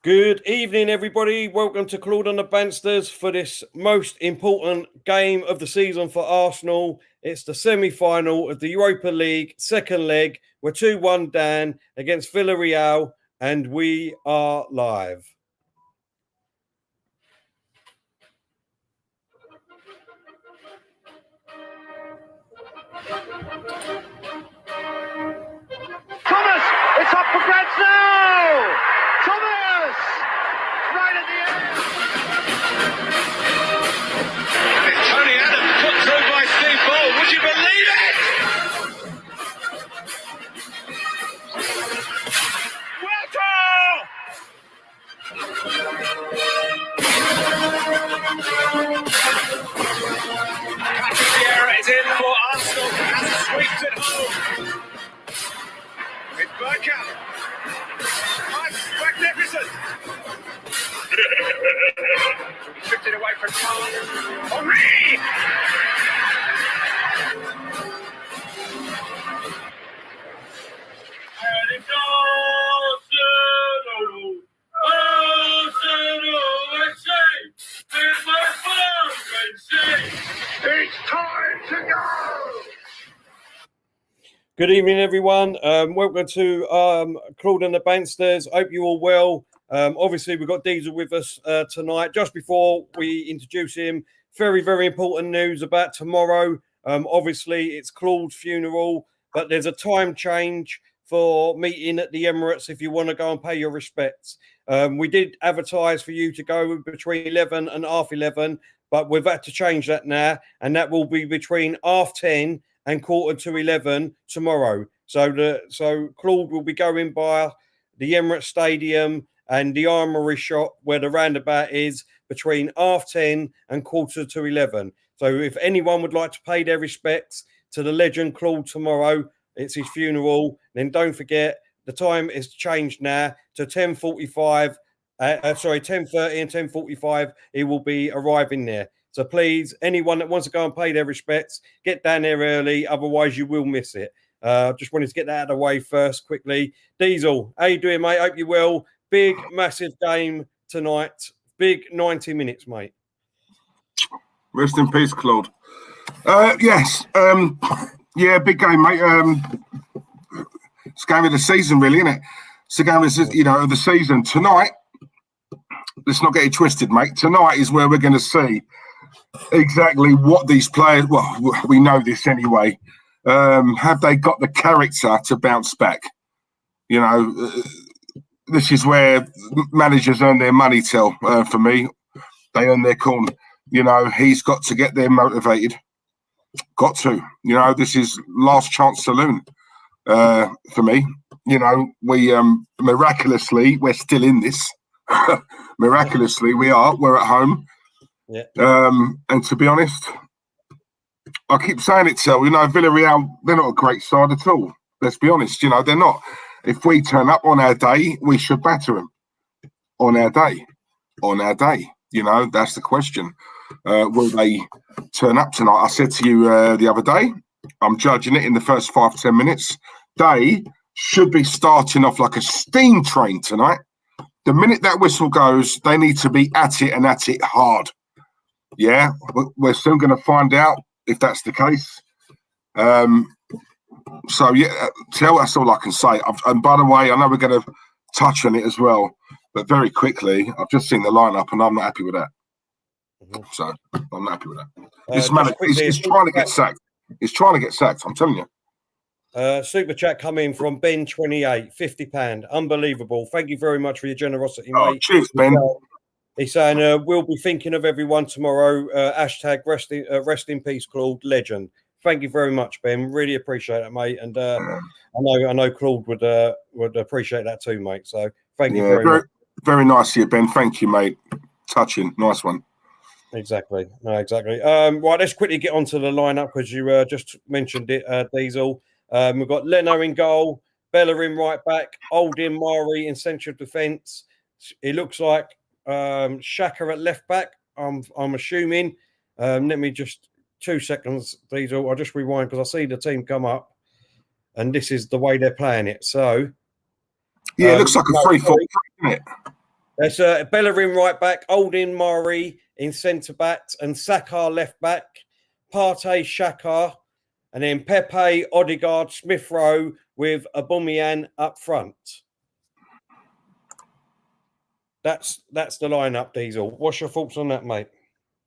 Good evening, everybody. Welcome to Claude on the Banstas for this most important game of the season for Arsenal. It's the semi-final of the Europa League, second leg. We're 2-1 down against Villarreal, and we are live. Thomas! It's up for grabs now! Thomas! Right at the end! And it's Tony Adams put through by Steve Ball. Would you believe it? Pierre is in for Arsenal and sweeps it home. It's bergkamp. That's magnificent. Stripped it away from Claude. Henry! And it's Arsenal! Arsenal, I say! Here's my phone, it's time to go! Good evening, everyone. Welcome to Claude and the Banstas. Hope you're all well. Obviously, we've got Diesel with us tonight. Just before we introduce him, very, very important news about tomorrow. Obviously, it's Claude's funeral, but there's a time change for meeting at the Emirates if you want to go and pay your respects. We did advertise for you to go between 11 and half 11, but we've had to change that now, and that will be between half 10 and quarter to 11 tomorrow. So Claude will be going by the Emirates Stadium and the Armory shop where the roundabout is between half 10 and quarter to 11. So if anyone would like to pay their respects to the legend Claude tomorrow, it's his funeral, then don't forget the time is changed now to 10:45. 10:30 and 10:45. He will be arriving there. So please, anyone that wants to go and pay their respects, get down there early. Otherwise, you will miss it. Just wanted to get that out of the way first, quickly. Diesel, how you doing, mate? Hope you're well. Big, massive game tonight. Big 90 minutes, mate. Rest in peace, Claude. Yes. Yeah, big game, mate. It's game of the season, really, isn't it? It's the game of the season. Tonight, let's not get it twisted, mate. Tonight is where we're going to see exactly what these players, well, we know this anyway, have they got the character to bounce back? This is where managers earn their money, for me. They earn their corn. He's got to get them motivated. Got to. This is last chance saloon for me. We miraculously, we're still in this. Miraculously, we're at home. Yeah. And to be honest, I keep saying it, Villarreal, they're not a great side at all. Let's be honest, they're not. If we turn up on our day, we should batter them. On our day. That's the question. Will they turn up tonight? I said to you the other day, I'm judging it in the first 5-10 minutes. They should be starting off like a steam train tonight. The minute that whistle goes, they need to be at it and at it hard. Yeah, we're soon going to find out if that's the case. So, yeah, that's all I can say. And by the way, I know we're going to touch on it as well, but very quickly, I've just seen the lineup and I'm not happy with that. So, I'm not happy with that. This man is trying to get sacked. He's trying to get sacked, I'm telling you. Super chat coming from Ben28, £50. Unbelievable. Thank you very much for your generosity, mate. Cheers, Ben. He's saying, we'll be thinking of everyone tomorrow. Hashtag rest in peace, Claude, legend. Thank you very much, Ben. Really appreciate it, mate. And I know Claude would appreciate that too, mate. So thank you very much. Very nice of you, Ben. Thank you, mate. Touching. Nice one. Exactly. No, exactly. Right, let's quickly get onto the lineup because you just mentioned it, Diesel. We've got Leno in goal, bellerin right back, Oldham, Mari in central defence. It looks like Xhaka at left back. I'm assuming. Let me just 2 seconds, Diesel. I'll just rewind because I see the team come up, and this is the way they're playing it. So yeah, it looks like a 3-4, isn't it? There's Bellerin right back, Holding Murray in centre backs, and Saka left back, Partey, Xhaka, and then Pepe, Odegaard, Smith Rowe with aubameyang up front. That's the lineup, Diesel. What's your thoughts on that, mate?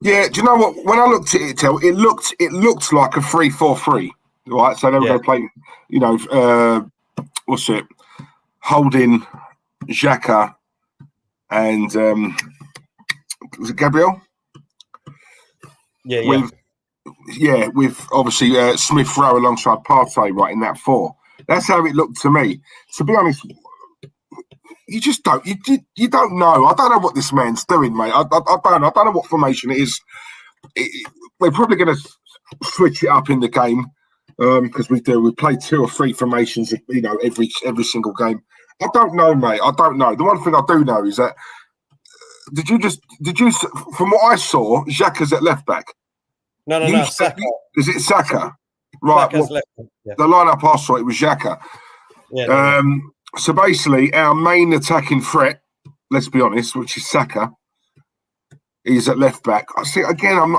Yeah, do you know what? When I looked at it, it looked like a 3-4-3, right? So they were going to play, you know, what's it? Holding, Xhaka, and was it Gabriel? Yeah, with obviously Smith Rowe alongside Partey, right, in that 4. That's how it looked to me. To be honest, you just don't. You don't know. I don't know what this man's doing, mate. I don't know what formation it is. We're probably going to switch it up in the game because we play 2 or 3 formations, you know, every single game. I don't know, mate. I don't know. The one thing I do know is that did you from what I saw, Xhaka's at left back. No, Saka. Is it Saka? Right. Saka's left back, The lineup I saw, it was Xhaka. Yeah. So basically, our main attacking threat, let's be honest, which is Saka, is at left back. I see again.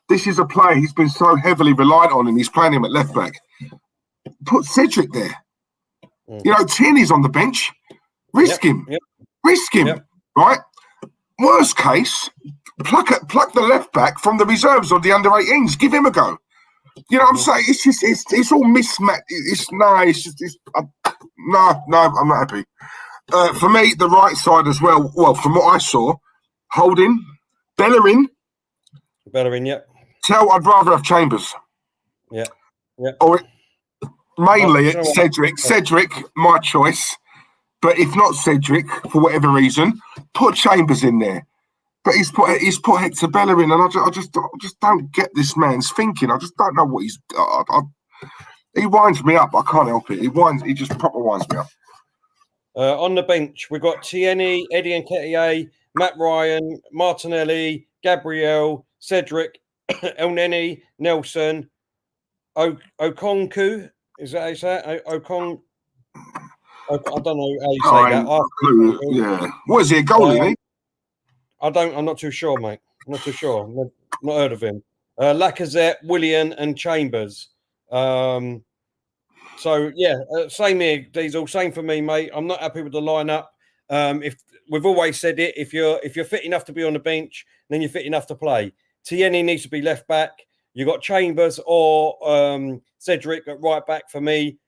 This is a player he's been so heavily reliant on, and he's playing him at left back. Put Cedric there. You know, Tierney's on the bench. Risk him. Right. Worst case, pluck the left back from the reserves or the under-18s. Give him a go. You know what I'm saying? It's just it's all mismatched. No, I'm not happy. For me, the right side as well. Well, from what I saw, Holding, Bellerin. Yep. I'd rather have Chambers. Yeah. Or mainly it's Cedric. Cedric, my choice. But if not Cedric, for whatever reason, put Chambers in there. But he's put Hector Bellerin, and I just don't get this man's thinking. I just don't know what he's. He winds me up. I can't help it. He just proper winds me up. On the bench, we've got Tierney, Eddie Nketiah, Matt Ryan, Martinelli, Gabriel, Cedric, Elneny, Nelson, Okonkwo. Is that how you say it? Okong. I don't know how you say that. Yeah. What is he, a goalie, isn't he? I'm not too sure, mate. I'm not too sure. I've not heard of him. Lacazette, Willian, and Chambers. So yeah, same here, Diesel. Same for me, mate. I'm not happy with the lineup. If we've always said it, if you're fit enough to be on the bench, then you're fit enough to play. Tierney needs to be left back. You got Chambers or Cedric at right back for me,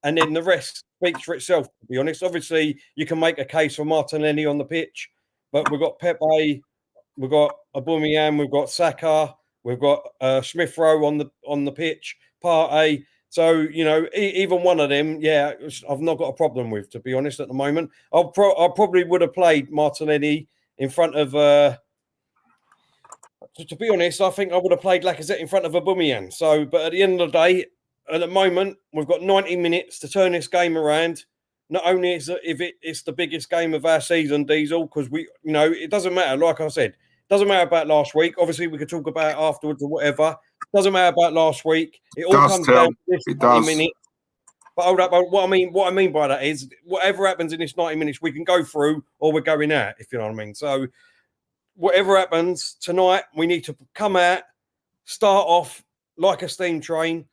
and then the rest speaks for itself. To be honest, obviously you can make a case for Martinelli on the pitch, but we've got Pepe, we've got aubameyang, we've got Saka, we've got Smith Rowe on the pitch, Partey. So, you know, even one of them, yeah, I've not got a problem with, to be honest, at the moment. I probably would have played Martinelli in front of, to be honest, I think I would have played Lacazette in front of aubameyang. So, but at the end of the day, at the moment, we've got 90 minutes to turn this game around. Not only is it's the biggest game of our season, Diesel, because you know, it doesn't matter. Like I said, it doesn't matter about last week. Obviously, we could talk about it afterwards or whatever. Doesn't matter about last week. It all comes down to this 90 minutes. But hold up, what I mean by that is whatever happens in this 90 minutes, we can go through or we're going out, if you know what I mean. So whatever happens tonight, we need to come out, start off like a steam train,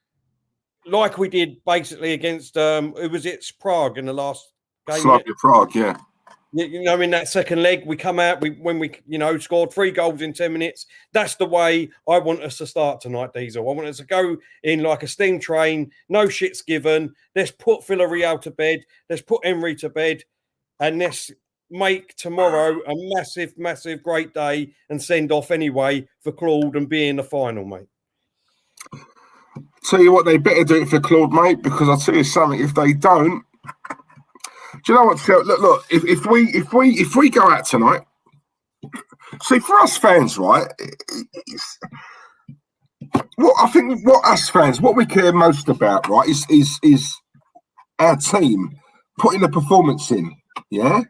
like we did basically against who was it? Prague in the last game. Slavia Prague, yeah. You know, in that second leg, we come out, when we scored 3 goals in 10 minutes. That's the way I want us to start tonight, Diesel. I want us to go in like a steam train, no shits given. Let's put Villarreal to bed. Let's put Emery to bed. And let's make tomorrow a massive, massive, great day and send off anyway for Claude and be in the final, mate. Tell you what, they better do it for Claude, mate, because I'll tell you something, if they don't, do you know what? Look. If we go out tonight, see, for us fans, right? What us fans, what we care most about, right, is our team putting a performance in. Yeah.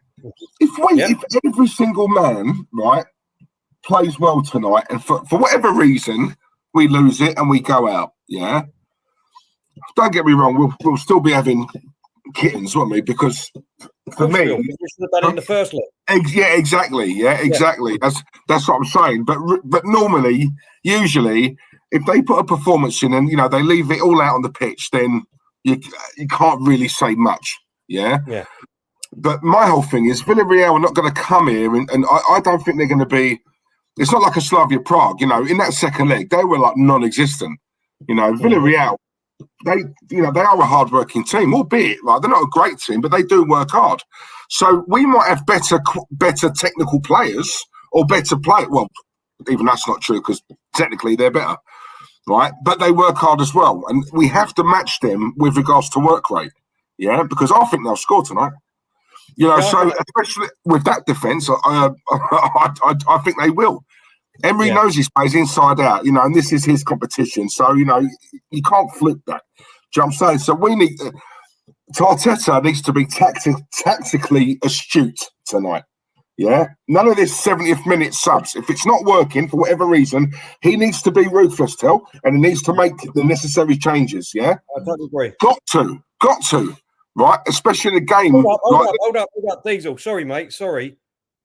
If every single man, right, plays well tonight, and for whatever reason we lose it and we go out, yeah. Don't get me wrong, we'll still be having kittens, won't we? Because For me, we should have done it in the first leg. Yeah, exactly. Yeah, exactly. Yeah. That's what I'm saying. But normally, usually, if they put a performance in and they leave it all out on the pitch, then you can't really say much. Yeah. Yeah. But my whole thing is Villarreal are not going to come here, and I don't think they're going to be. It's not like a Slavia Prague. In that second leg, they were like non-existent. Villarreal. They are a hard-working team, albeit they're not a great team, but they do work hard. So we might have better technical players or better play. Well, even that's not true because technically they're better, right? But they work hard as well, and we have to match them with regards to work rate. Yeah, because I think they'll score tonight. So especially with that defence, I think they will. Emery knows his plays inside out, and this is his competition. So, you can't flip that. Do you know what I'm saying? So we need Arteta needs to be tactically astute tonight. Yeah, none of this 70th minute subs. If it's not working for whatever reason, he needs to be ruthless, and he needs to make the necessary changes. Yeah, I totally agree. Got to, right? Especially in a game. Hold up, Diesel. Sorry, mate. Sorry,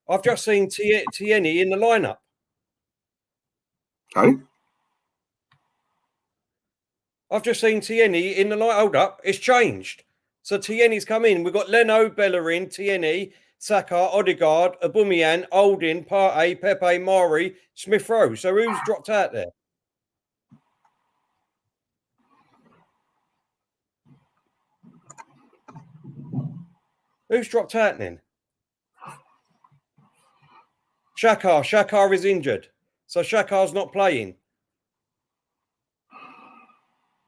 I've just seen Tierney in the lineup. Okay. I've just seen Tierney in the light. Hold up, it's changed. So Tierney's come in. We've got Leno, Bellerin, Tierney, Saka, Odegaard, Aubameyang, Holding, Partey, Pepe, Mari, Smith Rowe. So who's dropped out there? Who's dropped out then? Shakar is injured. So Shakar's not playing.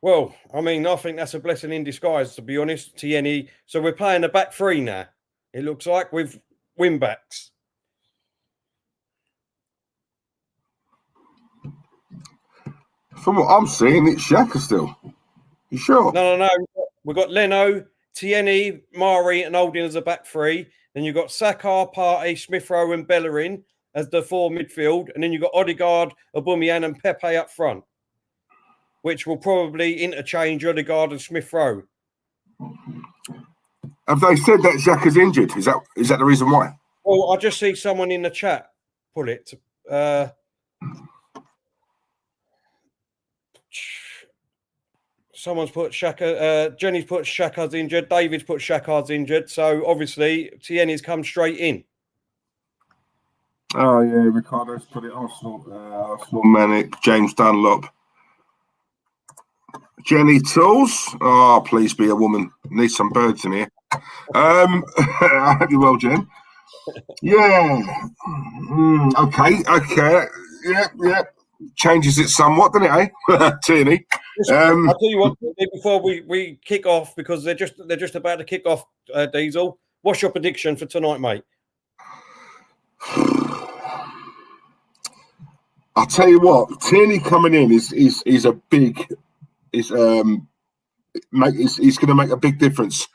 Well, I think that's a blessing in disguise, to be honest, Tierney. So we're playing a back three now, it looks like, with wing-backs. From what I'm seeing, it's Xhaka still. You sure? No. We've got Leno, Tierney, Mari, and Holding as a back three. Then you've got Saka, Partey, Smith Rowe, and Bellerin as the four midfield. And then you've got Odegaard, Aubameyang, and Pepe up front, which will probably interchange Odegaard and Smith Rowe. Have they said that Xhaka's injured? Is that the reason why? Well, I just see someone in the chat pull it. Someone's put Xhaka. Jenny's put Xhaka's injured. David's put Xhaka's injured. So obviously Tierney's come straight in. Oh yeah, Ricardo's put it. Arsenal Manic, James Dunlop, Jenny Tools. Oh, please be a woman. Need some birds in here. I hope you're well, Jen. Yeah. Okay. Yeah. Changes it somewhat, doesn't it, eh? Tierney. I'll tell you what, before we kick off, because they're just about to kick off, Diesel. What's your prediction for tonight, mate? I'll tell you what, Tierney coming in is a big he's going to make a big difference.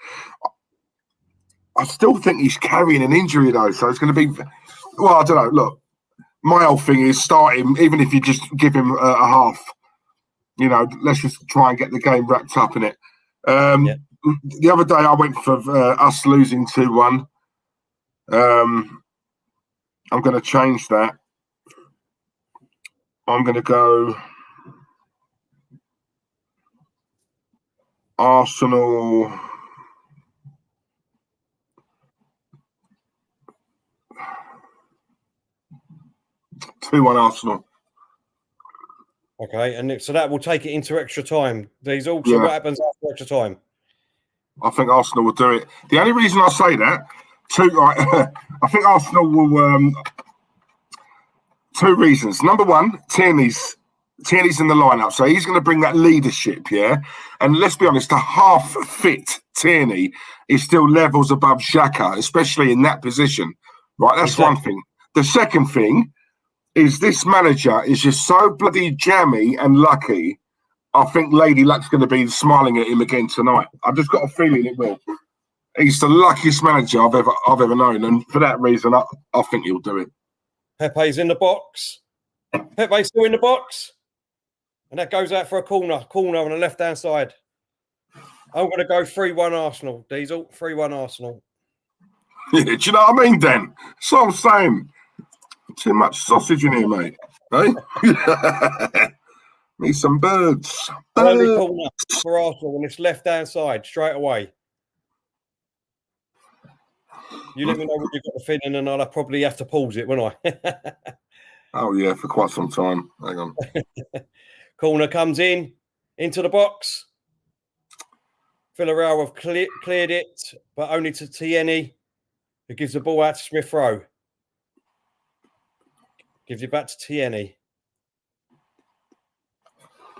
I still think he's carrying an injury though, so it's going to be. Well, I don't know. Look, my whole thing is start him, even if you just give him a half. Let's just try and get the game wrapped up in it. The other day I went for us losing 2-1. I'm going to change that. I'm going to go Arsenal. Arsenal. Okay, and so that will take it into extra time. Diesel. So what happens after extra time? I think Arsenal will do it. The only reason I say that, I think Arsenal will. Two reasons. Number one, Tierney's in the lineup, so he's going to bring that leadership, yeah. And let's be honest, a half-fit Tierney is still levels above Xhaka, especially in that position, right? That's one thing. The second thing is this manager is just so bloody jammy and lucky. I think Lady Luck's going to be smiling at him again tonight. I've just got a feeling it will. He's the luckiest manager I've ever known, and for that reason, I think he'll do it. Pepe's in the box. Pepe's still in the box. And that goes out for a corner on the left-hand side. I'm going to go 3-1 Arsenal, Diesel. 3-1 Arsenal. Yeah, do you know what I mean, Dan? That's what I'm saying. Too much sausage in here, mate. Hey? Need some birds. Early corner for Arsenal on this left-hand side, straight away. You let me know when you've got the feeling, and I'll probably have to pause it, won't I? Oh, yeah, for quite some time. Hang on. Corner comes in, into the box. Villarreal have cleared it, but only to Tierney, who gives the ball out to Smith-Rowe. Gives it back to Tierney.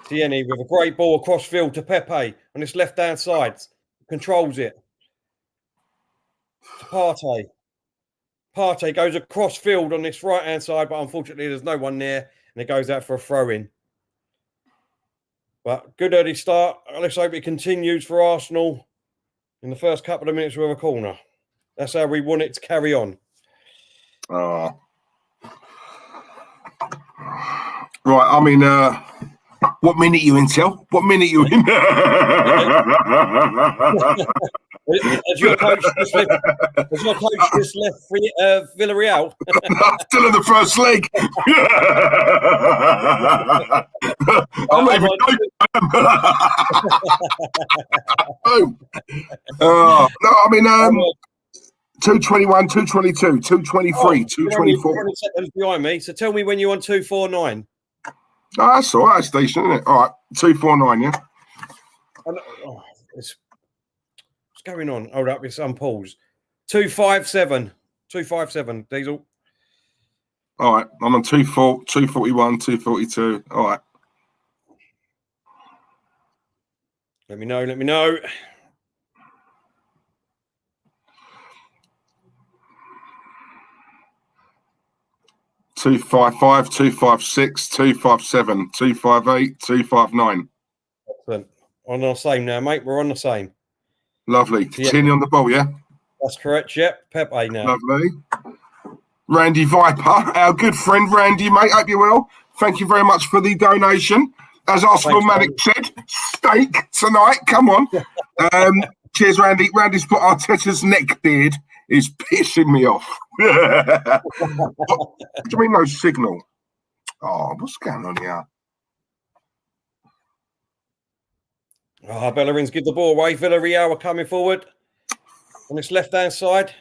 Tierney with a great ball across field to Pepe on this left-hand side. Controls it. To Partey. Partey goes across field on this right-hand side, but unfortunately there's no one there, and it goes out for a throw-in. But good early start. Let's hope it continues for Arsenal in the first couple of minutes with a corner. That's how we want it to carry on. Oh. Right, I mean, what minute you in, Tel? What minute you in? Has your coach just left Villarreal? Still in the first leg. I'm not even no, I mean, 221, 222, 223, 224. 20 seconds behind me. So tell me when you're on 249. Oh, that's all right. That's decent, isn't it? All right, 249, yeah. What's going on? Hold up, it's unpaused. 257. 257, Diesel. All right, I'm on 241, 242. All right. Let me know. 255, 256, 257, 258, 259. Excellent. On the same now, mate. We're on the same. Lovely. Yeah. Tierney on the ball, yeah? That's correct. Yep. Pepe now. Lovely. Randy Viper, our good friend Randy, mate. Hope you're well. Thank you very much for the donation. As Arsenal-Manic said, steak tonight. Come on. Cheers, Randy. Randy's put Arteta's neck beard is pissing me off. What do you mean no signal? Oh, what's going on here? Oh, Bellerin's give the ball away. Villarreal are coming forward on this left-hand side.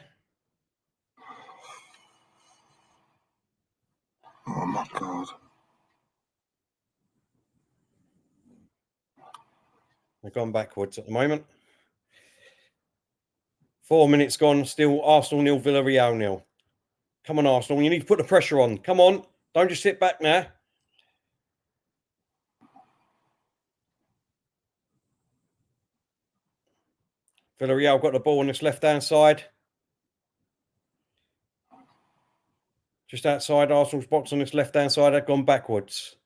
Oh, my God. They've gone backwards at the moment. 4 minutes gone. Still Arsenal 0, Villarreal 0. Come on, Arsenal. You need to put the pressure on. Come on. Don't just sit back now. Villarreal got the ball on this left-hand side. Just outside Arsenal's box on this left-hand side. They've gone backwards.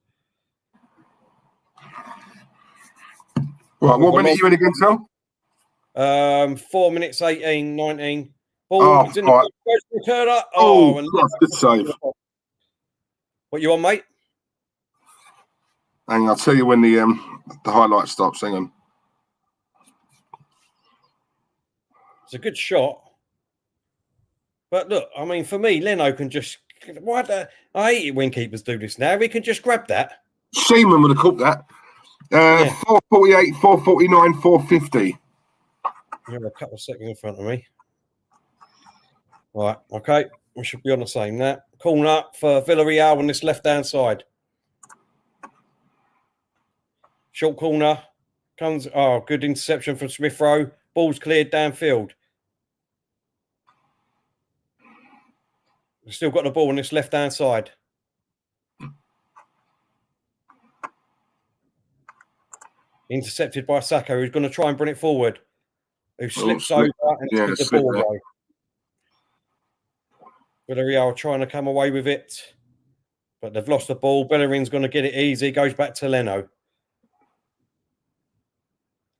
Right, what minute are you in again, Phil? 4 minutes, 18, 19. Ball Oh, is in the right. Turner. Oh, and God, good save. What you on, mate? Hang on, I'll tell you when the highlight stops. Hang on. It's a good shot. But look, I mean, for me, Leno can just... I hate it when keepers do this now. We can just grab that. Seaman would have caught that. 448, 449, 450. You're a couple of seconds in front of me. Right, okay. We should be on the same now. Corner for Villarreal on this left-hand side. Short corner. Comes... Oh, good interception from Smith-Rowe. Ball's cleared downfield. We've still got the ball on this left-hand side. Intercepted by Saka, who's going to try and bring it forward. Who slips over and gives the ball away. Villarreal trying to come away with it. But they've lost the ball. Bellerin's going to get it easy. Goes back to Leno.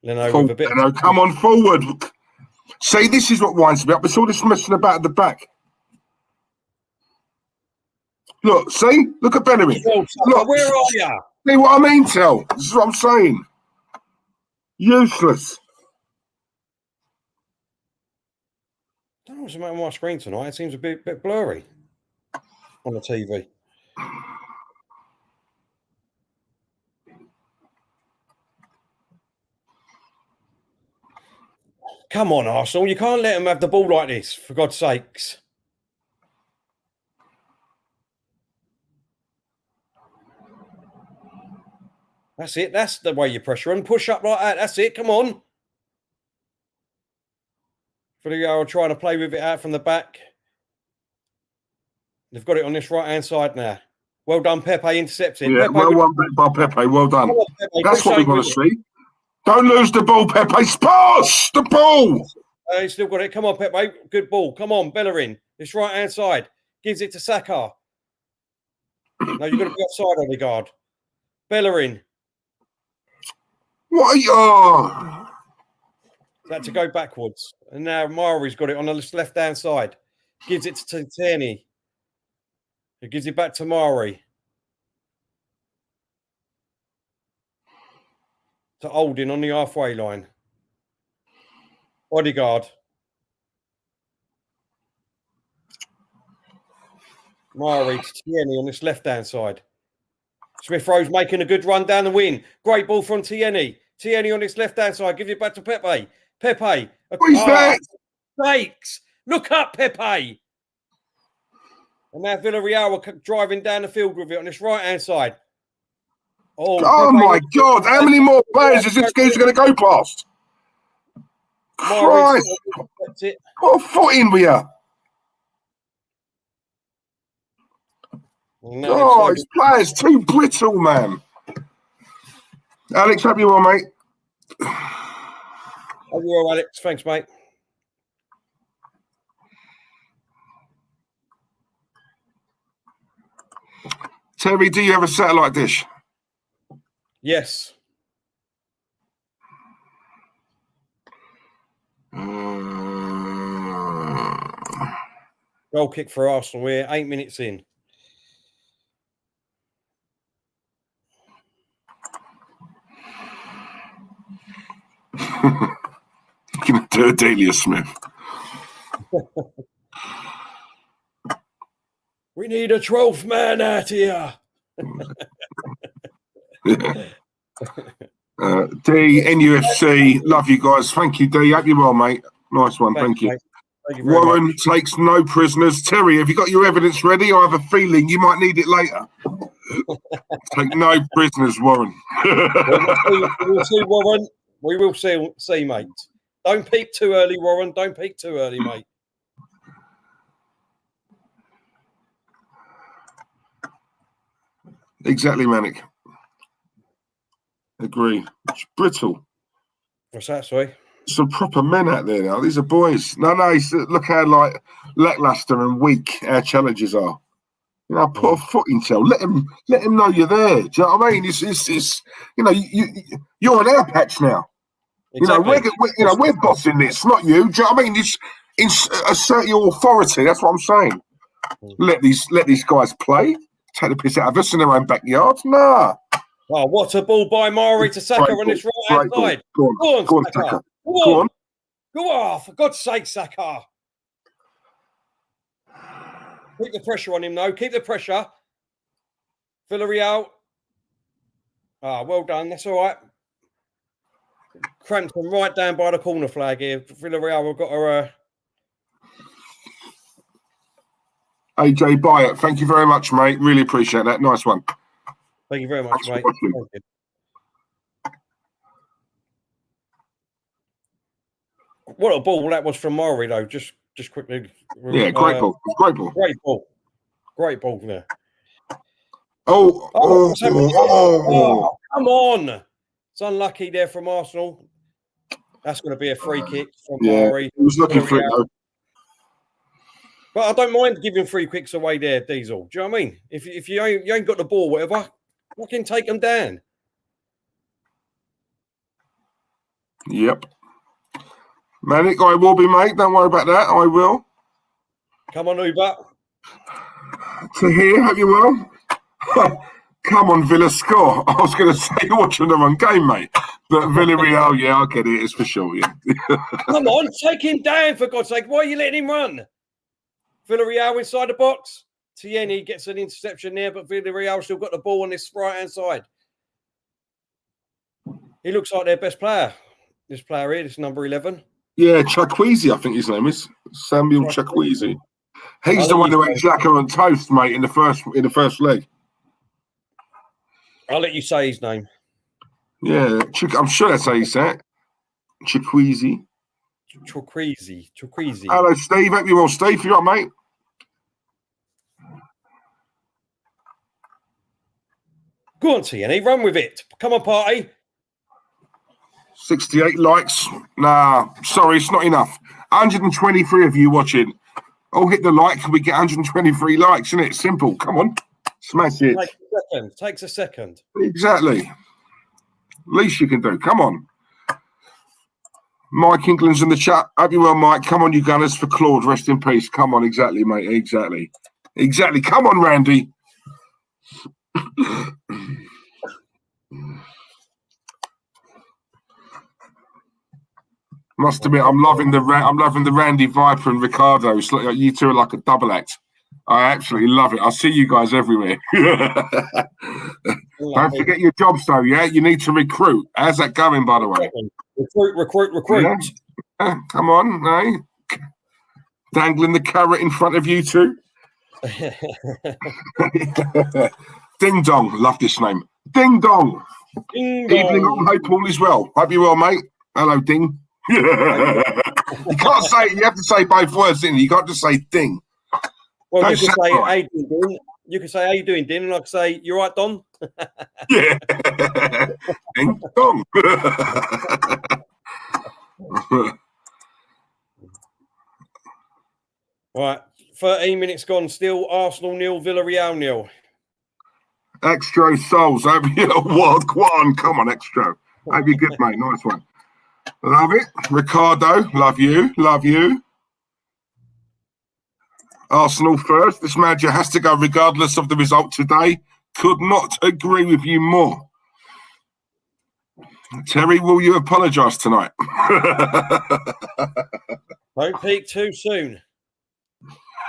Leno with a bit Leno, come on forward. See, this is what winds me up. It's all this messing about at the back. Look, see? Look at Bellerin. Look, where are you? See what I mean, Tel? This is what I'm saying. Useless. I don't What's the matter with my screen tonight? It seems a bit blurry on the TV. Come on, Arsenal. You can't let them have the ball like this, for God's sakes. That's it. That's the way you pressure and push up like that. That's it. Come on. Villarreal trying to play with it out from the back. They've got it on this right-hand side now. Well done, Pepe intercepting. Yeah, Pepe, well done by Pepe. Well done. on, Pepe. That's what we want to see. Don't lose the ball, Pepe. Pass the ball. He's still got it. Come on, Pepe. Good ball. Come on, Bellerin. This right-hand side. Gives it to Saka. No, you've got to be offside on the guard. Bellerin. What are you? Oh. Had to go backwards. And now Mari's got it on the left-hand side. Gives it to Tierney. He gives it back to Mari. To Holding on the halfway line. Odegaard. Mari to Tierney on this left-hand side. Smith Rowe's making a good run down the wing. Great ball from Tierney. Tierney on this left-hand side. Gives it back to Pepe. Pepe. What is that? Sakes. Look up, Pepe. And now Villarreal are driving down the field with it on this right-hand side. Oh my God. How many more players is this going to go past? Christ. What footing we are. Oh, his player's too brittle, man. Alex, hope you're well, mate. Hope you're well, Alex. Thanks, mate. Terry, do you have a satellite dish? Yes. Goal kick for Arsenal. We're 8 minutes in. Gonna do a Delia Smith. We need a 12th man out here. D, NUFC, love you guys. Thank you, D. Hope you're well, mate. Nice one. Thank you. Mate. Thank you very Warren much. takes no prisoners. Terry, have you got your evidence ready? I have a feeling you might need it later. Take no prisoners, Warren. We'll see, Warren. We will see, mate. Don't peak too early, Warren. Don't peak too early, mate. Exactly, Manic. Agree. It's brittle. What's that, sorry? Some proper men out there now. These are boys. No, look how like lackluster and weak our challenges are. You know, put a foot in tail. Let him know you're there. Do you know what I mean? It's you know, you're on our patch now. Exactly. You know, we're bossing this, not you. Do you know what I mean? Assert your authority. That's what I'm saying. Let these guys play. Take the piss out of us in their own backyard. Nah. Oh, what a ball by Mari to Saka on this right-hand side. Go on, Saka. Go on. Go on, for God's sake, Saka. Keep the pressure on him, though. Keep the pressure. Villarreal. Well done. That's all right. Crampton right down by the corner flag here. Villarreal have got a... AJ Byatt, thank you very much, mate. Really appreciate that. Nice one. Thank you very much, mate. Thank you. What a ball that was from Mari, though. Just quickly. Yeah, great ball. Great ball. Great ball. Great ball there. Oh, come on. It's unlucky there from Arsenal. That's going to be a free kick from Mari. He was looking for it, though. But I don't mind giving free kicks away there, Diesel. Do you know what I mean? If you ain't got the ball, whatever, fucking take them down. Yep. Manic, I will be, mate. Don't worry about that. I will. Come on, Uber. To here, hope you will. Come on, Villa, score. I was going to say you're watching the wrong game, mate. But Villarreal, yeah, I get it. It's for sure, yeah. Come on, take him down, for God's sake. Why are you letting him run? Villarreal inside the box. Tierney gets an interception there, but Villarreal still got the ball on this right-hand side. He looks like their best player. This player here, this number 11. Yeah, Chukwueze, I think his name is. Samuel Chukwueze. He's the one who ate Xhaka on toast, mate, in the first leg. I'll let you say his name. Yeah, I'm sure that's how you say it. Chukwueze. Chukwueze. Hello, Steve. Hope you're well, Steve. You all right, mate? Go on, Tierney. Run with it. Come on, party. 68 likes. Nah, sorry, it's not enough. 123 of you watching. Oh, hit the like. We get 123 likes, isn't it? Simple. Come on. Smash it. Takes a second. Exactly. Least you can do. Come on. Mike England's in the chat. Hope you well, Mike. Come on, you gunners, for Claude. Rest in peace. Come on. Exactly, mate. Exactly. Come on, Randy. Must admit, I'm loving the Randy Viper and Ricardo. It's like you two are like a double act. I absolutely love it. I see you guys everywhere. Don't forget your jobs, though. Yeah, you need to recruit. How's that going, by the way? Recruit. Yeah. Come on, eh? Dangling the carrot in front of you two. Ding dong. Love this name. Ding dong. Evening on. Hope all is well. Hope you well, mate. Hello, Ding. You can't say. You have to say both words, didn't you? You can't just say ding. Well, you can say, "Hey, Din." You can say, "How you doing, Din?" And I can say, "You right, Don?" Yeah. Ding dong. Right, 13 minutes gone. Still Arsenal 0, Villarreal 0. Extra souls. Hope you wild Quan. Come on, Extra. Hope you're good, mate. Nice one. Love it. Ricardo, love you. Love you. Arsenal first. This manager has to go regardless of the result today. Could not agree with you more. Terry, will you apologise tonight? Don't peak too soon.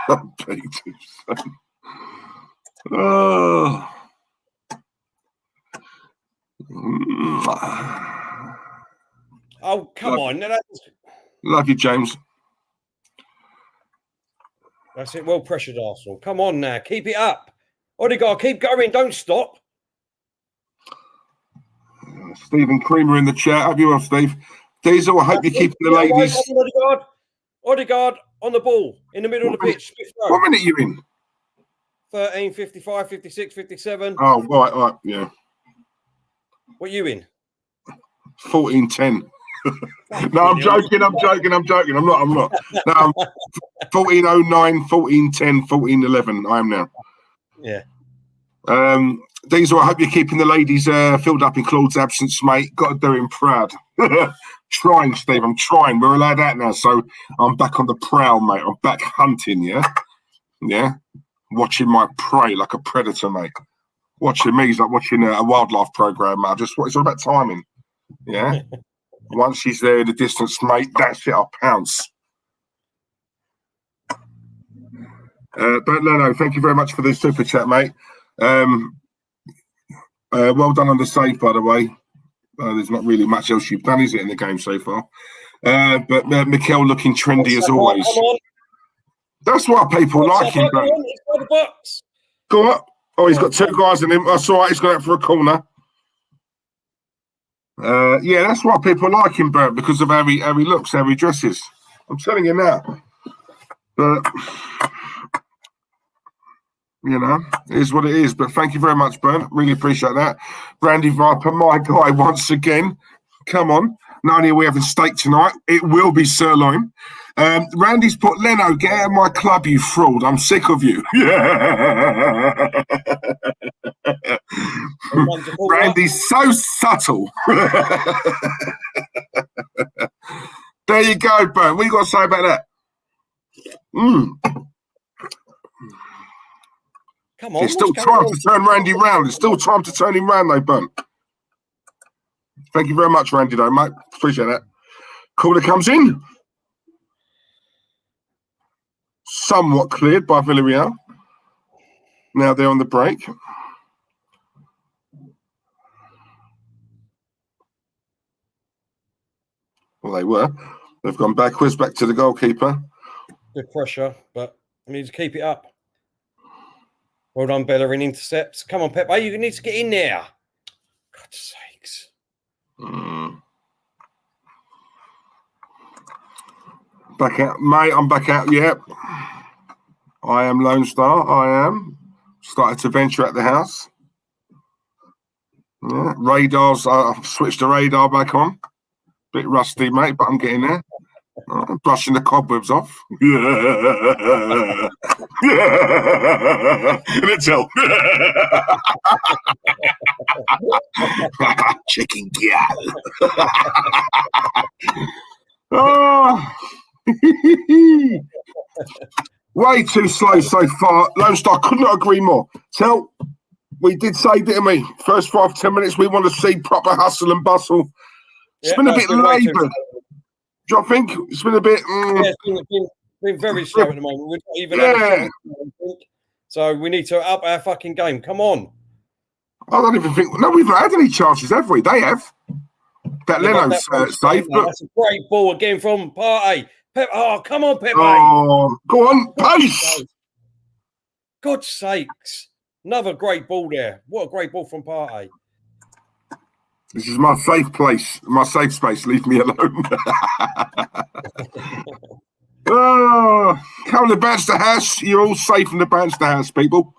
Don't peak too soon. Oh. Oh, come on. Love you, James. That's it. Well pressured, Arsenal. Come on now. Keep it up. Odegaard, keep going. Don't stop. Stephen Creamer in the chat. Hope you well, Steve. Diesel, I hope you keep the ladies. Odegaard on the ball in the middle of the pitch. What minute are you in? 13, 55, 56, 57. Oh, right, yeah. What are you in? 14:10. No, I'm joking. I'm not. No, I'm 14:09, 14:10, 14:11. I am now. Yeah. Diesel, I hope you're keeping the ladies filled up in Claude's absence, mate. Got to do him proud. Trying, Steve. I'm trying. We're allowed out now, so I'm back on the prowl, mate. I'm back hunting, yeah? Yeah? Watching my prey like a predator, mate. Watching me is like watching a wildlife program, mate. It's all about timing, yeah? Once she's there in the distance, mate, that's it. I'll pounce. But no, thank you very much for the super chat, mate. Well done on the save, by the way. There's not really much else you've done, is it, in the game so far? But Mikel looking trendy as always. That's why people like him. Go up. Oh, he's got two guys in him. That's all right. He's got out for a corner. Yeah, that's why people like him, Bert, because of how he looks, how he dresses. I'm telling you now. But you know, it is what it is. But thank you very much, Bert. Really appreciate that. Randy Viper, my guy, once again. Come on. Not only are we having steak tonight, it will be sirloin. Randy's put, Leno, get out of my club, you fraud. I'm sick of you. Randy's so subtle. There you go, Bert. What you got to say about that? Come on. There's still time to turn Randy round. There's still time to turn him round, though, Bert. Thank you very much, Randy, though, mate. Appreciate that. Corner comes in. Somewhat cleared by Villarreal. Now they're on the break. Well, they were. They've gone backwards, back to the goalkeeper. Good pressure, but I need to keep it up. Well done, bellerin. Intercepts. Come on, Pepe. You need to get in there. God's sakes. Back out, mate. I'm back out. Yep. I am Lone Star. I am. Started to venture at the house. Yeah. Radars. I've switched the radar back on. Bit rusty, mate, but I'm getting there. Brushing the cobwebs off. Yeah. Let's help. Chicken gal. Oh. Way too slow so far. Lone Star could not agree more. Tell, we did say, didn't we? First 5-10 minutes, we want to see proper hustle and bustle. It's been a bit laboured. Do you think? It's been a bit... Yeah, it's been very slow at the moment. We're not even had a chance, I think. So we need to up our fucking game. Come on. I don't even think... No, we've not had any chances, have we? They have. That Leno's save. But... That's a great ball again from Partey. Oh, come on, Pepe. Oh, go on. Pace. God's sakes. Another great ball there. What a great ball from Partey. This is my safe place, my safe space. Leave me alone. Oh, come to the Banster House. You're all safe in the Banster House, people.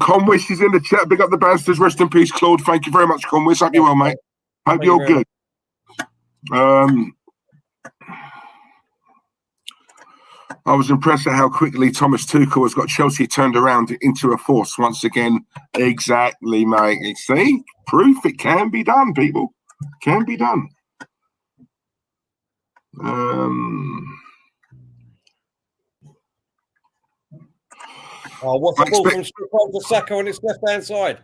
Conwish is in the chat. Big up the Bansters. Rest in peace, Claude. Thank you very much, Conwish. Hope you're well, mate. Hope you're good. I was impressed at how quickly Thomas Tuchel has got Chelsea turned around into a force once again. Exactly, mate. See? Proof it can be done, people. Can be done. What's the ball from Stripper to Saka on its left-hand side?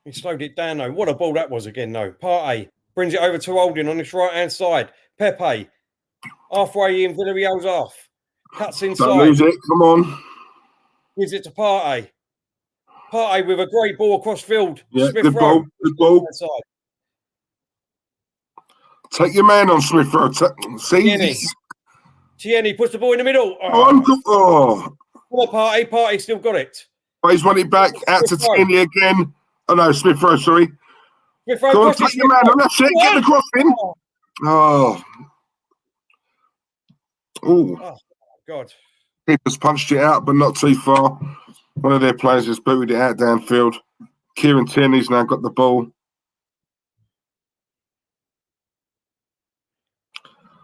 He slowed it down, though. What a ball that was again, though. Partey brings it over to Holding on its right-hand side. Pepe, halfway in, Villarreal's off. Cuts inside. Don't lose it. Come on. Gives it to Partey. Partey with a great ball across field. Yeah, Smith good ball. Good ball. Take your man on Smith Rowe. See? Tierney puts the ball in the middle. Oh. Poor Partey. Partey still got it. Oh, he's won it back. Out to Tierney again. Oh, no, Smith Rowe, sorry. Smith Rowe. Go on, take your man on. That's it. Get the cross in. Oh. Oh, God. Keeper's punched it out, but not too far. One of their players has booted it out downfield. Kieran Tierney's now got the ball.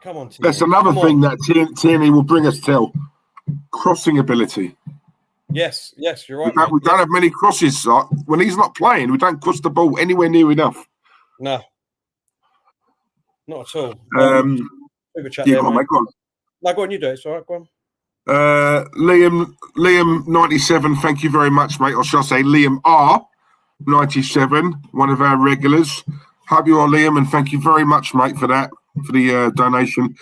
Come on, Tierney. That's another thing that Tierney will bring us to. Crossing ability. Yes, you're right. We don't have many crosses. When he's not playing, we don't cross the ball anywhere near enough. No. Not at all. Go on, mate, go on. No, go on, you do it. It's all right, go on. Liam 97, thank you very much, mate. Or shall I say Liam R 97, one of our regulars. Hope you are, Liam, and thank you very much, mate, for that, for the donation.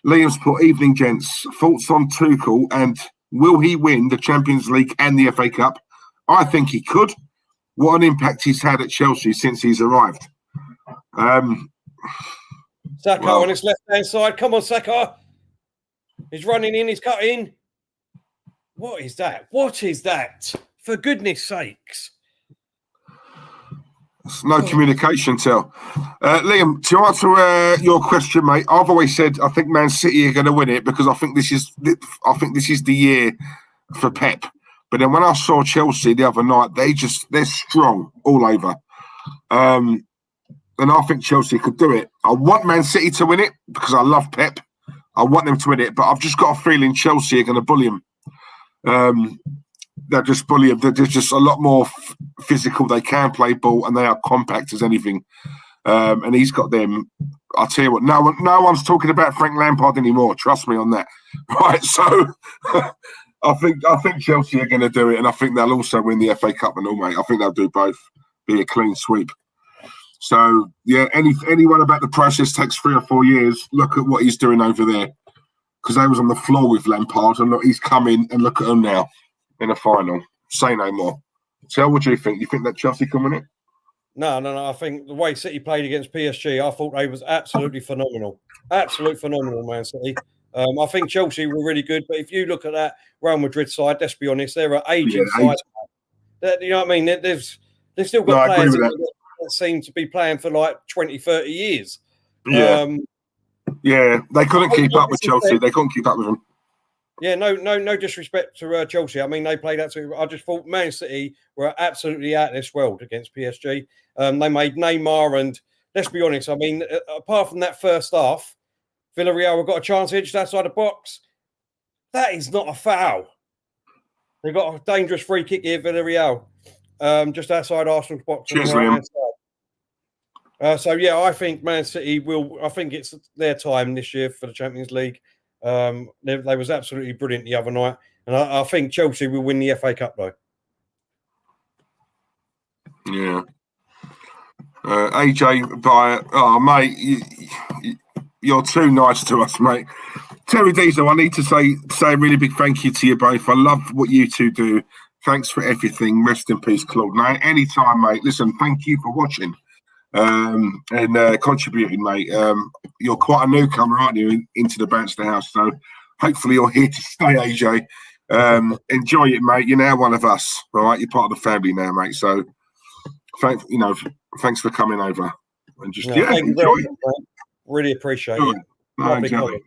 Liam's put, evening, gents. Thoughts on Tuchel and will he win the Champions League and the FA Cup? I think he could. What an impact he's had at Chelsea since he's arrived. Saka on his left-hand side. Come on, Saka. He's running in. He's cutting. What is that? What is that? For goodness sakes. It's no communication, Tel. Liam, to answer your question, mate, I've always said I think Man City are going to win it because I think this is the year for Pep. But then when I saw Chelsea the other night, they're strong all over. And I think Chelsea could do it. I want Man City to win it because I love Pep. I want them to win it, but I've just got a feeling Chelsea are going to bully them. They'll just bully them. They're just a lot more physical. They can play ball, and they are compact as anything. And he's got them. I'll tell you what. No one's talking about Frank Lampard anymore. Trust me on that. Right. So I think Chelsea are going to do it, and I think they'll also win the FA Cup and all, mate. I think they'll do both. Be a clean sweep. So yeah, anyone about the process takes 3 or 4 years. Look at what he's doing over there, because they was on the floor with Lampard, and look, he's come in and look at him now in a final. Say no more. So what do you think? You think that Chelsea can win it? No. I think the way City played against PSG, I thought they was absolutely phenomenal. Absolutely phenomenal, Man City. I think Chelsea were really good, but if you look at that Real Madrid side, let's be honest, they're an aging side. You know what I mean? They've still got players that seem to be playing for like 20, 30 years. Yeah. They couldn't keep up with Chelsea. They couldn't keep up with them. Yeah, no disrespect to Chelsea. I mean, they played absolutely. I just thought Man City were absolutely out of this world against PSG. They made Neymar, and let's be honest. I mean, apart from that first half, Villarreal have got a chance edged outside the box. That is not a foul. They got a dangerous free kick here, Villarreal, just outside Arsenal's box. Cheers, on the Liam. So yeah, I think Man City will. I think it's their time this year for the Champions League. They was absolutely brilliant the other night, and I think Chelsea will win the FA Cup though. Yeah. AJ, mate, you're too nice to us, mate. Terry Diesel, I need to say a really big thank you to you both. I love what you two do. Thanks for everything. Rest in peace, Claude. Now, anytime, mate. Listen, thank you for watching and contributing, mate. You're quite a newcomer, aren't you, into the Banster House? So hopefully you're here to stay, AJ. Enjoy it, mate. You're now one of us, all right? You're part of the family now, mate. So thanks for coming over and just enjoy it. Really appreciate it. Exactly.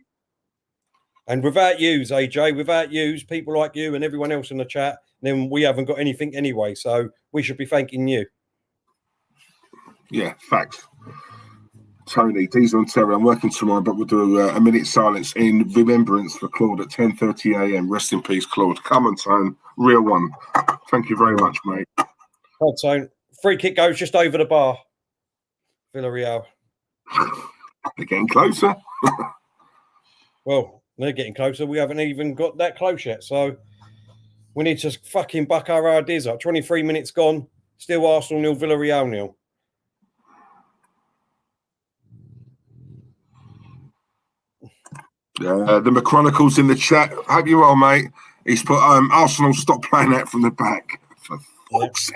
And without yous, AJ, without yous, people like you and everyone else in the chat, then we haven't got anything anyway. So we should be thanking you. Yeah, facts. Tony, Diesel and Terry, I'm working tomorrow, but we'll do a minute silence in remembrance for Claude at 10:30 a.m. Rest in peace, Claude. Come on, Tone. Real one. Thank you very much, mate. Oh, Tone. Free kick goes just over the bar. Villarreal. They're getting closer. Well, they're getting closer. We haven't even got that close yet. So we need to fucking buck our ideas up. 23 minutes gone. Still Arsenal 0, Villarreal 0. The McChronicles in the chat. Hope you're well, mate. He's put Arsenal stop playing out from the back. For fuck's sake.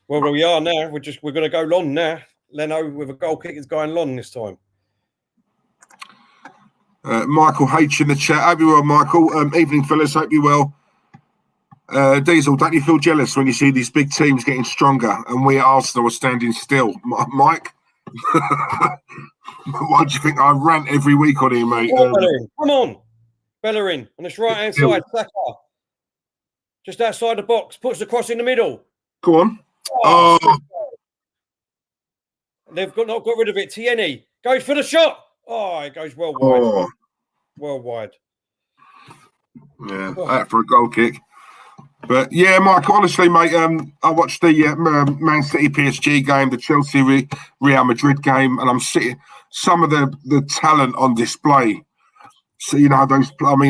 Well, we are now. We're going to go long now. Leno with a goal kick is going long this time. Michael H in the chat. Hope you're well, Michael. Evening, fellas. Hope you're well. Diesel, don't you feel jealous when you see these big teams getting stronger and we at Arsenal are standing still? Mike? Why do you think I rant every week on here, mate? Come on. Bellerin on this right-hand side. Saka. Just outside the box. Puts the cross in the middle. Go on. They've not got rid of it. Tierney goes for the shot. Oh, it goes well wide. Well wide. Yeah, out for a goal kick. But yeah, Mike, honestly, mate, I watched the Man City PSG game, the Chelsea Real Madrid game, and I'm seeing some of the talent on display. So, you know,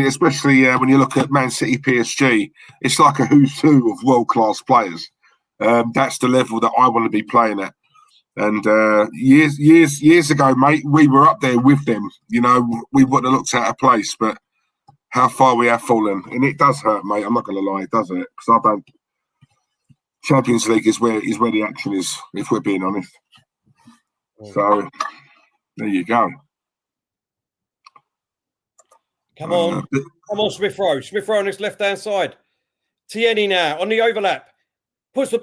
especially when you look at Man City PSG, it's like a who's who of world-class players. That's the level that I want to be playing at. And years ago, mate, we were up there with them. You know, we wouldn't have looked out of place, but how far we have fallen. And it does hurt, mate. I'm not going to lie, does it? Because I don't. Champions League is where the action is, if we're being honest. So, there you go. Come on, Smith Rowe. Smith Rowe on this left-hand side. Tierney now on the overlap. Puts the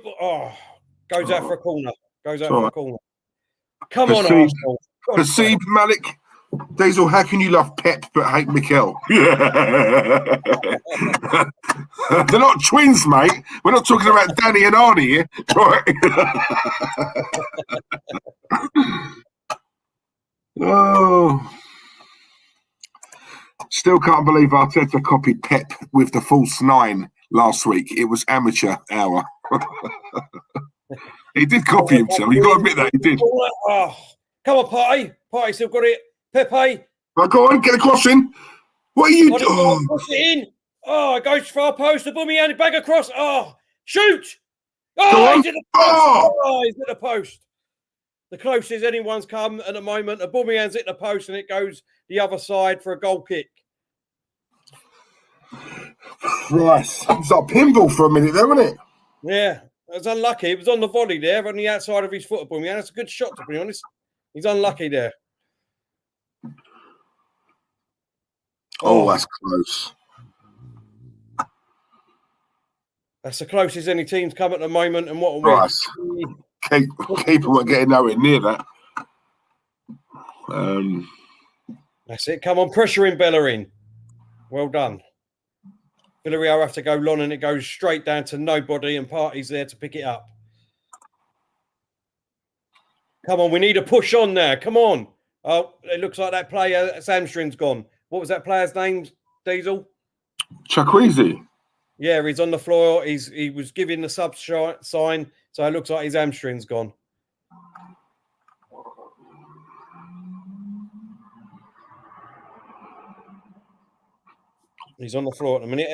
goes out for a corner. Goes out for a corner. Come on, Arsenal. Perceived Malik. Diesel, how can you love Pep but hate Mikel? They're not twins, mate. We're not talking about Danny and Arnie here. Oh. Still can't believe Arteta copied Pep with the false 9 last week. It was amateur hour. He did copy himself. You got to admit that he did. Oh, come on, Party. Party still got it. Pepe. Right, go on, get a cross in. What are you doing? Push it in. Oh, it goes far post. The aubameyang back across. Oh, shoot. Oh, he's in the post. Oh, he's in the post. The closest anyone's come at the moment. Aubameyang's hit the post and it goes the other side for a goal kick. Christ. It's like pinball for a minute there, wasn't it? Yeah, it was unlucky. It was on the volley there, on the outside of his foot. Aubameyang. That's a good shot, to be honest. He's unlucky there. Oh, that's close. That's the closest any team's come at the moment. And what a Christ. Keeper weren't getting nowhere near that. That's it. Come on, pressure in bellerin. Well done. Villarreal have to go long and it goes straight down to nobody and Party's there to pick it up. Come on, we need a push on there. Come on. Oh, it looks like that player's hamstring's gone. What was that player's name, Diesel? Chakweezy. Yeah, he's on the floor. He was giving the sub sign, so it looks like his hamstring's gone. He's on the floor at the minute.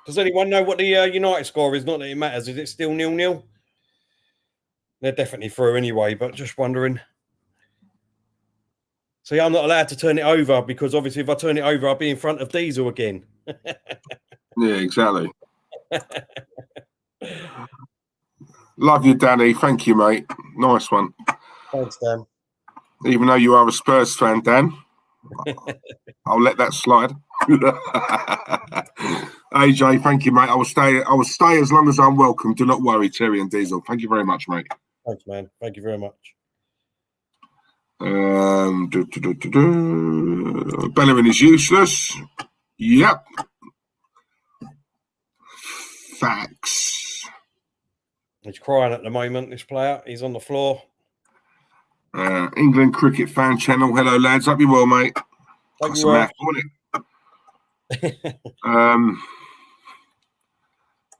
Does anyone know what the United score is? Not that it matters. Is it still 0-0? They're definitely through anyway, but just wondering. See, I'm not allowed to turn it over because obviously if I turn it over, I'll be in front of Diesel again. Yeah, exactly. Love you, Danny. Thank you, mate. Nice one. Thanks, Dan. Even though you are a Spurs fan, Dan, I'll let that slide. AJ, thank you, mate. I will stay as long as I'm welcome. Do not worry, Terry and Diesel. Thank you very much, mate. Thanks, man. Thank you very much. Bellerin is useless. Yep. Facts. He's crying at the moment, this player. He's on the floor. England Cricket Fan Channel. Hello, lads. Hope you well, mate. Hope you well.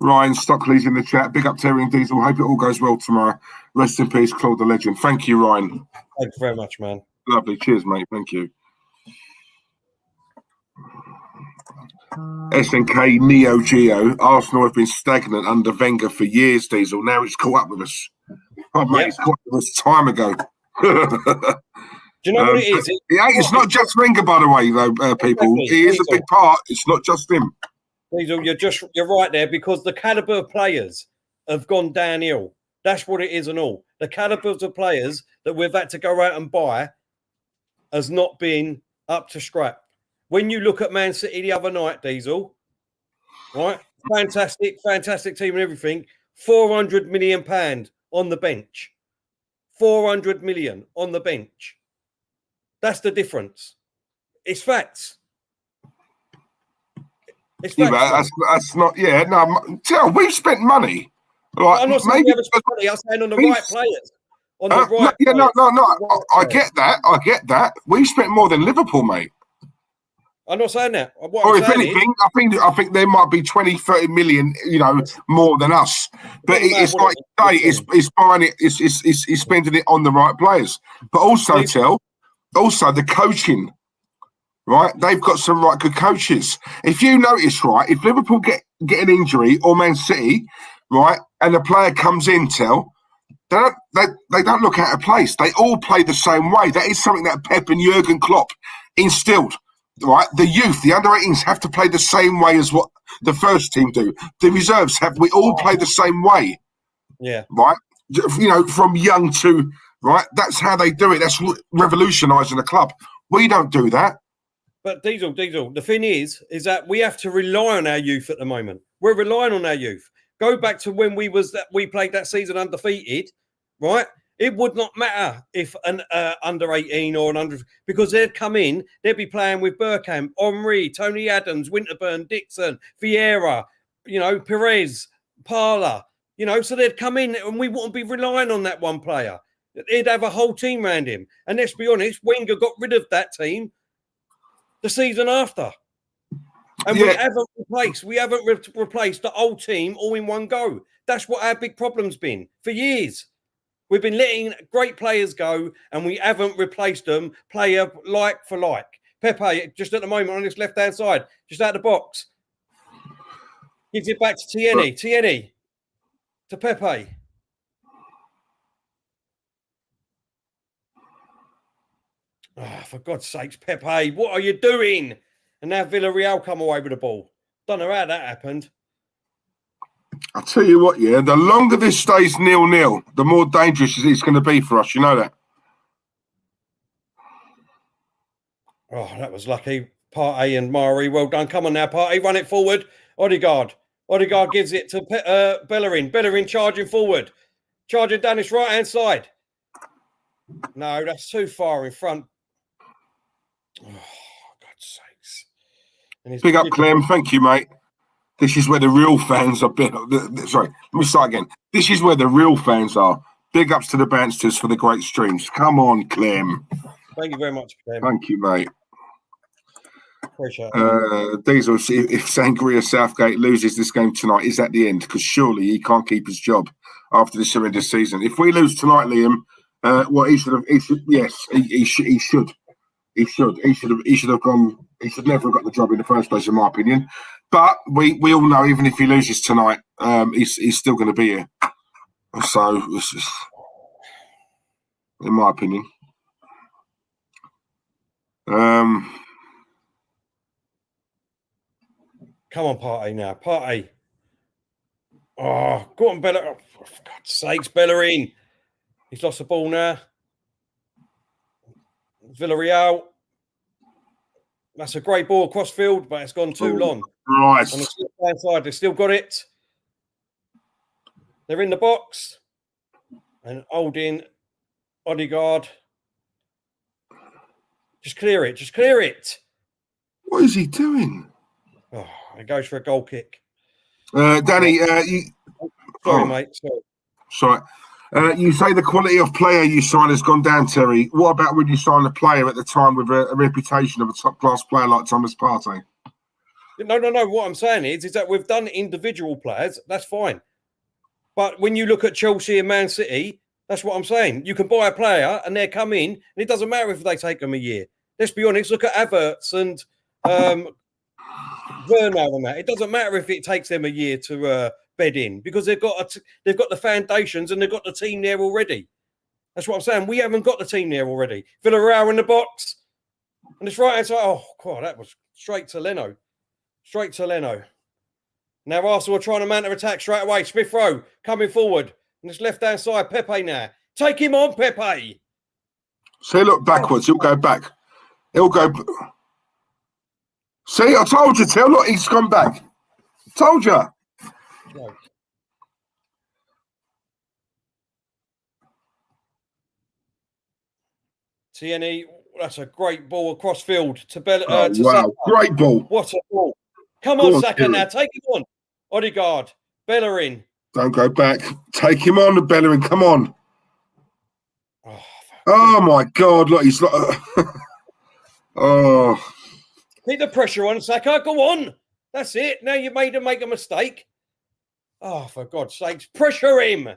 Ryan Stockley's in the chat. Big up Terry and Diesel. Hope it all goes well tomorrow. Rest in peace, Claude the legend. Thank you, Ryan. Thank you very much, man. Lovely. Cheers, mate. Thank you. SNK Neo Geo. Arsenal have been stagnant under Wenger for years, Diesel. Now it's caught up with us. Oh, mate, it's caught up with us time ago. Do you know what it is? It's not just Wenger, by the way, though, people. Exactly. He is a big part. It's not just him. Diesel, you're right there because the caliber of players have gone downhill. That's what it is and all. The calibers of players that we've had to go out and buy has not been up to scrap. When you look at Man City the other night, Diesel, right? Fantastic team and everything. £400 million on the bench. 400 million on the bench. That's the difference. It's facts. It's facts. Yeah, that's not. Yeah, no. Tell we've spent money. Like, I'm not saying we haven't spent money. I'm saying on the right players. On the right. Yeah, players. No. I get that. I get that. We've spent more than Liverpool, mate. I'm not saying that. Or if anything, I think there might be 20, 30 million, more than us. But it's like it's buying it. It's spending it on the right players. But also, the coaching. Right, they've got some right good coaches. If you notice, right, if Liverpool get an injury or Man City, right, and the player comes in, they don't look out of place. They all play the same way. That is something that Pep and Jurgen Klopp instilled. Right, the youth, the under-18s have to play the same way as what the first team do. The reserves we all play the same way. Yeah. Right, from young to right. That's how they do it. That's revolutionising the club. We don't do that. But Diesel, the thing is that we have to rely on our youth at the moment. We're relying on our youth. Go back to when we played that season undefeated, right? It would not matter if an under 18 or an under, because they'd come in, they'd be playing with Bergkamp, Henry, Tony Adams, Winterburn, Dixon, Vieira, Perez, Parla, so they'd come in and we wouldn't be relying on that one player. He'd have a whole team around him. And let's be honest, Wenger got rid of that team the season after. And we haven't replaced the old team all in one go. That's what our big problem's been for years. We've been letting great players go and we haven't replaced them player like for like. Pepe, just at the moment on this left-hand side, just out of the box. Gives it back to Tierney. Tierney to Pepe. Oh, for God's sakes, Pepe, what are you doing? And now Villarreal come away with the ball. Don't know how that happened. I'll tell you what, yeah, the longer this stays 0-0, the more dangerous it's going to be for us. You know that? Oh, that was lucky. Partey and Mari, well done. Come on now, Partey, run it forward. Odegaard gives it to Bellerin. Bellerin charging forward. Charging down his right-hand side. No, that's too far in front. Oh, God's sakes. Big up, Clem. Thank you, mate. This is where the real fans are. Sorry, let me start again. This is where the real fans are. Big ups to the Banstas for the great streams. Come on, Clem. Thank you very much, Clem. Thank you, mate. Appreciate it. Diesel, if Sangria Southgate loses this game tonight, is that the end? Because surely he can't keep his job after this horrendous season. If we lose tonight, Liam, he should have gone. He should never have got the job in the first place, in my opinion. But we all know, even if he loses tonight, he's still going to be here. So, this is, in my opinion. Come on, Partey now. Partey. Oh, go on, Bellerin. Oh, for God's sakes, Bellerin. He's lost the ball now. Villarreal. That's a great ball across field, but it's gone too long. Right. On the left-hand side, they've still got it. They're in the box. And holding Odegaard. Just clear it. Just clear it. What is he doing? Oh, it goes for a goal kick. Danny, Sorry, mate. Sorry. You say the quality of player you sign has gone down, Terry. What about when you sign a player at the time with a reputation of a top-class player like Thomas Partey? No. What I'm saying is that we've done individual players. That's fine. But when you look at Chelsea and Man City, that's what I'm saying. You can buy a player and they come in, and it doesn't matter if they take them a year. Let's be honest. Look at Havertz and Werner and that. It doesn't matter if it takes them a year to bed in, because they've got the foundations and they've got the team there already. That's what I'm saying. We haven't got the team there already. Villarreal in the box, and it's right hand side. Oh God, that was straight to Leno. Now Arsenal are trying to mount an attack straight away. Smith Rowe coming forward, and it's left hand side. Pepe now. Take him on, Pepe. So look backwards. He'll go back. He'll go. See, I told you, Till. Look, he's gone back. Told you. Right. TNE, that's a great ball across field to wow, Saka. Great ball. What a ball. Come on, Saka now. Take him on. Odegaard. Bellerin. Don't go back. Take him on, the Bellerin. Come on. Oh my God. Look, he's like... oh. Keep the pressure on, Saka. Go on. That's it. Now you made him make a mistake. Oh, for God's sakes. Pressure him.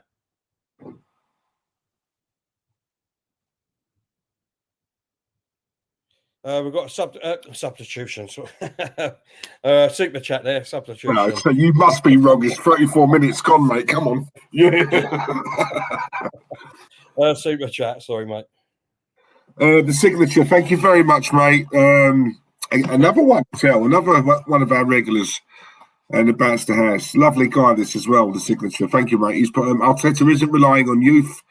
We've got a substitution. Super chat there. Substitution. No, so you must be wrong. It's 34 minutes gone, mate. Come on. Yeah. Super chat. Sorry, mate. The signature. Thank you very much, mate. Another one, Phil. Another one of our regulars. And the Banster House. Lovely guy, this as well, the signature. Thank you, mate. He's put Arteta isn't relying on youth.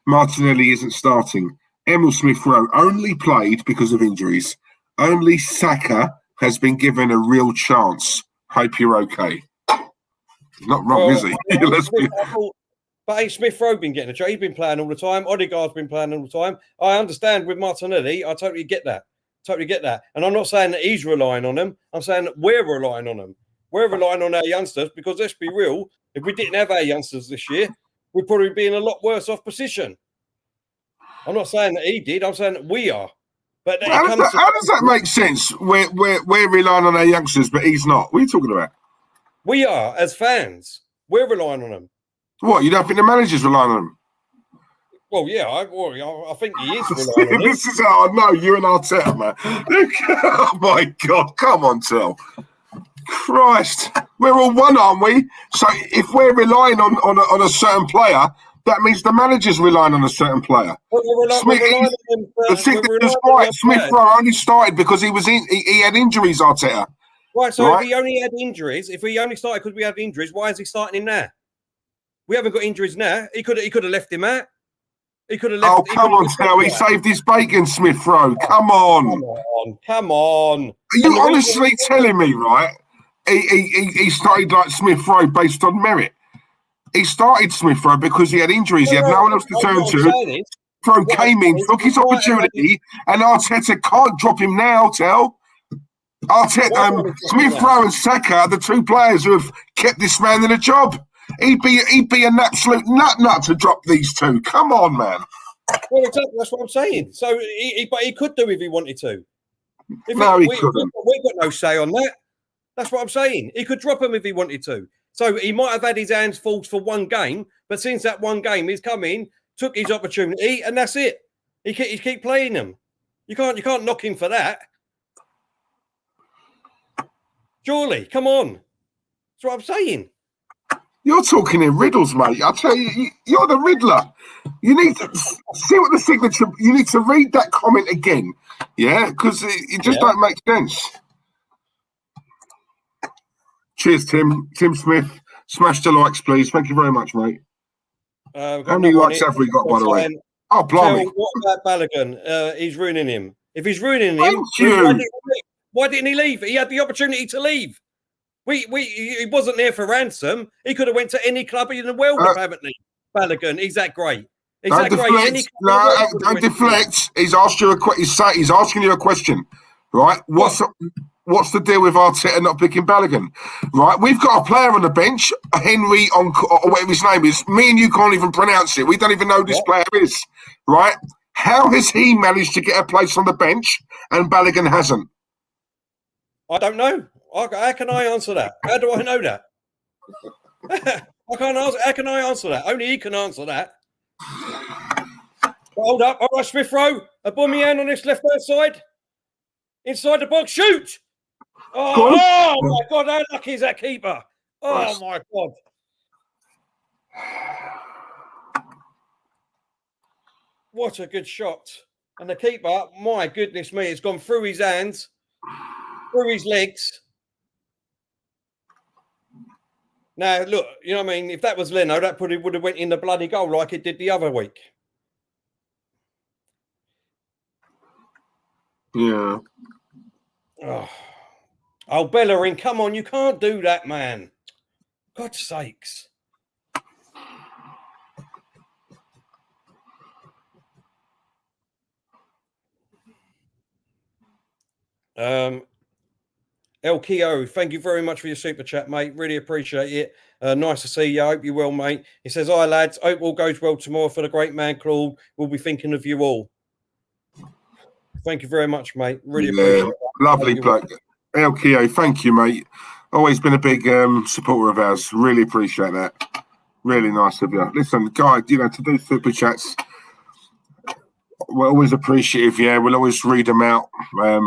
Martinelli isn't starting. Emil Smith-Rowe only played because of injuries. Only Saka has been given a real chance. Hope you're okay. Not wrong, is he? But hey, Smith-Rowe been getting a chance. He's been playing all the time. Odegaard's been playing all the time. I understand with Martinelli. I totally get that. And I'm not saying that he's relying on them. I'm saying that we're relying on them. We're relying on our youngsters because, let's be real, if we didn't have our youngsters this year, we'd probably be in a lot worse off position. I'm not saying that he did. I'm saying that we are. But how does that make sense? We're relying on our youngsters, but he's not. What are you talking about? We are, as fans. We're relying on them. What, you don't think the manager's relying on them? Well, yeah, I think he is relying on them. This is how I know you and Arteta, man. Oh, my God. Come on, Tel. Christ. We're all one, aren't we? So if we're relying on a certain player, That means the manager's relying on a certain player. Smith Rowe only started because he had injuries, Arteta. Right, so if he only had injuries, if he only started because we had injuries, why is he starting him now? We haven't got injuries now. He could have left him out. He could have left. Oh, come on, Tell. He saved his bacon, Smith Rowe. Come on. Come on. Are you honestly telling me, right? He started like Smith Rowe based on merit. He started Smith Rowe because he had injuries. He had no one else to turn to. Rowe came in, took his opportunity, and Arteta can't drop him now, Tell. Arteta, Smith Rowe and Saka are the two players who have kept this man in a job. He'd be an absolute nut to drop these two. Come on, man. Well, exactly. That's what I'm saying. So, but he could do if he wanted to. He couldn't. We've got no say on that. That's what I'm saying. He could drop him if he wanted to. So he might have had his hands full for one game, but since that one game, he's come in, took his opportunity, and that's it. He keep playing them. You can't knock him for that. Surely, come on. That's what I'm saying. You're talking in riddles, mate. I tell you, you're the Riddler. You need to see what the signature. You need to read that comment again, yeah, because it just don't make sense. Cheers, Tim. Tim Smith. Smash the likes, please. Thank you very much, mate. How many likes have we got, by the way? Oh, blimey. What about Bellerin? He's ruining him. If he's ruining him, why didn't he leave? He had the opportunity to leave. He wasn't there for ransom. He could have went to any club in the world, haven't he? Bellerin, he's that great. Don't deflect. He's asked you he's asking you a question, right? What's the deal with Arteta not picking Bellerin? Right, we've got a player on the bench, Henry or whatever his name is. Me and you can't even pronounce it. We don't even know who this player is, right? How has he managed to get a place on the bench and Bellerin hasn't? I don't know. How can I answer that? How do I know that? How can I answer that? Only he can answer that. Hold up. All right, Smith Rowe. Aubameyang on this left-hand side. Inside the box. Shoot! Oh my God. How lucky is that keeper? Oh, my God. What a good shot. And the keeper, my goodness me, it's gone through his hands, through his legs. Now, look, you know what I mean? If that was Leno, that probably would have went in the bloody goal like it did the other week. Yeah. Oh, Bellerin, come on. You can't do that, man. God's sakes. El Kio, thank you very much for your super chat, mate. Really appreciate it. Nice to see you. I hope you're well, mate. He says, hi, lads. Hope all goes well tomorrow for the great man, Claude. We'll be thinking of you all. Thank you very much, mate. Really appreciate it. Lovely bloke. El Kio, thank you, mate. Always been a big supporter of ours. Really appreciate that. Really nice of you. Listen, guy, to do super chats, we're always appreciative, yeah. We'll always read them out. I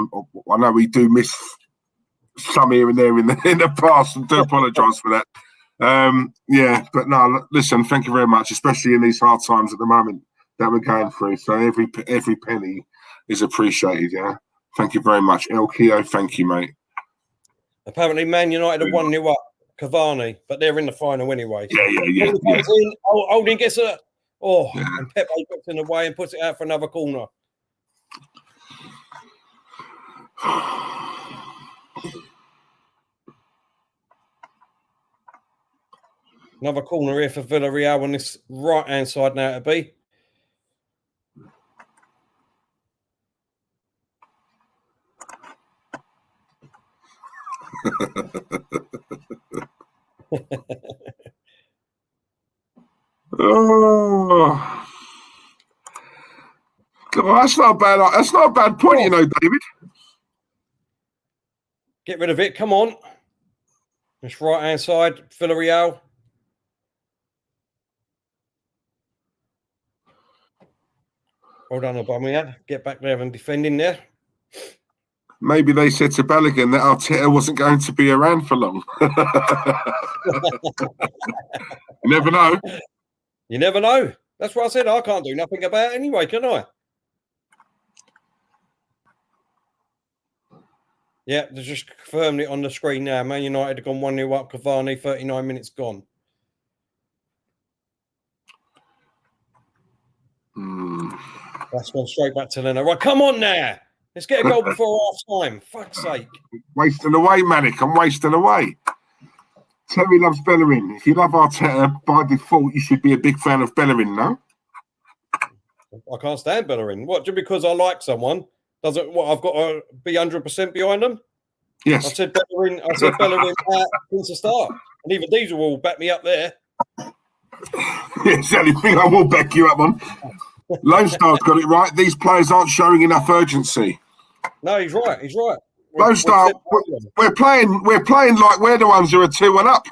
know we do miss some here and there in the past, and do apologise for that. But no, listen, thank you very much, especially in these hard times at the moment that we're going through. So every penny is appreciated, yeah. Thank you very much. El Kio, thank you, mate. Apparently, Man United have 1-0 up Cavani, but they're in the final anyway. Yeah. Holding gets a... and Pepe puts in the way and puts it out for another corner. Another corner here for Villarreal on this right-hand side now to be. Oh, God, that's not a bad point, David. Get rid of it. Come on. This right-hand side, Villarreal. Hold on, Aubameyang. Get back there and defending there. Maybe they said to Bellerin that Arteta wasn't going to be around for long. You never know. You never know. That's what I said. I can't do nothing about it anyway, can I? Yeah, they just confirmed it on the screen now. Man United have gone 1-0 up. Cavani, 39 minutes gone. That's gone straight back to Leno. Right, come on now. Let's get a goal before half time. Fuck's sake. Wasting away, Manic. I'm wasting away. Terry loves Bellerin. If you love Arteta, by default, you should be a big fan of Bellerin, no? I can't stand Bellerin. What, just because I like someone, doesn't what I've got to be 100% behind them? Yes. I said Bellerin since the start. And even Diesel will back me up there. It's the only thing I will back you up on. Lone Star's got it right. These players aren't showing enough urgency. No, he's right. He's right. Lone Star, we're playing like we're the ones who are 2-1 up.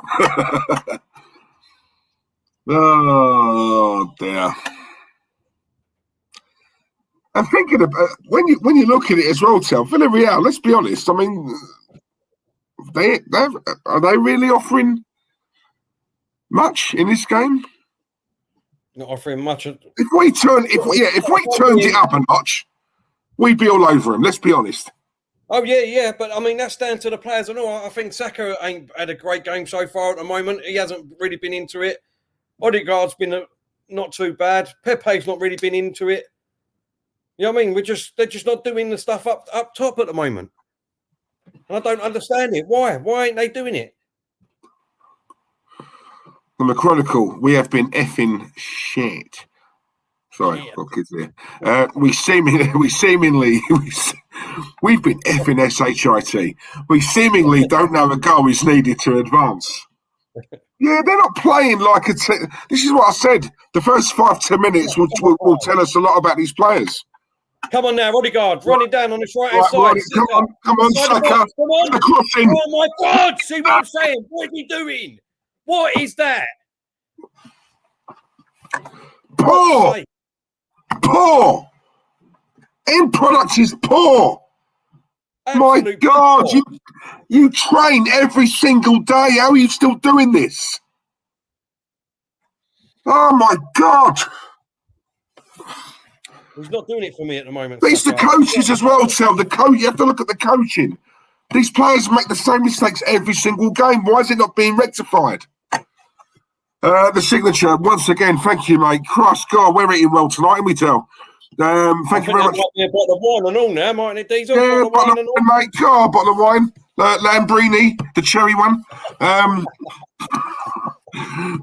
Oh dear. I'm thinking about when you look at it as well, Tel, Villarreal, let's be honest. I mean, are they really offering much in this game? Not offering much. If we turned it up a notch, we'd be all over them. Let's be honest. Oh yeah, but I mean that's down to the players and all. I think Saka ain't had a great game so far at the moment. He hasn't really been into it. Odegaard's been not too bad. Pepe's not really been into it. You know what I mean? They're just not doing the stuff up top at the moment. And I don't understand it. Why? Why ain't they doing it? From the Chronicle, we have been effing shit. Sorry, I've got kids here. We've been effing shit. We seemingly don't know a goal is needed to advance. Yeah, they're not playing like a team. This is what I said. The first 5-10 minutes will tell us a lot about these players. Come on now, Odegaard, running down on his right-hand side. Come on, Saka. Come on. Crossing. Oh, my God. See what I'm saying? What is he doing? What is that? Poor. End product is poor. Absolute my God, you train every single day. How are you still doing this? Oh, my God. He's not doing it for me at the moment. These the coaches as well, Tel. You have to look at the coaching. These players make the same mistakes every single game. Why is it not being rectified? The signature, once again, thank you, mate. Christ, God, we're eating well tonight, ain't we, Tel? Thank you very much. Might be a bottle of wine and all now, mightn't it, Diesel? Yeah, bottle of wine, mate. God, a bottle of wine. Lambrini, the cherry one.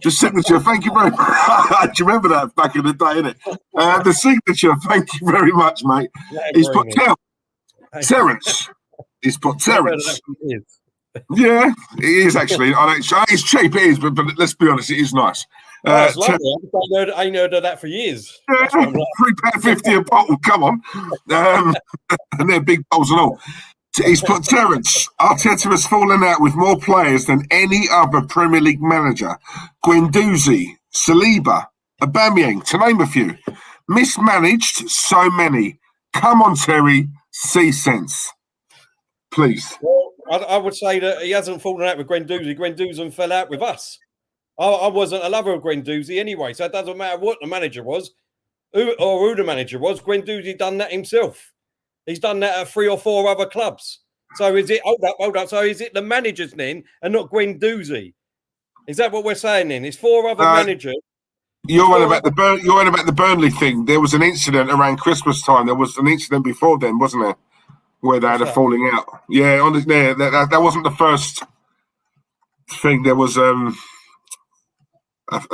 The signature, thank you very much. Do you remember that back in the day, innit? The signature, thank you very much, mate. He's put Terence. He's put Terence. Yeah, it is actually. It's cheap, it is, but let's be honest, it is nice. It's lovely. I ain't heard of that for years. Yeah, £3.50 a bottle, come on. And they're big bottles and all. He's put Terence. Arteta has fallen out with more players than any other Premier League manager. Guendouzi, Saliba, aubameyang, to name a few. Mismanaged so many. Come on, Terry. See sense. Please. Well, I would say that he hasn't fallen out with Guendouzi. Guendouzi fell out with us. I wasn't a lover of Guendouzi anyway, so it doesn't matter what the manager was or who the manager was. Guendouzi done that himself. He's done that at 3 or 4 other clubs. So is it, hold up. So is it the managers then and not Guendouzi? Is that what we're saying then? It's 4 other managers. You're on about the Burnley thing. There was an incident around Christmas time. There was an incident before then, wasn't there? Where they had a falling out. Yeah, that wasn't the first thing. There was a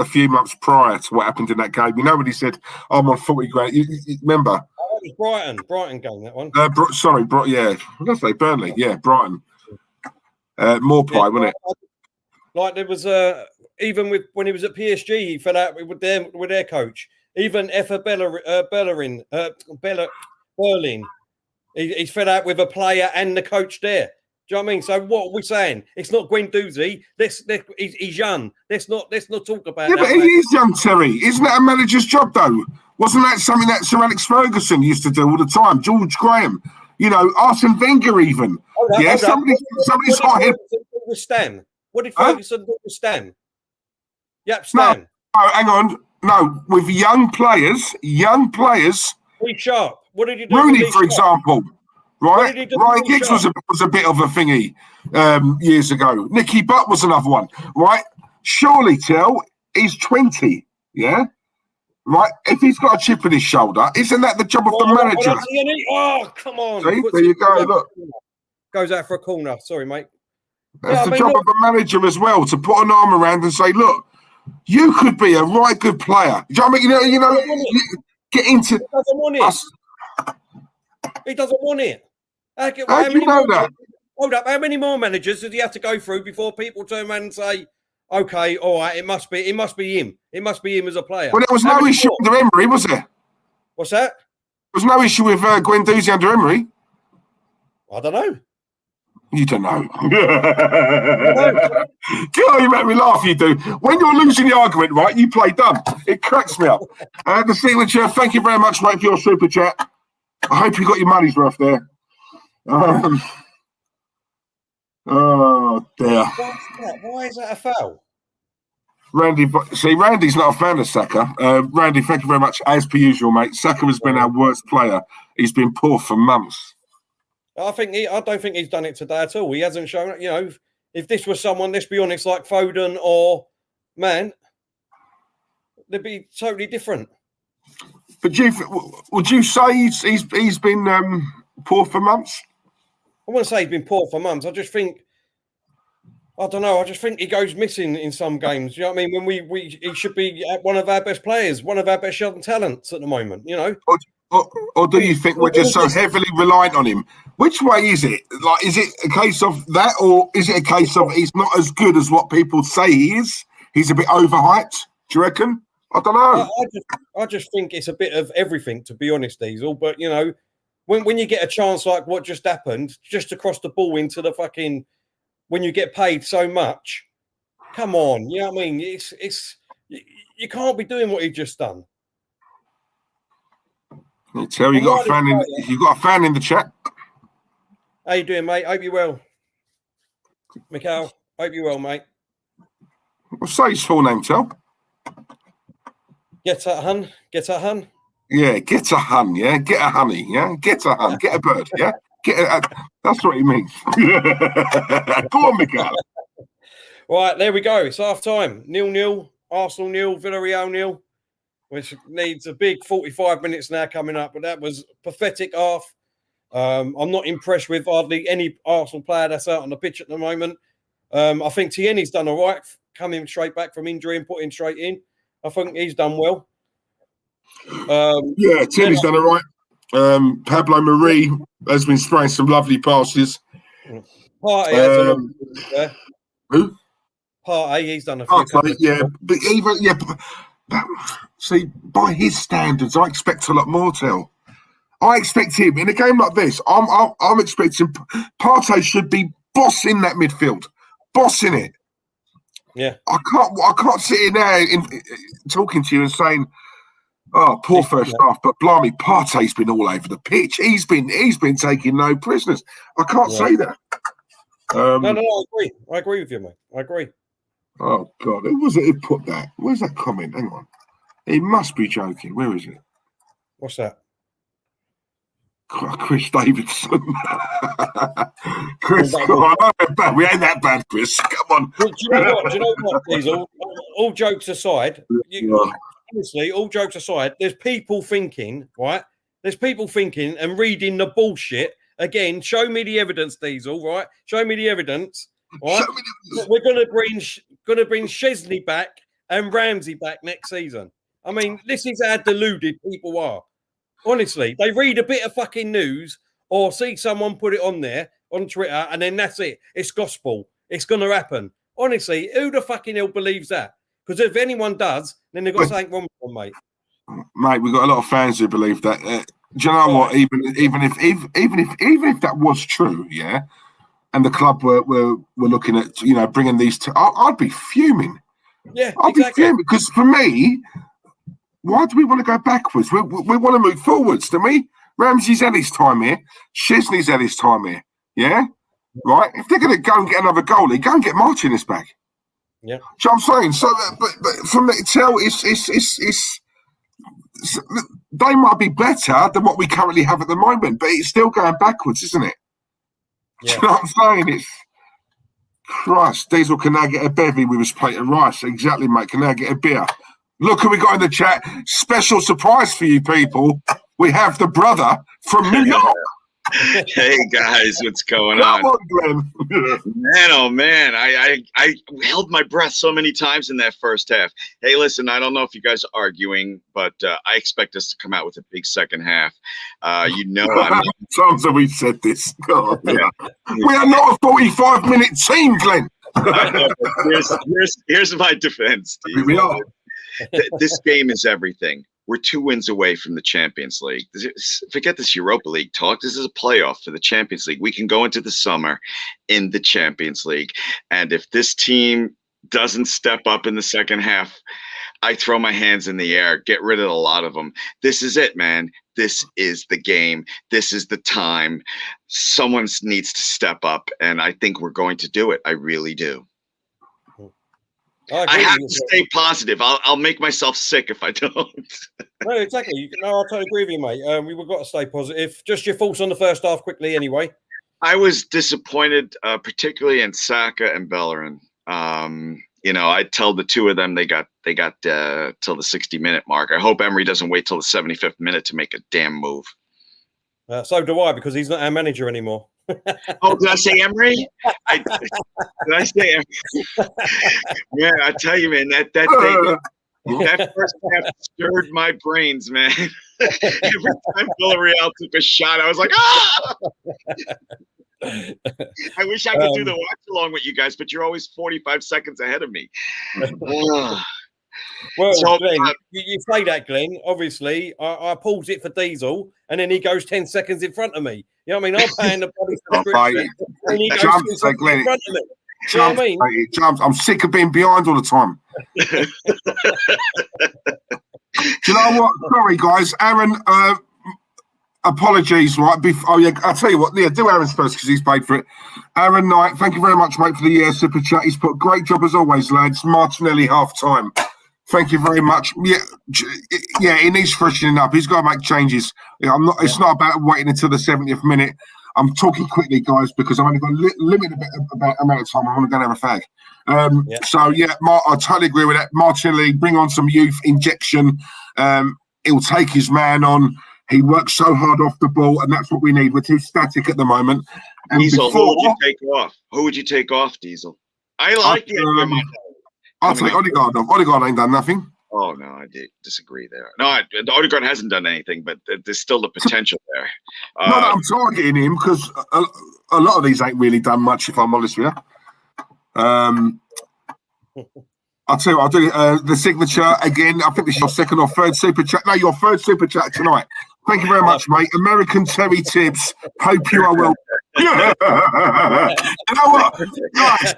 few months prior to what happened in that game. You know when he said, I'm on 40 grand. You remember? Oh, it was Brighton game, that one. Yeah. What did I say? Burnley. Yeah, Brighton. Morpie, wasn't it? Like there was even when he was at PSG, he fell out with their coach. Even Berlin. He's fed out with a player and the coach there. Do you know what I mean? So what are we saying? It's not Guendouzi. He's young. Let's not talk about that. Yeah, but he is young, Terry. Isn't that a manager's job, though? Wasn't that something that Sir Alex Ferguson used to do all the time? George Graham. You know, Arsene Wenger even. Somebody's hired. With Stan. What did Ferguson do with Stan? Yep, Stan. No, hang on. No, with young players. Lee Sharp. What did he do? Rooney, for example, right? Ryan Giggs was a bit of a thingy years ago. Nicky Butt was another one, right? Surely, he's 20, yeah? Right? If he's got a chip in his shoulder, isn't that the job of the manager? Oh, come on. See, there you go, look. Goes out for a corner. Sorry, mate. That's the job of the manager as well, to put an arm around and say, look, you could be a right good player. Do you know what I mean? You know, get into... He doesn't want it. He doesn't want it. How do you know that? Hold up. How many more managers does he have to go through before people turn around and say, okay, all right, it must be him. It must be him as a player. Well, there was no issue under Emery, was there? What's that? There was no issue with Guendouzi under Emery. I don't know. You don't know. God, you make me laugh, you do. When you're losing the argument, right, you play dumb. It cracks me up. The signature, thank you very much, mate, for your super chat. I hope you got your money's worth there. Oh, dear. Why is that a foul? Randy, see, Randy's not a fan of Saka. Randy, thank you very much. As per usual, mate, Saka has been our worst player. He's been poor for months. I don't think he's done it today at all. He hasn't shown, you know, if this was someone, let's be honest, like Foden or Man, they'd be totally different. But would you say he's been poor for months? I wouldn't say he's been poor for months. I just think he goes missing in some games. You know what I mean? When he should be one of our best players, one of our best young talents at the moment, you know? Or do you think we're just so heavily reliant on him? Which way is it? Like, is it a case of that, or is it a case of he's not as good as what people say he is? He's a bit overhyped, do you reckon? I don't know. I just think it's a bit of everything, to be honest, Diesel. But, you know, when you get a chance like what just happened, just to cross the ball into the fucking... When you get paid so much, come on, you know what I mean? It's you can't be doing what he just done. You tell you got a fan in the chat. How you doing, mate? Hope you're well. Mikel, hope you're well, mate. Well, say his full name, Tel. Get a hun. Yeah, get a hun, yeah? Get a honey, yeah? Get a hun, get a bird, yeah? That's what he means. Go on, Mikel. Right, there we go. It's half time. 0-0. Arsenal 0, Villarreal 0, which needs a big 45 minutes now coming up. But that was a pathetic half. I'm not impressed with hardly any Arsenal player that's out on the pitch at the moment. I think Tierney's done all right, coming straight back from injury and putting straight in. I think he's done well. Yeah, Tierney's done all right. Pablo Marie has been spraying some lovely passes. Partey, who? Partey, he's done a few. But see, by his standards, I expect a lot more. I expect him in a game like this. I'm expecting Partey should be bossing that midfield, bossing it. Yeah, I can't sit in there talking to you and saying, "Oh, poor first half," but blimey, Partey's been all over the pitch. He's been taking no prisoners. I can't say that. No, I agree. I agree with you, mate. I agree. Oh God, who was it who put that? Where's that comment? Hang on, he must be joking. Where is it? What's that? Chris Davidson. Chris, we ain't that bad, Chris. Come on. Well, do you know what, Diesel? All jokes aside, honestly, all jokes aside, there's people thinking, right? There's people thinking and reading the bullshit. Again, show me the evidence, Diesel, right? Show me the evidence, right? We're going to bring Chesney back and Ramsey back next season. I mean, this is how deluded people are. Honestly, they read a bit of fucking news or see someone put it on there on Twitter and then that's it. It's gospel. It's going to happen. Honestly, who the fucking hell believes that? Because if anyone does, then they've got something wrong with them, mate. Mate, we've got a lot of fans who believe that. Do you know what? Even if that was true, yeah, and the club were looking at bringing these to, I'd be fuming. Yeah, I'd be fuming because for me, why do we want to go backwards? We want to move forwards, don't we? Ramsey's had his time here. Chesney's had his time here. Yeah, right. If they're going to go and get another goalie, go and get Martinez back. Yeah. So I'm saying, so, but from the tell, it's they might be better than what we currently have at the moment, but it's still going backwards, isn't it? Yeah. Do you know what I'm saying? It's Christ. Diesel, can now get a bevy with his plate of rice? Exactly, mate. Can now get a beer? Look who we got in the chat. Special surprise for you people. We have the brother from New York. Hey guys, what's going Come on? on, Glenn. Man, oh man, I held my breath so many times in that first half. Hey, listen, I don't know if you guys are arguing, but I expect us to come out with a big second half. You know, Times that we've said this. God, Yeah. We are not a 45-minute team, Glenn. I know, but here's my defense, Steve. Here we are. This game is everything. We're 2 wins away from the Champions League. Forget this Europa League talk. This is a playoff for the Champions League. We can go into the summer in the Champions League. And if this team doesn't step up in the second half, I throw my hands in the air, get rid of a lot of them. This is it, man. This is the game. This is the time. Someone needs to step up, and I think we're going to do it. I really do. I have to stay positive. I'll make myself sick if I don't. No, exactly. I totally agree with you, mate. We've got to stay positive. Just your thoughts on the first half quickly, anyway. I was disappointed, particularly in Saka and Bellerin. You know, I tell the two of them they got till the 60-minute mark. I hope Emery doesn't wait till the 75th minute to make a damn move. So do I, because he's not our manager anymore. Oh, did I say Emery? Did I say Emery? Yeah, I tell you, man, that first half stirred my brains, man. Every time Villarreal took a shot, I was like, ah! I wish I could do the watch along with you guys, but you're always 45 seconds ahead of me. Well, so, Glenn, you say that, Glenn. Obviously, I pause it for Diesel, and then he goes 10 seconds in front of me. You know what I mean? I'm paying the bloody subscription, and he goes 10 seconds in front of me. You know what I mean? Jumps. I'm sick of being behind all the time. Do you know what? Sorry, guys. Aaron, apologies, right? Oh, yeah, I'll tell you what. Yeah, do Aaron's first because he's paid for it. Aaron Knight, thank you very much, mate, for the super chat. He's put great job as always, lads. Martinelli half time. Thank you very much. Yeah, he needs freshening up. He's got to make changes. Yeah, it's not about waiting until the 70th minute. I'm talking quickly, guys, because I've only got a limited amount of time. I want to go and have a fag. So, yeah, I totally agree with that. Martinelli, bring on some youth injection. He'll take his man on. He works so hard off the ball, and that's what we need. We're too static at the moment. And Diesel, who would you take off? Who would you take off, Diesel? I like the idea. I'll take Odegaard off. Odegaard ain't done nothing. Oh, no, I disagree there. No, Odegaard hasn't done anything, but there's still the potential there. No, I'm targeting him because a lot of these ain't really done much, if I'm honest with you. I'll tell you what, I'll do the signature again. I think this is your second or third super chat. No, your third super chat tonight. Thank you very much, mate. American Terry Tibbs. Hope you are well. You know what? Guys,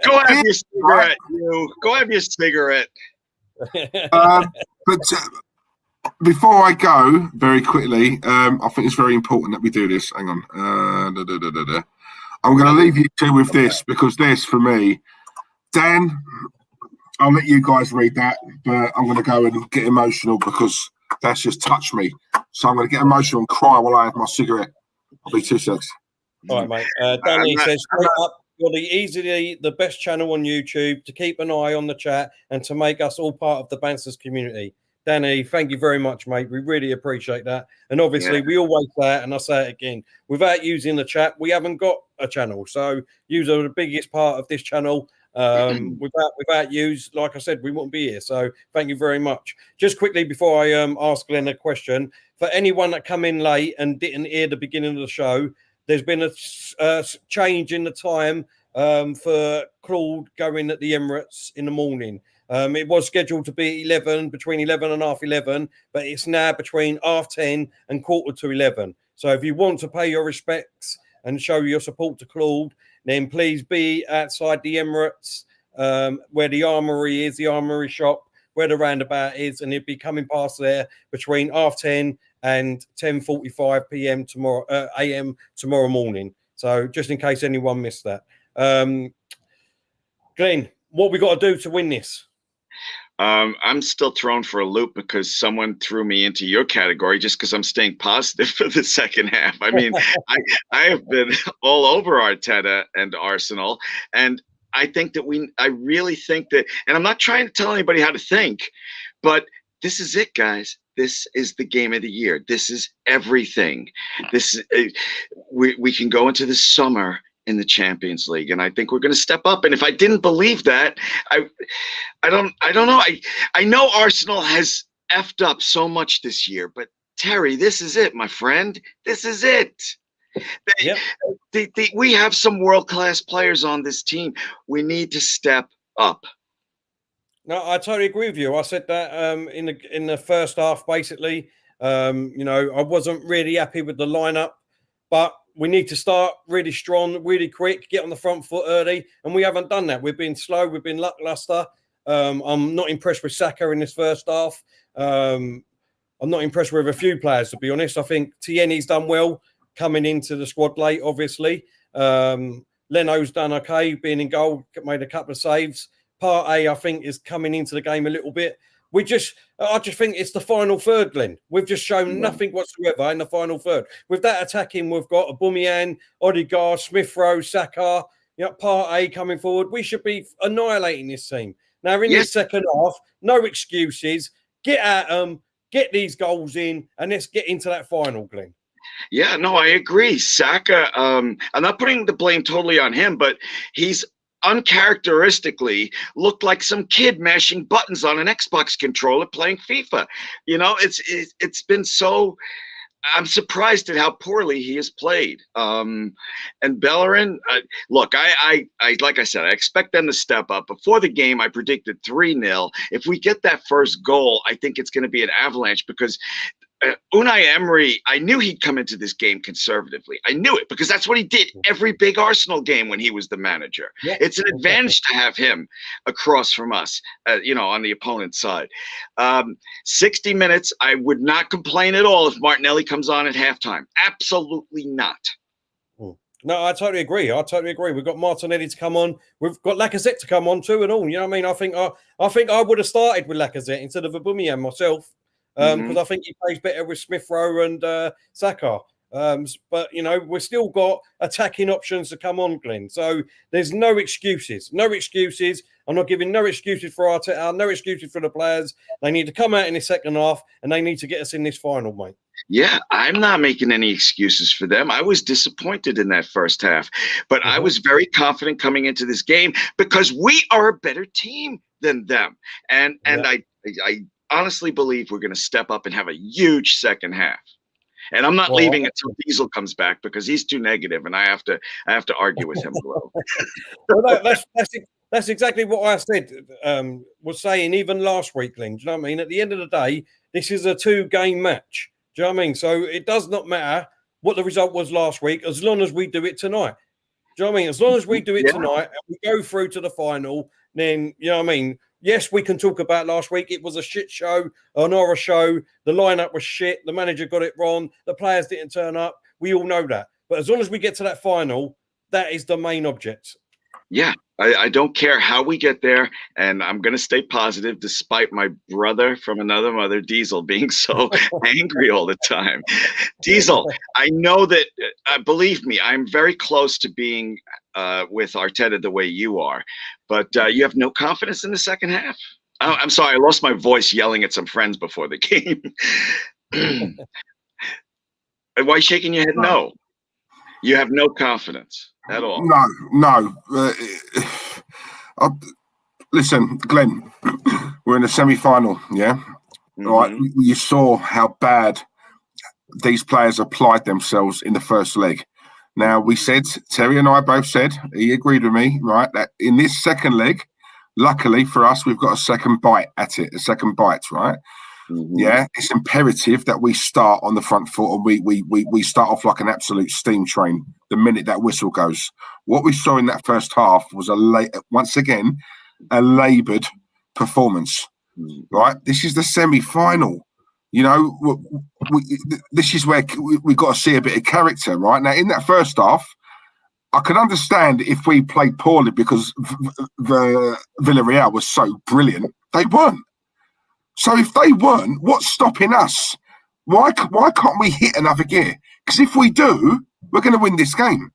go have your cigarette. Go have your cigarette. But before I go, very quickly, I think it's very important that we do this. Hang on. I'm going to leave you two with this because this, for me, Dan, I'll let you guys read that, but I'm going to go and get emotional because that's just touched me. So I'm going to get emotional and cry while I have my cigarette. I'll be 2 seconds. All right, mate. Danny says, straight up, you're easily the best channel on YouTube to keep an eye on the chat and to make us all part of the Banstas community. Danny, thank you very much, mate. We really appreciate that. And obviously, we always say it, and I say it again, without using the chat, we haven't got a channel. So you are the biggest part of this channel. Without yous, like I said, we wouldn't be here. So thank you very much. Just quickly before I ask Glenn a question, for anyone that come in late and didn't hear the beginning of the show, there's been a change in the time for Claude going at the Emirates in the morning. It was scheduled to be between 11 and half 11, but it's now between 10:30 and 11:15. So if you want to pay your respects and show your support to Claude, then please be outside the Emirates, where the armory is, the armory shop, where the roundabout is, and he'll be coming past there between 10:30 and 10:45 p.m. a.m. tomorrow morning. So just in case anyone missed that. Glenn, what we got to do to win this? I'm still thrown for a loop because someone threw me into your category just because I'm staying positive for the second half. I mean, I have been all over Arteta and Arsenal, and I think that I really think that, and I'm not trying to tell anybody how to think, but this is it, guys. This is the game of the year. This is everything. We can go into the summer in the Champions League, and I think we're going to step up. And if I didn't believe that, I don't know. I know Arsenal has effed up so much this year, but Terry, this is it, my friend. This is it. We have some world-class players on this team. We need to step up. No, I totally agree with you. I said that in the first half, basically. I wasn't really happy with the lineup, but we need to start really strong, really quick, get on the front foot early, and we haven't done that. We've been slow, we've been lackluster. I'm not impressed with Saka in this first half. I'm not impressed with a few players, to be honest. I think Tierney's done well coming into the squad late, obviously. Leno's done okay, being in goal, made a couple of saves. Partey, I think, is coming into the game a little bit. I just think it's the final third, Glenn. We've just shown nothing whatsoever in the final third. With that attacking, we've got aubameyang, Odegaard, Smith-Rowe, Saka, Partey coming forward. We should be annihilating this team. Now, in this second half, no excuses. Get at them, get these goals in, and let's get into that final, Glenn. Yeah, no, I agree. Saka, I'm not putting the blame totally on him, but he's uncharacteristically looked like some kid mashing buttons on an Xbox controller playing FIFA. It's been so. I'm surprised at how poorly he has played. And Bellerin, look, I like I said, I expect them to step up. Before the game, I predicted 3-0. If we get that first goal, I think it's going to be an avalanche because Unai Emery, I knew he'd come into this game conservatively. I knew it because that's what he did every big Arsenal game when he was the manager. Yeah, it's an advantage to have him across from us, on the opponent's side. 60 minutes, I would not complain at all if Martinelli comes on at halftime. Absolutely not. No, I totally agree. We've got Martinelli to come on. We've got Lacazette to come on too and all. You know what I mean? I think I would have started with Lacazette instead of Aubameyang myself. Because I think he plays better with Smith-Rowe and Saka. But, we've still got attacking options to come on, Glenn. So there's no excuses. No excuses. I'm not giving no excuses for Arteta, no excuses for the players. They need to come out in the second half, and they need to get us in this final, mate. Yeah, I'm not making any excuses for them. I was disappointed in that first half. But I was very confident coming into this game because we are a better team than them. And I honestly believe we're going to step up and have a huge second half. And I'm not leaving until Diesel comes back because he's too negative, and I have to argue with him a little. Well, that's exactly what I said. Was saying even last week, Glenn. Do you know what I mean? At the end of the day, this is a 2-game match. Do you know what I mean? So it does not matter what the result was last week, as long as we do it tonight. Do you know what I mean? As long as we do it tonight and we go through to the final, then you know what I mean. Yes, we can talk about last week. It was a shit show, an horror show. The lineup was shit. The manager got it wrong. The players didn't turn up. We all know that. But as long as we get to that final, that is the main object. Yeah, I don't care how we get there, and I'm going to stay positive despite my brother from another mother, Diesel, being so angry all the time. Diesel, I know that, believe me, I'm very close to being with Arteta the way you are, but you have no confidence in the second half? I'm sorry, I lost my voice yelling at some friends before the game. Why are you shaking your head? No. You have no confidence at all. No. Listen, Glenn, we're in the semi-final, yeah? Right. You saw how bad these players applied themselves in the first leg. Now, we said, Terry and I both said, he agreed with me, right, that in this second leg, luckily for us, we've got a second bite at it, right? Yeah, it's imperative that we start on the front foot and we start off like an absolute steam train the minute that whistle goes. What we saw in that first half was once again a laboured performance, right? This is the semi-final. You know, this is where we got to see a bit of character, right? Now, in that first half, I can understand if we played poorly because the Villarreal was so brilliant. They weren't. So if they weren't, what's stopping us? Why can't we hit another gear? Because if we do, we're going to win this game.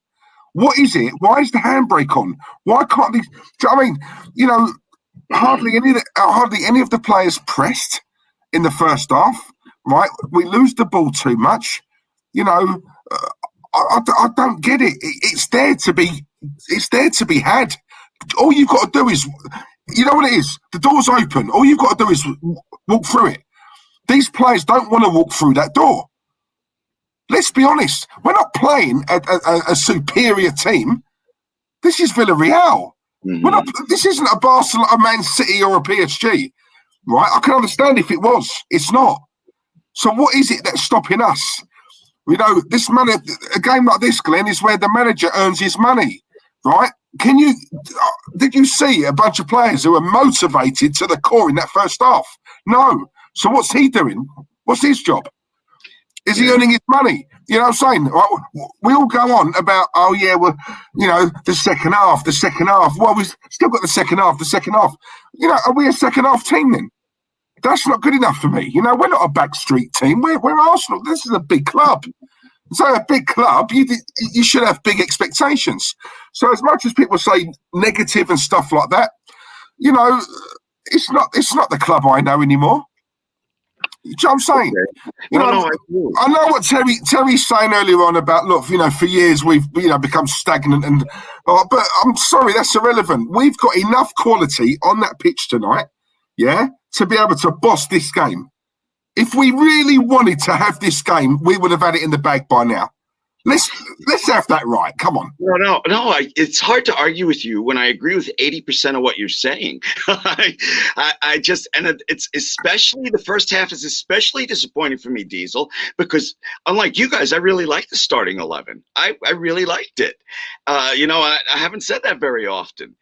What is it? Why is the handbrake on? Why can't these? Do you know what I mean? You know, hardly any of the players pressed in the first half. Right? We lose the ball too much. You know, I don't get it. It's there to be. It's there to be had. All you've got to do is, you know what it is. The door's open. All you've got to do is walk through it. These players don't want to walk through that door. Let's be honest. We're not playing a superior team. This is Villarreal. We're not. This isn't a Barcelona, a Man City, or a PSG. Right? I can understand if it was. It's not. So what is it that's stopping us? You know, this money, a game like this, Glenn, is where the manager earns his money, right? Did you see a bunch of players who were motivated to the core in that first half? No. So what's he doing? What's his job? Is he earning his money? You know what I'm saying? We all go on about, oh yeah, well, you know, the second half. Well, we've still got the second half. You know, are we a second half team then? That's not good enough for me. You know, we're not a backstreet team. We're Arsenal. This is a big club. So a big club, you should have big expectations. So as much as people say negative and stuff like that, you know, it's not the club I know anymore. Do you know what I'm saying? Okay. You know, I know what Terry's saying earlier on about, look, you know, for years we've, you know, become stagnant but I'm sorry, that's irrelevant. We've got enough quality on that pitch tonight, yeah, to be able to boss this game. If we really wanted to have this game, we would have had it in the bag by now. Let's have that right. Come on. No. It's hard to argue with you when I agree with 80% of what you're saying. I just, and it's especially the first half is especially disappointing for me, Diesel, because unlike you guys, I really liked the starting 11. I really liked it. You know, I haven't said that very often.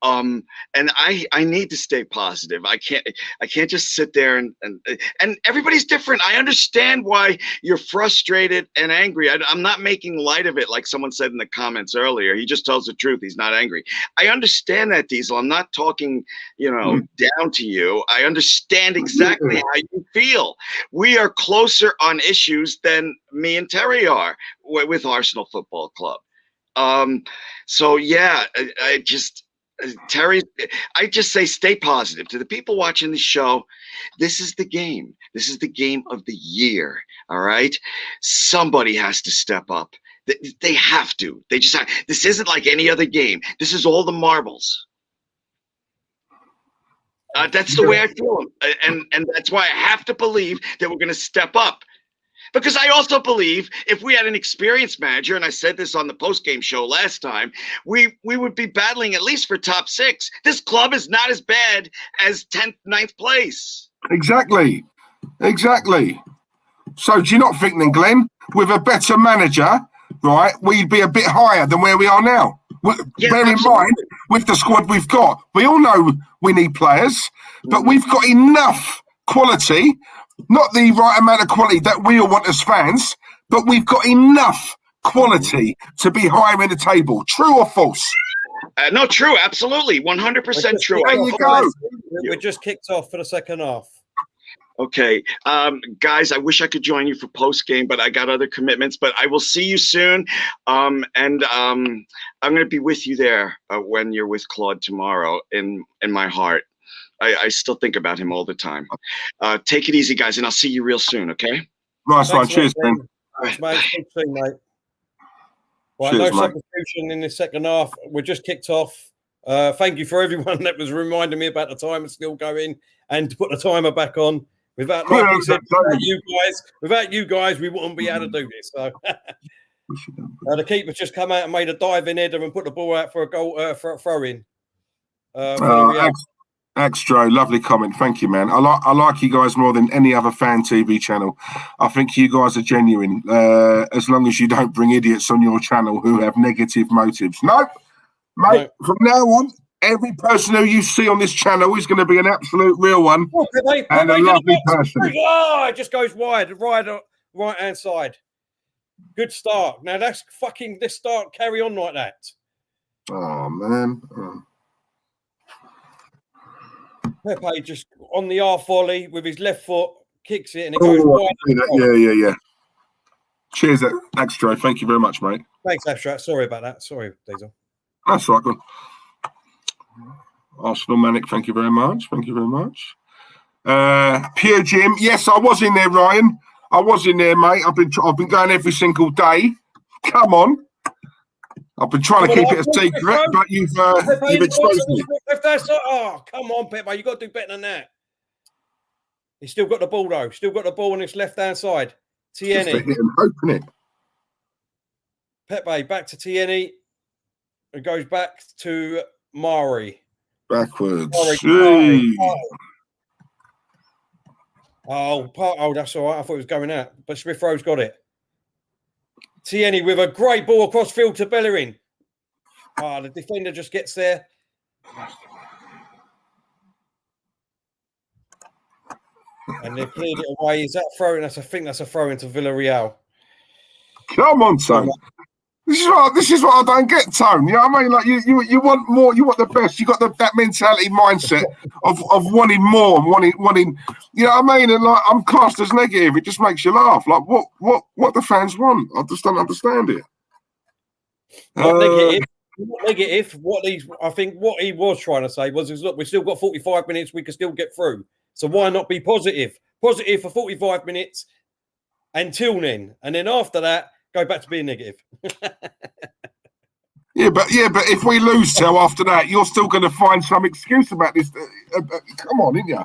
And I need to stay positive. I can't just sit there and everybody's different. I understand why you're frustrated and angry. I'm not making light of it like someone said in the comments earlier. He just tells the truth. He's not angry. I understand that, Diesel. I'm not talking, you know, down to you. I understand exactly how you feel. We are closer on issues than me and Terry are with Arsenal Football Club. So yeah, Terry, I just say stay positive. To the people watching the show, this is the game. This is the game of the year, all right? Somebody has to step up. They have to. They just have. This isn't like any other game. This is all the marbles. That's the way I feel. And that's why I have to believe that we're going to step up. Because I also believe if we had an experienced manager, and I said this on the post-game show last time, we would be battling at least for top 6. This club is not as bad as 10th, 9th place. Exactly. So do you not think then, Glenn, with a better manager, right, we'd be a bit higher than where we are now? Yes, bear in mind, with the squad we've got, we all know we need players, but we've got enough quality. Not the right amount of quality that we all want as fans, but we've got enough quality to be higher in the table. True or false? No, true. Absolutely. 100% true. There you go. We're just kicked off for the second half. Okay. Guys, I wish I could join you for post-game, but I got other commitments. But I will see you soon. I'm going to be with you there when you're with Claude tomorrow in my heart. I still think about him all the time. Take it easy, guys, and I'll see you real soon, okay? Nice one. Cheers, Ben. Thanks, mate. Speak soon, mate. Right, Cheers, no mate. substitution in the second half. We're just kicked off. Thank you for everyone that was reminding me about the timer still going and to put the timer back on. Without you guys, we wouldn't be able to do this. So the keeper's just come out and made a diving header and put the ball out for a goal, for a throw in. Extra, lovely comment. Thank you, man. I like you guys more than any other fan TV channel. I think you guys are genuine. As long as you don't bring idiots on your channel who have negative motives. Nope, mate. No. From now on, every person who you see on this channel is going to be an absolute real one and a lovely person. Oh, it just goes wide, right hand side. Good start. Now that's fucking this start. Carry on like that. Oh man. Oh. Pepe just on the half volley with his left foot, kicks it and it goes wide. Yeah. Cheers, Extra. Thank you very much, mate. Thanks, Abstract. Sorry about that. Sorry, Diesel. That's right. Good. Arsenal Manic, thank you very much. Thank you very much. Pure Jim, yes, I was in there, Ryan. I was in there, mate. I've been going every single day. Come on. I've been trying to keep it a secret, but you've exposed me. Oh, come on, Pepe. You've got to do better than that. He's still got the ball, though. Still got the ball on his left-hand side. Tierney. Just to hit and open it. Pepe back to Tierney. It goes back to Mari. Backwards. Oh, that's all right. I thought it was going out. But Smith Rowe's got it. Tierney with a great ball across field to Bellerin. The defender just gets there. And they cleared it away. Is that throw? I think that's a throw into Villarreal. Come on, Tone. This is what I don't get, Tone. You know what I mean? Like you want more, you want the best. You got that mentality mindset of wanting more and wanting. You know what I mean? And like I'm classed as negative. It just makes you laugh. Like what the fans want. I just don't understand it. Not negative. Not negative. I think what he was trying to say was, look, we've still got 45 minutes. We can still get through. So why not be positive? Positive for 45 minutes until then, and then after that, go back to being negative. Yeah, but if we lose till after that, you're still going to find some excuse about this. Come on, isn't you?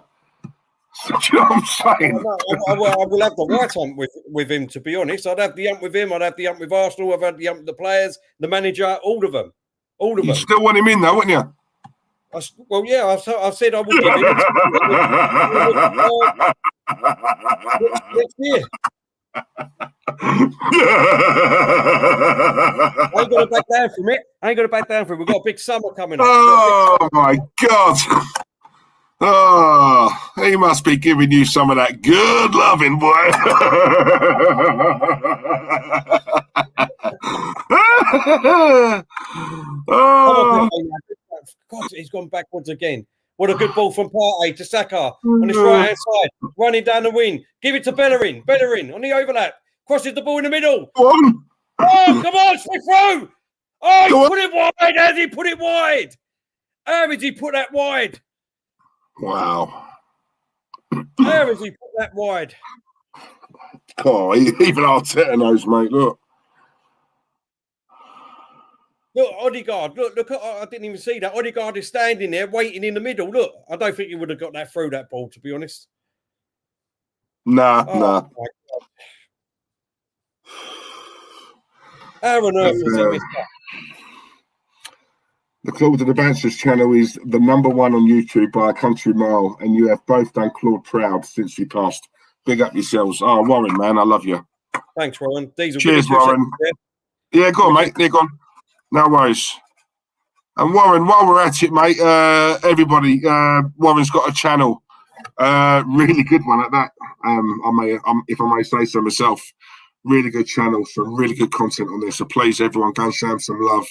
Do you know what I'm saying? I will have the right hump with him, to be honest. I'd have the hump with him. I'd have the hump with Arsenal. I've had the hump with the players, the manager, all of them. You still want him in, though, wouldn't you? Well, yeah, I've said I will give him next year. I ain't going to back down from it. We've got a big summer coming up. Oh, my God. Oh, he must be giving you some of that good loving, boy. Oh. God, he's gone backwards again. What a good ball from Partey to Saka on his right-hand side, running down the wing. Give it to Bellerin. Bellerin on the overlap. Crosses the ball in the middle. Oh, come on, Smith Rowe. Oh, he put it wide. How did he put it wide? How did he put that wide? Wow. How did he put that wide? Oh, even Arteta knows, mate. Look. Look, Odegaard. Look. I didn't even see that. Odegaard is standing there, waiting in the middle. Look, I don't think he would have got that through that ball, to be honest. Nah. How on earth was he missed that? The Claude and the Banstas channel is the #1 on YouTube by a country mile, and you have both done Claude proud since he passed. Big up yourselves. Oh, Warren, man, I love you. Thanks, Warren. Cheers, Warren. Yeah, go on, mate. They're gone. No worries. And Warren, while we're at it, mate, everybody, Warren's got a channel. Really good one at that. If I may say so myself, really good channel, some really good content on there. So please, everyone, go and show him some love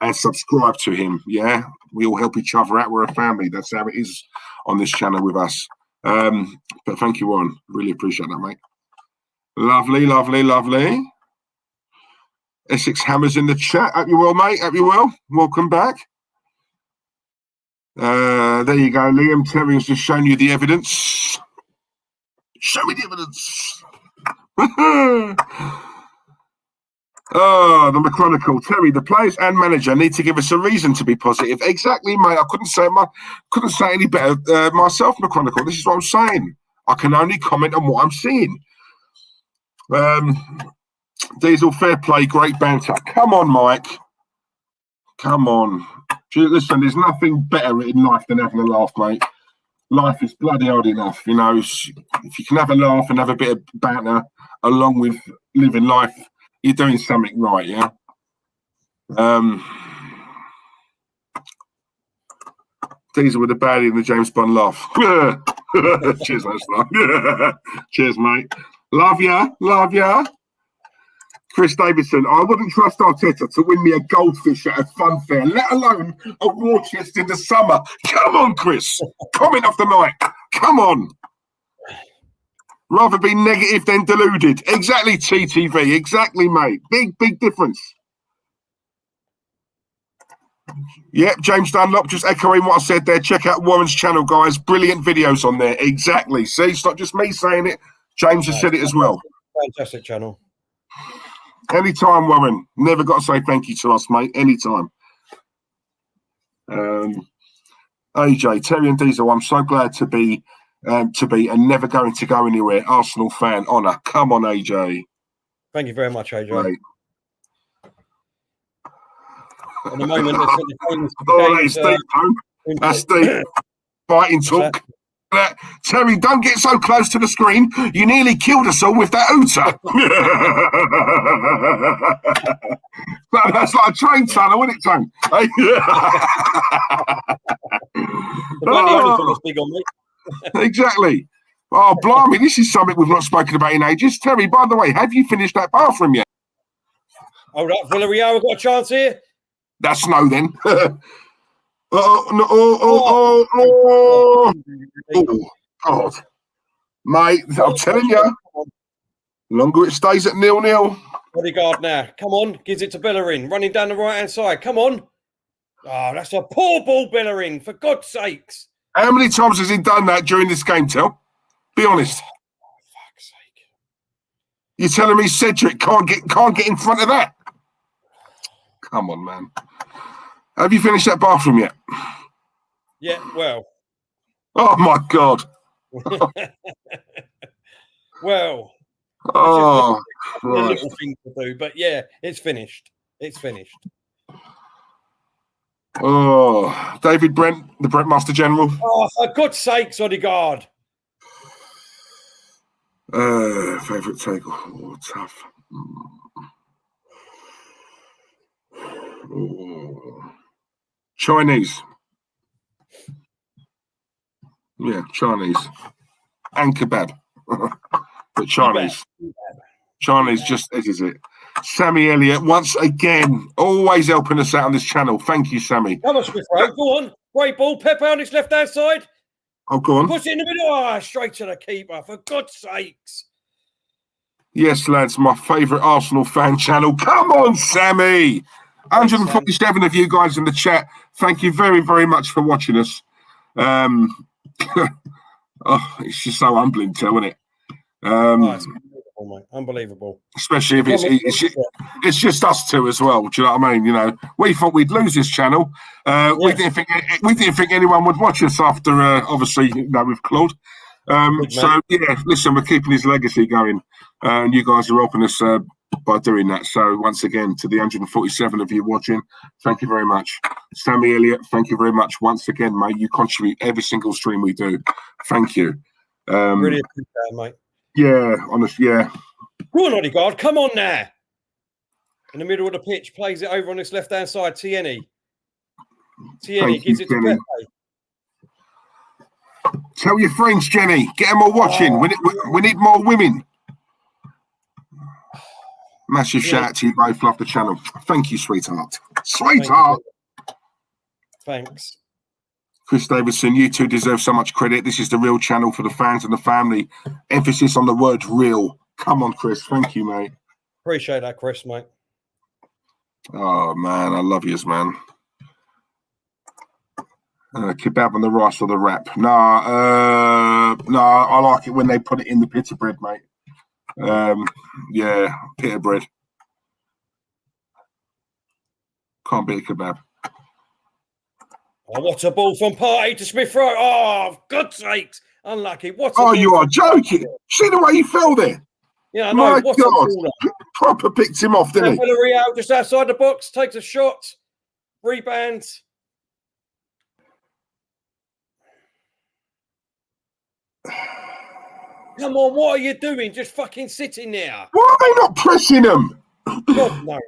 and subscribe to him. Yeah, we all help each other out. We're a family. That's how it is on this channel with us. But thank you, Warren. Really appreciate that, mate. Lovely. Essex Hammers in the chat. Hope you well, mate. Hope you well. Welcome back. There you go, Liam. Terry has just shown you the evidence. Show me the evidence. Oh, the McChronicle. Terry, the players and manager need to give us a reason to be positive. Exactly, mate. I couldn't say any better myself, McChronicle. This is what I'm saying. I can only comment on what I'm seeing. Diesel, fair play, great banter. Come on, Mike. Come on. Listen, there's nothing better in life than having a laugh, mate. Life is bloody hard enough, you know. If you can have a laugh and have a bit of banter along with living life, you're doing something right, yeah? Diesel with a baddie and the James Bond laugh. Cheers, mate. Cheers, mate. Love ya. Chris Davidson, I wouldn't trust Arteta to win me a goldfish at a fun fair, let alone a war chest in the summer. Come on, Chris. Comment of the night. Come on. Rather be negative than deluded. Exactly, TTV. Exactly, mate. Big difference. Yep, James Dunlop, just echoing what I said there. Check out Warren's channel, guys. Brilliant videos on there. Exactly. See, it's not just me saying it. James has said it as well. Fantastic channel. Anytime, Warren. Never got to say thank you to us, mate. Anytime. AJ, Terry and Diesel, I'm so glad to be and never going to go anywhere. Arsenal fan, honour. Come on, AJ. Thank you very much, AJ. Right. At the moment, that's deep, that's deep. Fighting talk. Terry, don't get so close to the screen. You nearly killed us all with that ooter. That's like a train tunnel, isn't it, Tone? Big on me. Exactly. Oh, blimey, this is something we've not spoken about in ages. Terry, by the way, have you finished that bathroom yet? Hold up, Villarreal, we've got a chance here. That's no then. God. Mate, I'm telling you, longer it stays at 0-0. Bodyguard now. Come on, gives it to Bellerin, running down the right-hand side. Come on. Oh, that's a poor ball, Bellerin, for God's sakes. How many times has he done that during this game, Tel? Be honest. Oh, fuck's sake. You're telling me Cedric can't get in front of that? Come on, man. Have you finished that bathroom yet? Yeah, well. Oh, my God. Well. Oh, a little thing to do, but yeah, it's finished. It's finished. Oh, David Brent, the Brent Master General. Oh, for God's sakes, Odegaard. Favourite take. Oh, tough. Oh. Chinese. Yeah, Chinese. And kebab. But Chinese. Chinese just edges it. Sammy Elliott, once again, always helping us out on this channel. Thank you, Sammy. Come on, Smith Rowe. Go on. Great ball. Pepper on his left-hand side. Oh, go on. Puts it in the middle. Ah, straight to the keeper. For God's sakes. Yes, lads, my favourite Arsenal fan channel. Come on, Sammy. 147 of you guys in the chat. Thank you very, very much for watching us. Oh, it's just so humbling, isn't it? It's unbelievable, mate. Unbelievable. Especially if it's just us two as well. Do you know what I mean? You know, we thought we'd lose this channel. Yes. We didn't think anyone would watch us after, obviously, you know, with Claude. So yeah, listen, we're keeping his legacy going, and you guys are helping us by doing that. So once again, to the 147 of you watching, thank you very much. Sammy Elliott, thank you very much once again, mate. You contribute every single stream we do. Thank you. Really appreciate it, mate. Yeah, honestly, yeah. Go on, Odegaard, come on now. In the middle of the pitch, plays it over on this left-hand side. Tierney gives it to Pepe. Tell your friends, Jenny. Get them all watching. We need more women. Massive shout out to you both. Love the channel. Thank you, sweetheart. Sweetheart. Thanks. Chris Davidson, you two deserve so much credit. This is the real channel for the fans and the family. Emphasis on the word real. Come on, Chris. Thank you, mate. Appreciate that, Chris, mate. Oh, man. I love yous, man. Kebab on the rice or the wrap? Nah, I like it when they put it in the pita bread, mate. Yeah, pita bread. Can't beat a kebab. Oh, what a ball from Partey to Smith Rowe. Oh, for God's sakes. Unlucky. You are joking. See the way he fell there? Yeah, I know. My God. Proper picked him off, didn't he? Villarreal just outside the box, takes a shot. Rebounds. Come on, what are you doing? Just fucking sitting there. Why are they not pressing him? God knows.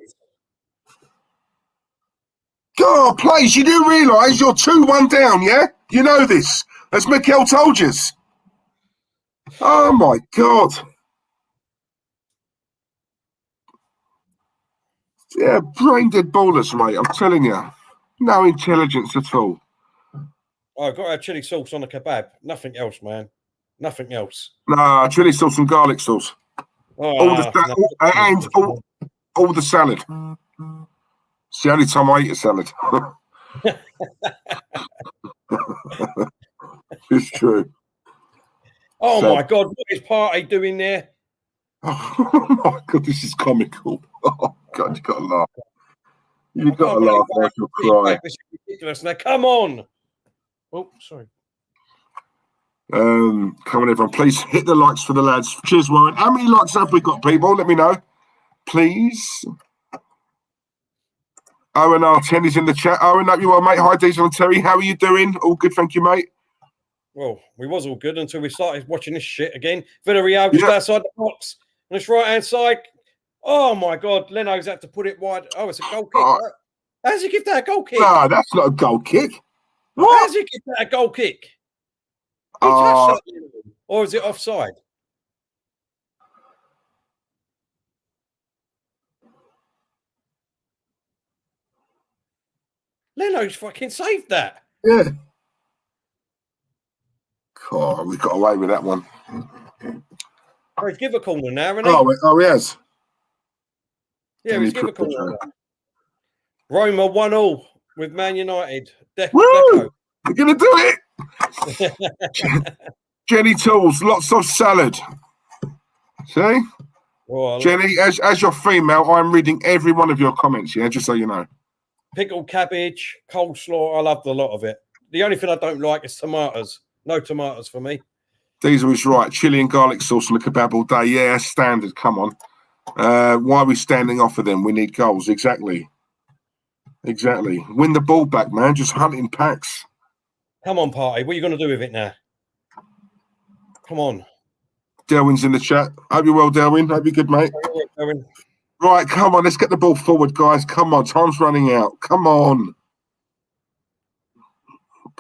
God, please, you do realise you're 2-1 down, yeah? You know this, as Mikel told you. Oh, my God. Yeah, brain dead ballers, mate. I'm telling you. No intelligence at all. Oh, I've got to have chili sauce on a kebab. Nothing else, man. Nothing else. Nah, chili sauce and garlic sauce. All the all the salad. It's the only time I eat a salad. It's true. Oh my God, what is Party doing there? Oh my God, this is comical. Oh God, you got to laugh. You got to laugh or you'll cry. This is ridiculous. Now, come on. Oh, sorry. Come on, everyone. Please hit the likes for the lads. Cheers, Warren. How many likes have we got, people? Let me know. Please. Owen R10 is in the chat. Owen, hope you are, mate. Hi, Diesel and Terry. How are you doing? All good, thank you, mate. Well, we was all good until we started watching this shit again. Villarreal just outside the box. On this right-hand side. Oh, my God. Leno's had to put it wide. Oh, it's a goal kick. Oh. How does he give that a goal kick? No, that's not a goal kick. What? How does he give that a goal kick? He touched that, or is it offside? Leno's fucking saved that. Yeah. Oh, we got away with that one. Oh, he's give a corner now, hasn't he? Oh, he has. Yeah, he's give a corner now. Roma 1-1 with Man United. Woo! We're going to do it. Jenny Tools, lots of salad. See? Well, Jenny, as your female, I'm reading every one of your comments, yeah, just so you know. Pickled cabbage, coleslaw, I love the lot of it. The only thing I don't like is tomatoes. No tomatoes for me. Diesel is right. Chili and garlic sauce on the kebab all day. Yeah, standard. Come on. Why are we standing off of them? We need goals. Exactly. Exactly. Win the ball back, man. Just hunting packs. Come on, Party. What are you going to do with it now? Come on. Delwyn's in the chat. Hope you're well, Delwyn. Hope you're good, mate. Delwyn. Right, come on. Let's get the ball forward, guys. Come on. Time's running out. Come on.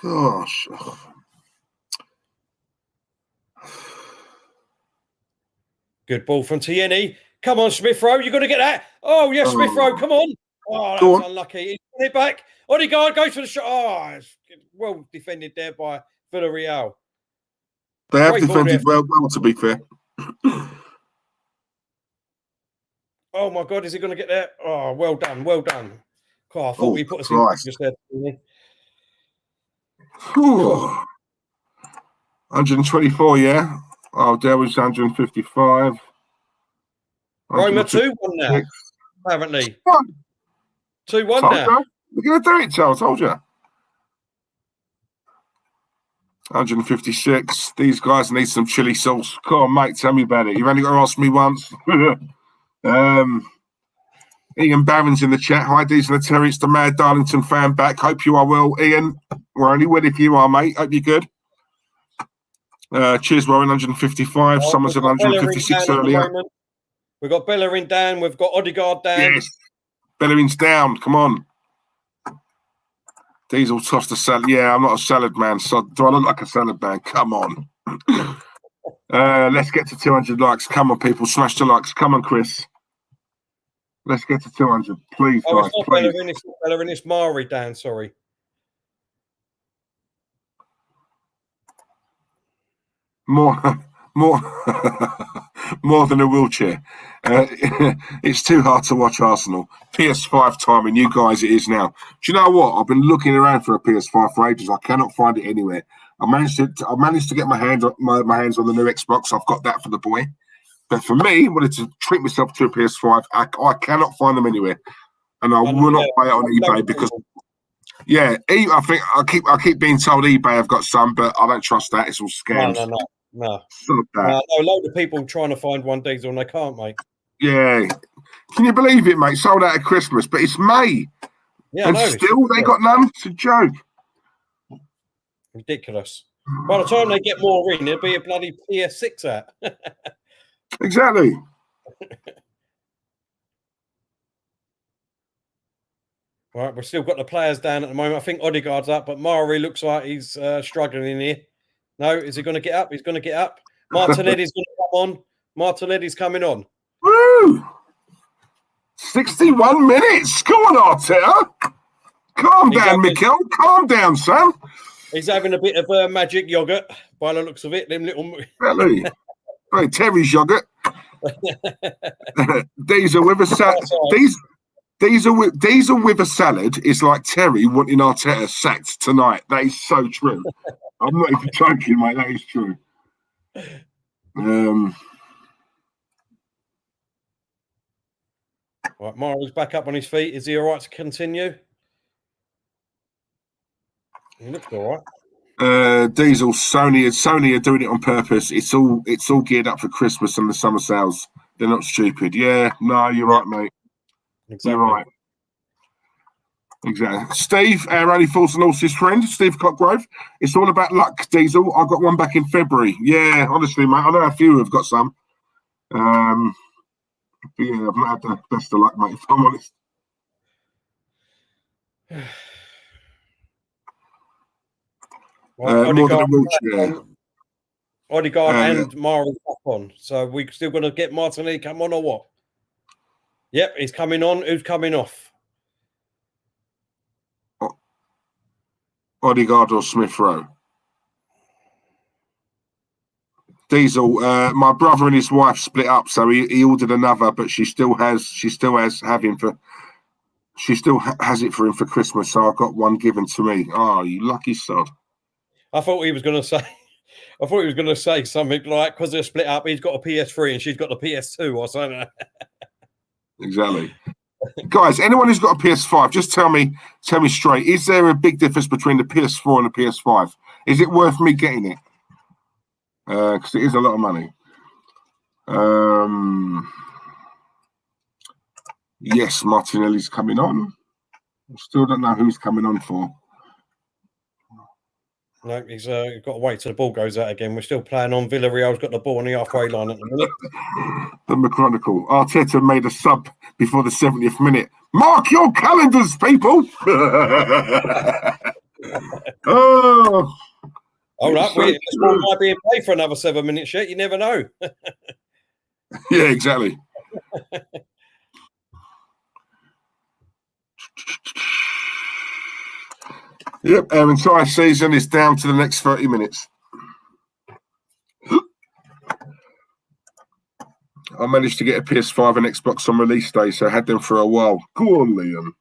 Gosh. Good ball from Tierney. Come on, Smith Rowe. You're going to get that. Oh, yes, Smith Rowe. Come on. Oh, that was unlucky. He's put it back. Odegaard goes for the shot. Oh, it's well defended there by Villarreal. They have defended well, to be fair. Oh, my God. Is he going to get there? Oh, well done. Well done. Oh, I thought he put us in just there. 124, yeah. Oh, there was 155. Roma 2-1 now, apparently. 2-1 now. We're going to do it, Charles. Told you. 156. These guys need some chili sauce. Come on, mate. Tell me about it. You've only got to ask me once. Ian Barron's in the chat. Hi, Diesel and Terry. It's the Mad Darlington fan back. Hope you are well, Ian. We're only well if you are, mate. Hope you're good. Cheers, Warren. 155. Someone said 156 earlier. We've got Bellerin down. We've got Odegaard down. Yes. Bellerin's down. Come on. Diesel tossed a salad. Yeah, I'm not a salad man. So do I look like a salad man? Come on. Let's get to 200 likes. Come on, people. Smash the likes. Come on, Chris. Let's get to 200. Please, guys. It's not Bellerin. It's not Bellerin. It's Mari down. Sorry. More than a wheelchair. It's too hard to watch Arsenal. PS5 time, and you guys, it is now. Do you know what? I've been looking around for a PS5 for ages. I cannot find it anywhere. I managed to get my hands on the new Xbox. I've got that for the boy. But for me, I wanted to treat myself to a PS5. I cannot find them anywhere, and I will not buy it on eBay because. Yeah, I think I keep being told eBay have got some, but I don't trust that. It's all scams. No. A load of people trying to find one Diesel and they can't, mate. Yeah. Can you believe it, mate? Sold out at Christmas, but it's May. Yeah, and still they got none? It's a joke. Ridiculous. By the time they get more in, there'll be a bloody PS6 out. Exactly. Right, we've still got the players down at the moment. I think Odegaard's up, but Mari looks like he's struggling in here. No, is he going to get up? He's going to get up. Martinelli's going to come on. Martinelli's coming on. Woo! 61 minutes. Go on, Arteta. Calm down, Mikel. Calm down, son. He's having a bit of magic yogurt by the looks of it. Them little. Really? Right, Terry's yogurt. Diesel with a salad. Diesel with a salad is like Terry wanting Arteta sacked tonight. That is so true. I'm not even joking, mate. That is true. Right, Mario's back up on his feet. Is he all right to continue? He looks all right. Diesel, Sony are doing it on purpose. It's all geared up for Christmas and the summer sales. They're not stupid. Yeah, no, you're right, mate. Exactly. You're right. Exactly. Steve, our only Force and Horses friend, Steve Cockgrove. It's all about luck, Diesel. I got one back in February. Yeah, honestly, mate. I know a few have got some. But yeah, I've not had the best of luck, mate, if I'm honest. Odegaard and Mara back on. So we're still going to get Martinelli come on or what? Yep, he's coming on. Who's coming off? Odegaard or Smith Rowe? Diesel, my brother and his wife split up, so he ordered another, but she still has it for him for Christmas. So I got one given to me. Oh, you lucky sod! I thought he was going to say something like, because they're split up, he's got a PS3 and she's got the PS2 or something. Exactly. Guys, anyone who's got a PS5, just tell me straight. Is there a big difference between the PS4 and the PS5? Is it worth me getting it? Because it is a lot of money. Yes, Martinelli's coming on. I still don't know who he's coming on for. No, he's got to wait till the ball goes out again. We're still playing on. Villarreal's got the ball on the halfway line at the minute. The McChronicle. Arteta made a sub before the 70th minute. Mark your calendars, people! Oh! Hold up, this ball might be in play for another 7 minutes yet. You never know. Yeah, exactly. Yep, our entire season is down to the next 30 minutes. I managed to get a PS5 and Xbox on release day, so I had them for a while. Go on, Liam.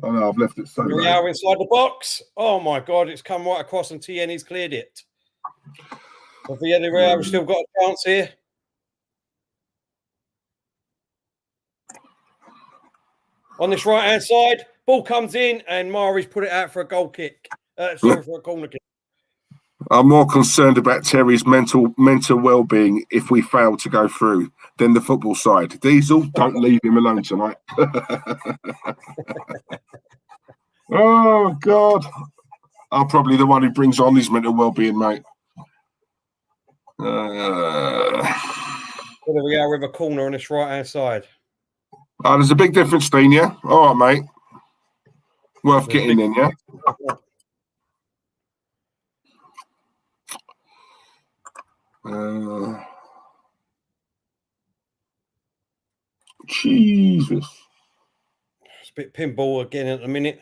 I know, I've left it so We are inside the box. Oh, my God, it's come right across and TN's cleared it. But Villarreal, we've still got a chance here. On this right-hand side, ball comes in and Mari's put it out for a goal kick. For a corner kick. I'm more concerned about Terry's mental well-being if we fail to go through than the football side. Diesel, don't leave him alone tonight. Oh, God. I'm probably the one who brings on his mental well-being, mate. There we are with a corner on this right-hand side. Oh, there's a big difference, Dean, yeah? All right, mate. Worth getting in, yeah? Jesus. It's a bit pinball again at the minute.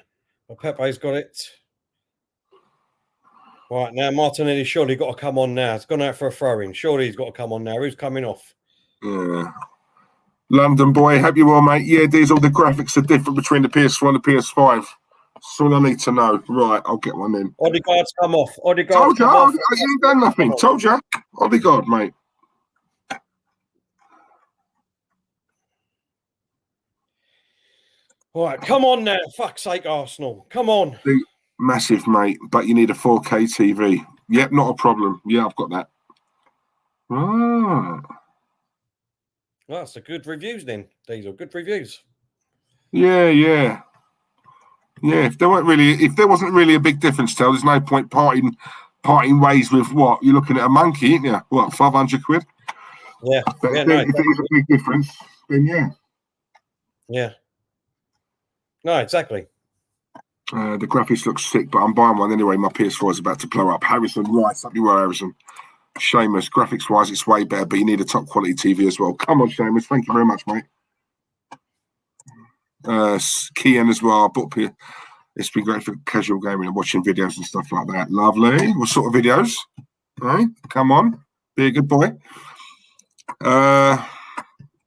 But Pepe's got it. Right, now Martinelli surely got to come on now. It's gone out for a throw-in. Surely he's got to come on now. Who's coming off? London boy, hope you well, mate. Yeah, these all the graphics are different between the PS4 and the PS5. That's all I need to know. Right, I'll get one in. Odegaard's come off. Told you, you ain't done nothing. Told you. Odegaard, mate. All right, come on now. Fuck's sake, Arsenal. Come on. Massive, mate, but you need a 4K TV. Yep, not a problem. Yeah, I've got that. Ah. Well, that's a good reviews then. These are good reviews. Yeah. If there wasn't really a big difference, there's no point parting ways with what you're looking at a monkey, ain't you? What, 500 quid? Yeah. But if there's a big difference, then yeah. Yeah. No, exactly. The graphics look sick, but I'm buying one anyway. My PS4 is about to blow up. Harrison, right up you were, Harrison. Seamus, graphics-wise, it's way better, but you need a top-quality TV as well. Come on, Seamus. Thank you very much, mate. Kian as well. It's been great for casual gaming and watching videos and stuff like that. Lovely. What sort of videos? Right, come on, be a good boy.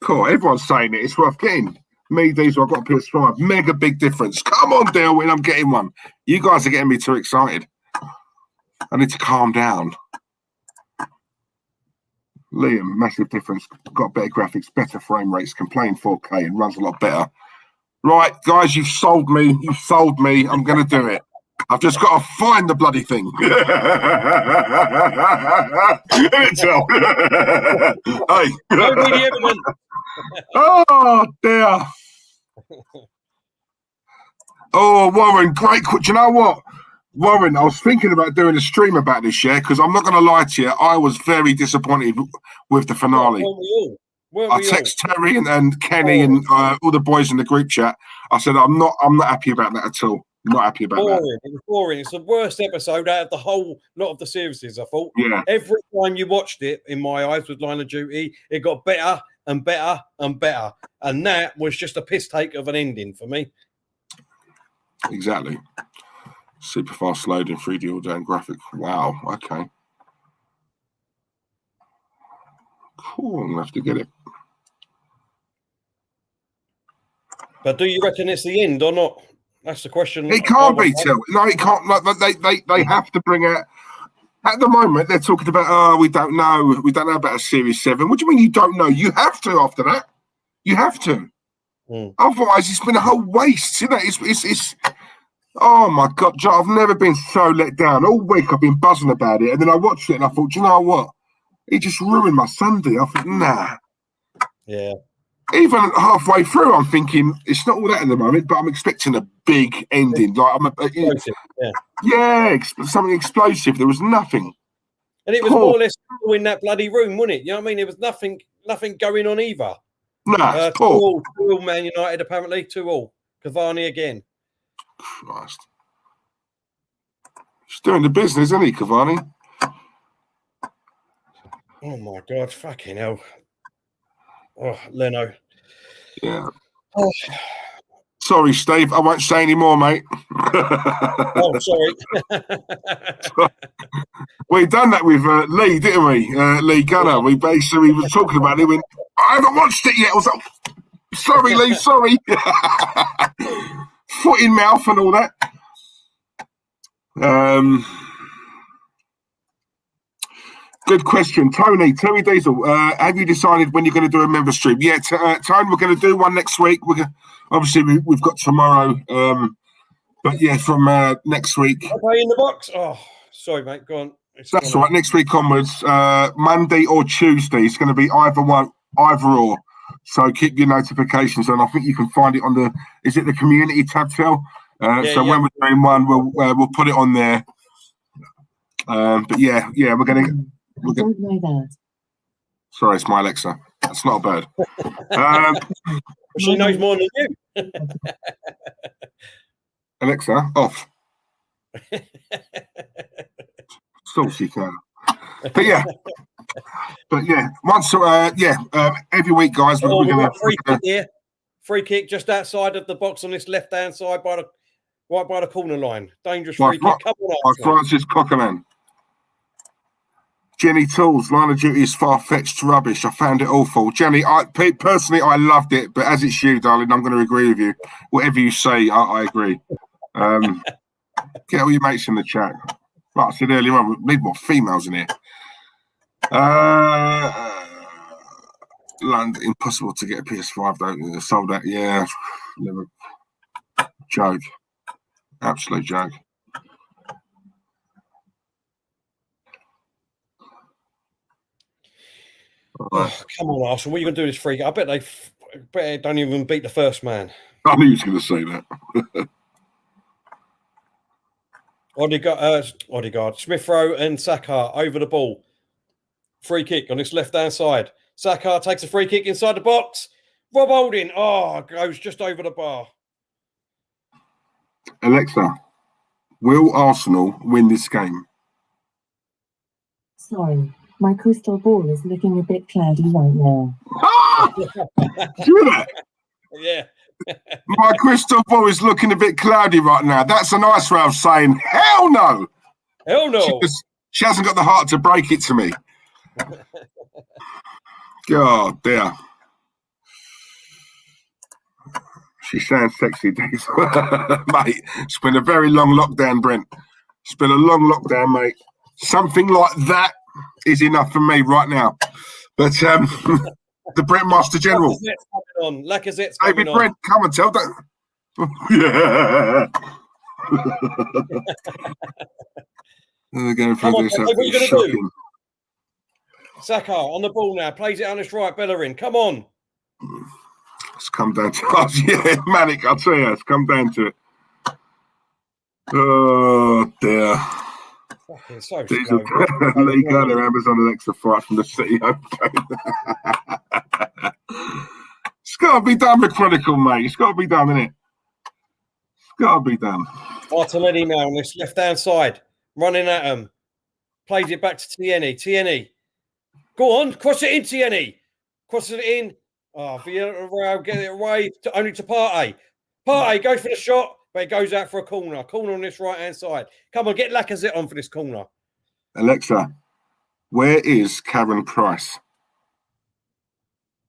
Cool. Everyone's saying it. It's worth getting. Me, Diesel, I've got a PS5. Mega big difference. Come on, Delwyn, I'm getting one. You guys are getting me too excited. I need to calm down. Liam, massive difference. Got better graphics, better frame rates, can play in 4K and runs a lot better. Right, guys, you've sold me. You've sold me. I'm going to do it. I've just got to find the bloody thing. Oh, dear. Oh, Warren, great. Do you know what? Warren, I was thinking about doing a stream about this, yeah, because I'm not going to lie to you. I was very disappointed with the finale. I text Terry and Kenny and all the boys in the group chat. I said, I'm not happy about that at all. Not happy about that. It was boring. It's the worst episode out of the whole lot of the series, I thought. Yeah. Every time you watched it, in my eyes, with Line of Duty, it got better and better and better. And that was just a piss take of an ending for me. Exactly. Super fast loading, 3D all down graphic. Wow. Okay. Cool. I'm going to have to get it. But do you reckon it's the end or not? That's the question. It can't be, Till. No, it can't. Like, they have to bring out. At the moment, they're talking about, we don't know. We don't know about a Series 7. What do you mean you don't know? You have to after that. You have to. Otherwise, it's been a whole waste. You know, it's oh, my God. I've never been so let down. All week, I've been buzzing about it. And then I watched it and I thought, do you know what? It just ruined my Sunday. I thought, nah. Yeah. Even halfway through, I'm thinking it's not all that at the moment, but I'm expecting a big ending. Like something explosive. There was nothing, and it was more or less in that bloody room, wasn't it? You know what I mean? There was nothing going on either. No, Paul. 2-2 Man United apparently 2-2. Cavani again. Christ, he's doing the business, isn't he, Cavani? Oh my God, fucking hell. Oh, Leno. Yeah. Oh. Sorry, Steve. I won't say any more, mate. Oh, sorry. We done that with Lee, didn't we? Lee Gunner. We basically were talking about it. He went, I haven't watched it yet. I was like, sorry, Lee, sorry. Foot in mouth and all that. Good question, Tony Diesel. Have you decided when you're going to do a member stream? Yeah, Tony, we're going to do one next week. Obviously we've got tomorrow, but yeah, from next week. Okay, in the box. Oh, sorry, mate. Go on. That's all right. Next week onwards, Monday or Tuesday. It's going to be either or. So keep your notifications on. I think you can find it on the. Is it the community tab, Phil? When we're doing one, we'll put it on there. But yeah, we're going to. I don't know that. Sorry, it's my Alexa. That's not a bird. She knows more than you. Alexa, off. Still she can. But yeah. Once every week, guys. We're going to free kick here. Free kick just outside of the box on this left-hand side right by the corner line. Dangerous free kick. Come on, Francis Coquelin. Jenny Tools, Line of Duty is far-fetched rubbish. I found it awful. Jenny, personally, I loved it, but as it's you, darling, I'm going to agree with you. Whatever you say, I agree. Get all your mates in the chat. Like I said earlier on, we need more females in here. London, impossible to get a PS5, though. Sold that, yeah. Never. Joke. Absolute joke. Oh, come on, Arsenal. What are you going to do this free kick? I bet they don't even beat the first man. I knew he was going to say that. Odegaard, Smith Rowe and Saka over the ball. Free kick on this left-hand side. Saka takes a free kick inside the box. Rob Holding. Oh, goes just over the bar. Alexa, will Arsenal win this game? Sorry, my crystal ball is looking a bit cloudy right now. Do that. Yeah. My crystal ball is looking a bit cloudy right now. That's a nice way of saying hell no. Hell no. She hasn't got the heart to break it to me. God dear. She sounds sexy, Dave. Mate, it's been a very long lockdown, Brent. It's been a long lockdown, mate. Something like that is enough for me right now. But the Brent Master General. Lacazette's David coming on. Brent, come and tell that. Yeah. They're going for this. What are you going to Shocking. do? Saka on the ball now. Plays it on his right. Bellerin. Come on. It's come down to us. Yeah, manic, I'll tell you. It's come down to it. Oh, dear. Fucking so These slow. are Lee Gunner, Amazon Alexa fight from the city. It's got to be done, the Chronicle, mate. It's got to be done, innit? It's got to be done. Martinelli now on this left-hand side. Running at him. Plays it back to Tierney. Tierney. Go on. Cross it in, Tierney. Crosses it in. Oh, Villarreal get it away. Only to Partey. Partey goes for the shot, but it goes out for a corner. Corner on this right-hand side. Come on, get Lacazette on for this corner. Alexa, where is Karen Price?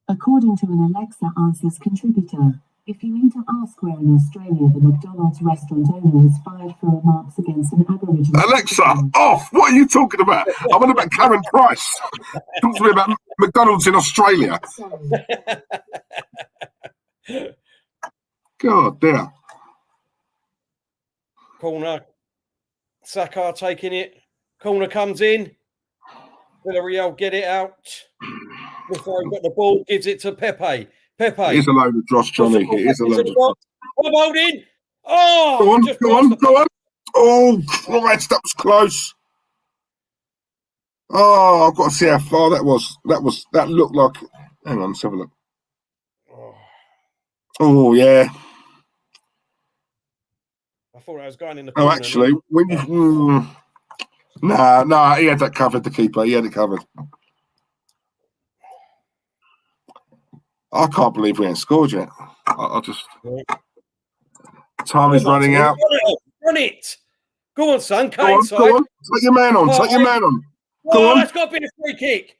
According to an Alexa Answers contributor, if you mean to ask where in Australia the McDonald's restaurant owner was fired for remarks against an Aboriginal... Alexa, off! What are you talking about? I'm on about Karen Price. Talk to me about McDonald's in Australia. Sorry. God dear. Corner. Saka taking it. Corner comes in. Villarreal get it out. Before he got the ball, gives it to Pepe. Pepe. It is a load of dross, Johnny. It is a load of dross. I'm holding. Oh, Go on. Oh, Christ, that was close. Oh, I've got to see how far that was. That looked like. Hang on, let's have a look. Oh, yeah. I thought I was going in the corner. Oh, actually, when you. Nah, he had that covered, the keeper. He had it covered. I can't believe we ain't scored yet. I just. Time is running out. Run it. Go on, son. Go on. Take your man on. Go on. That's got to be a free kick.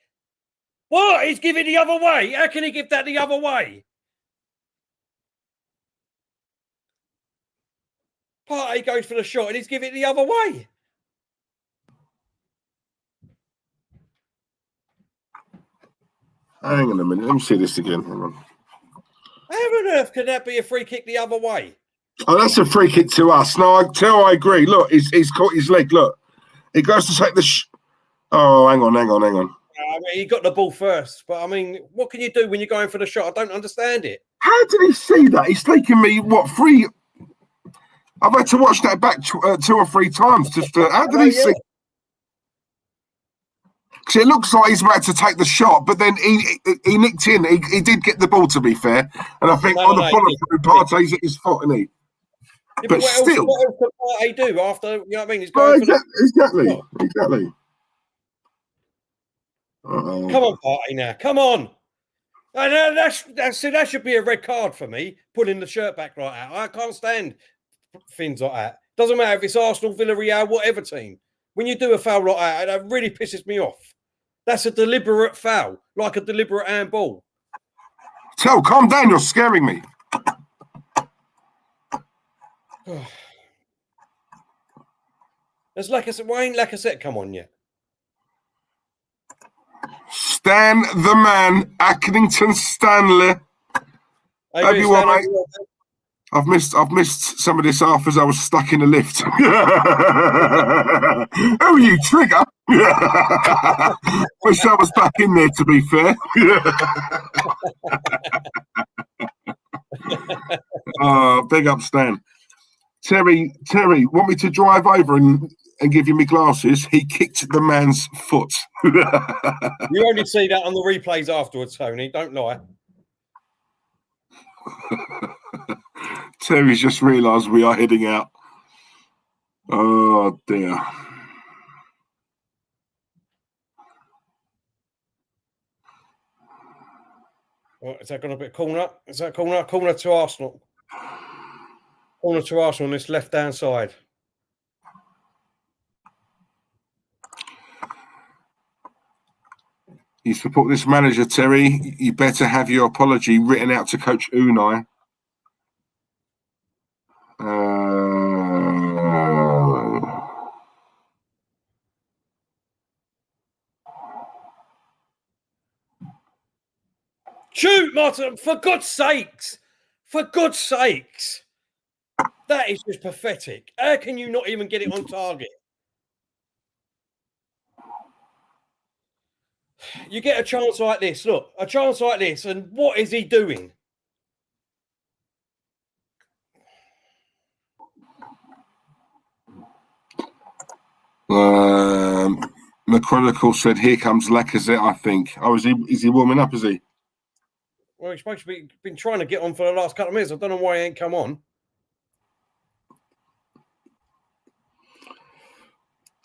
What? He's giving the other way. How can he give that the other way? Partey goes for the shot and he's giving it the other way. Hang on a minute. Let me see this again. Hang on. How on earth could that be a free kick the other way? Oh, that's a free kick to us. No, I agree. Look, he's caught his leg. Look. He goes to take the... Oh, hang on. I mean, he got the ball first. But, I mean, what can you do when you're going for the shot? I don't understand it. How did he see that? He's taken me, three... I've had to watch that back 2 or 3 times. Just how did he see... Because it looks like he's about to take the shot, but then he nicked in. He did get the ball, to be fair. And I think on the follow-through, Partey's at his foot, isn't he? Yeah, but still... What else could Partey do after, you know what I mean? He's going exactly. Uh-oh. Come on, Partey now. Come on. That should be a red card for me, pulling the shirt back like that. I can't stand things like that. Doesn't matter if it's Arsenal, Villarreal, whatever team. When you do a foul like that, that really pisses me off. That's a deliberate foul, like a deliberate handball. Calm down. You're scaring me. There's Lacazette. Why ain't Lacazette come on yet? Stan the man, Accrington Stanley. Hope you all right. I've missed some of this half as I was stuck in the lift. Oh, you trigger! Wish I was back in there, to be fair. Big up, Stan. Terry, want me to drive over and give you my glasses? He kicked the man's foot. You only see that on the replays afterwards, Tony. Don't lie. Terry's just realised we are heading out. Oh, dear. Oh, is that going to be a corner? Is that corner? Corner to Arsenal. Corner to Arsenal on this left-hand side. You support this manager, Terry. You better have your apology written out to Coach Unai. Shoot, Martin! For God's sakes! For God's sakes! That is just pathetic. How can you not even get it on target? You get a chance like this. Look, a chance like this, and what is he doing? McChronicle said, "Here comes Lacazette." I think. Oh, is he warming up? Is he? Well, he's supposed to be been trying to get on for the last couple of minutes. I don't know why he ain't come on.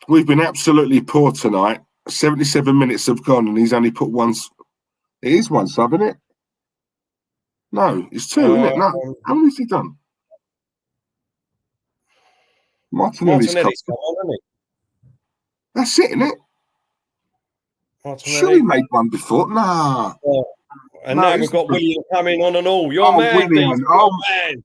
We've been absolutely poor tonight. 77 minutes have gone, and he's only put one. It is one sub, isn't it? No, it's two, isn't it? No, how many has he done? Martinelli's come on, hasn't he? That's it, isn't it? Sure, he made one before. Nah. And now we've got William coming on and all. Your man, William. Your man.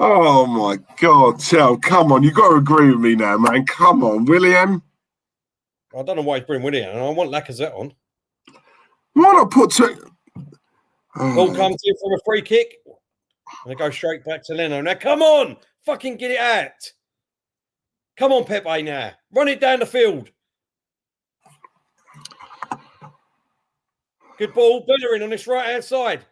Oh my God, come on, you got to agree with me now, man. Come on, William. I don't know why he's bringing William. I want Lacazette on. Why not put Ball comes in from a free kick. And it goes straight back to Leno. Now, come on. Fucking get it out. Come on, Pepe, now. Run it down the field. Good ball. Bellerin on this right-hand side.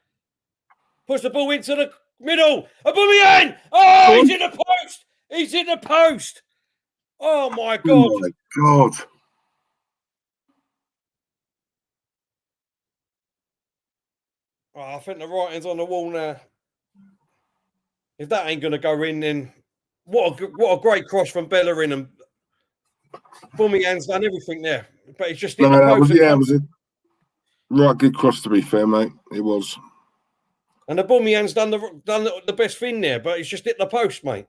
Push the ball into the middle. Aubameyang! Oh, he's in the post. He's in the post. Oh, my God. Oh, my God. Oh, I think the writing's on the wall now. If that ain't going to go in, then what a great cross from Bellerin, and Aubameyang's done everything there. But it's just in the post. It was a right good cross, to be fair, mate. It was. And Aubameyang's done the best thing there, but it's just hit the post, mate.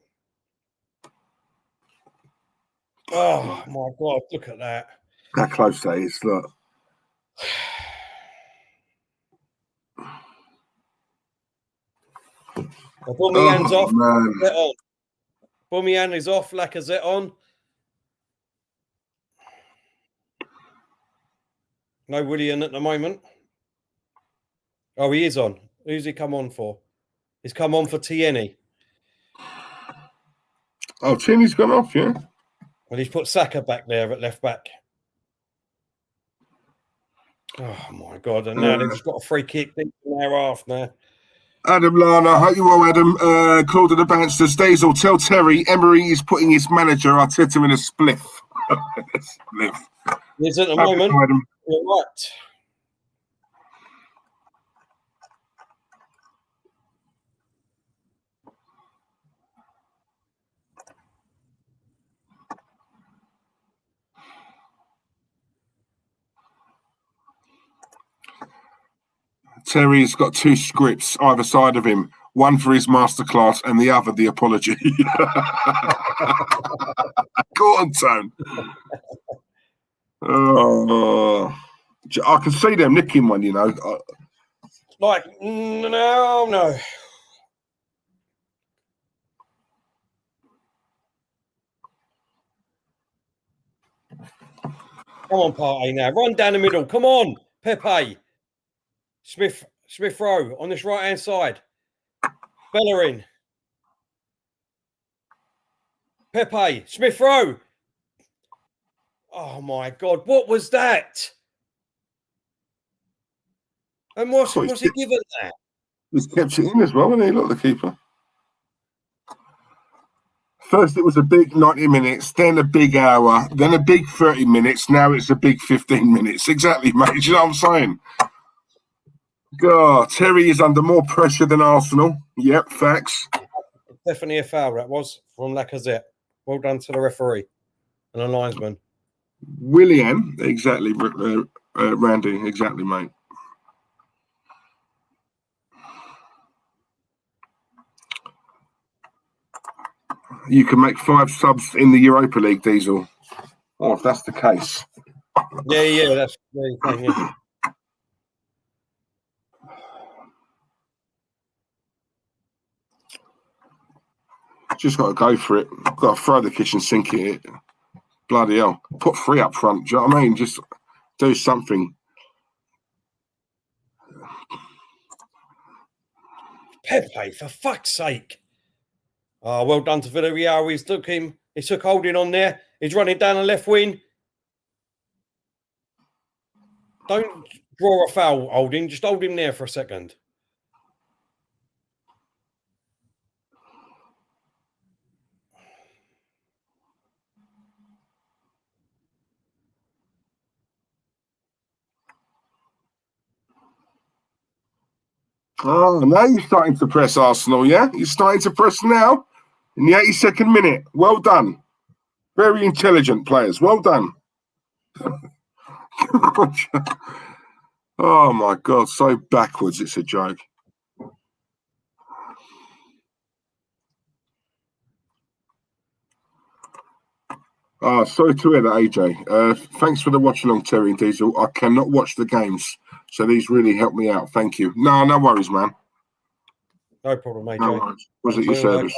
Oh, my God, look at that. How close that is, look. Aubameyang's off. Man. On. Aubameyang is off. Lacazette on. No William at the moment. Oh, he is on. Who's he come on for? He's come on for Tierney. Oh, Tierney's gone off, yeah? Well, he's put Saka back there at left back. Oh, my God. And now they've just got a free kick deep in their half now. Adam Lana, hope you well, Adam. Claude the Banstas, Dazel, tell Terry Emery is putting his manager Arteta in a spliff. Spliff. He's at the moment. Adam. You're right. Terry's got two scripts either side of him. One for his masterclass and the other the apology. Go on, Tone. Oh, I can see them nicking one, you know. Like, no. Come on, Partey now. Run down the middle. Come on, Pepe. Smith Rowe on this right-hand side. Bellerin. Pepe. Smith Rowe. Oh, my God. What was that? And what's he given that? He's kept it in as well, hasn't he? Look, the keeper. First, it was a big 90 minutes, then a big hour, then a big 30 minutes. Now it's a big 15 minutes. Exactly, mate. You know what I'm saying? God, Terry is under more pressure than Arsenal. Yep, facts. Definitely a foul, that was, from Lacazette. Well done to the referee and the linesman. Willian, exactly, Randy, exactly, mate. You can make 5 subs in the Europa League, Diesel. Oh, if that's the case. Yeah, that's you can, yeah. Just got to go for it. Got to throw the kitchen sink at it. Bloody hell. Put 3 up front. Do you know what I mean? Just do something. Pepe, for fuck's sake. Oh, well done to Villarreal. He took Holding on there. He's running down the left wing. Don't draw a foul, Holding. Just hold him there for a second. Oh, now you're starting to press Arsenal, yeah? You're starting to press now in the 82nd minute. Well done. Very intelligent players. Well done. Oh, my God. So backwards, it's a joke. Oh, sorry to hear that, AJ. Thanks for the watch along, Terry and Diesel. I cannot watch the games, so these really help me out. Thank you. No worries, man. No problem, AJ. No worries. Was it your service?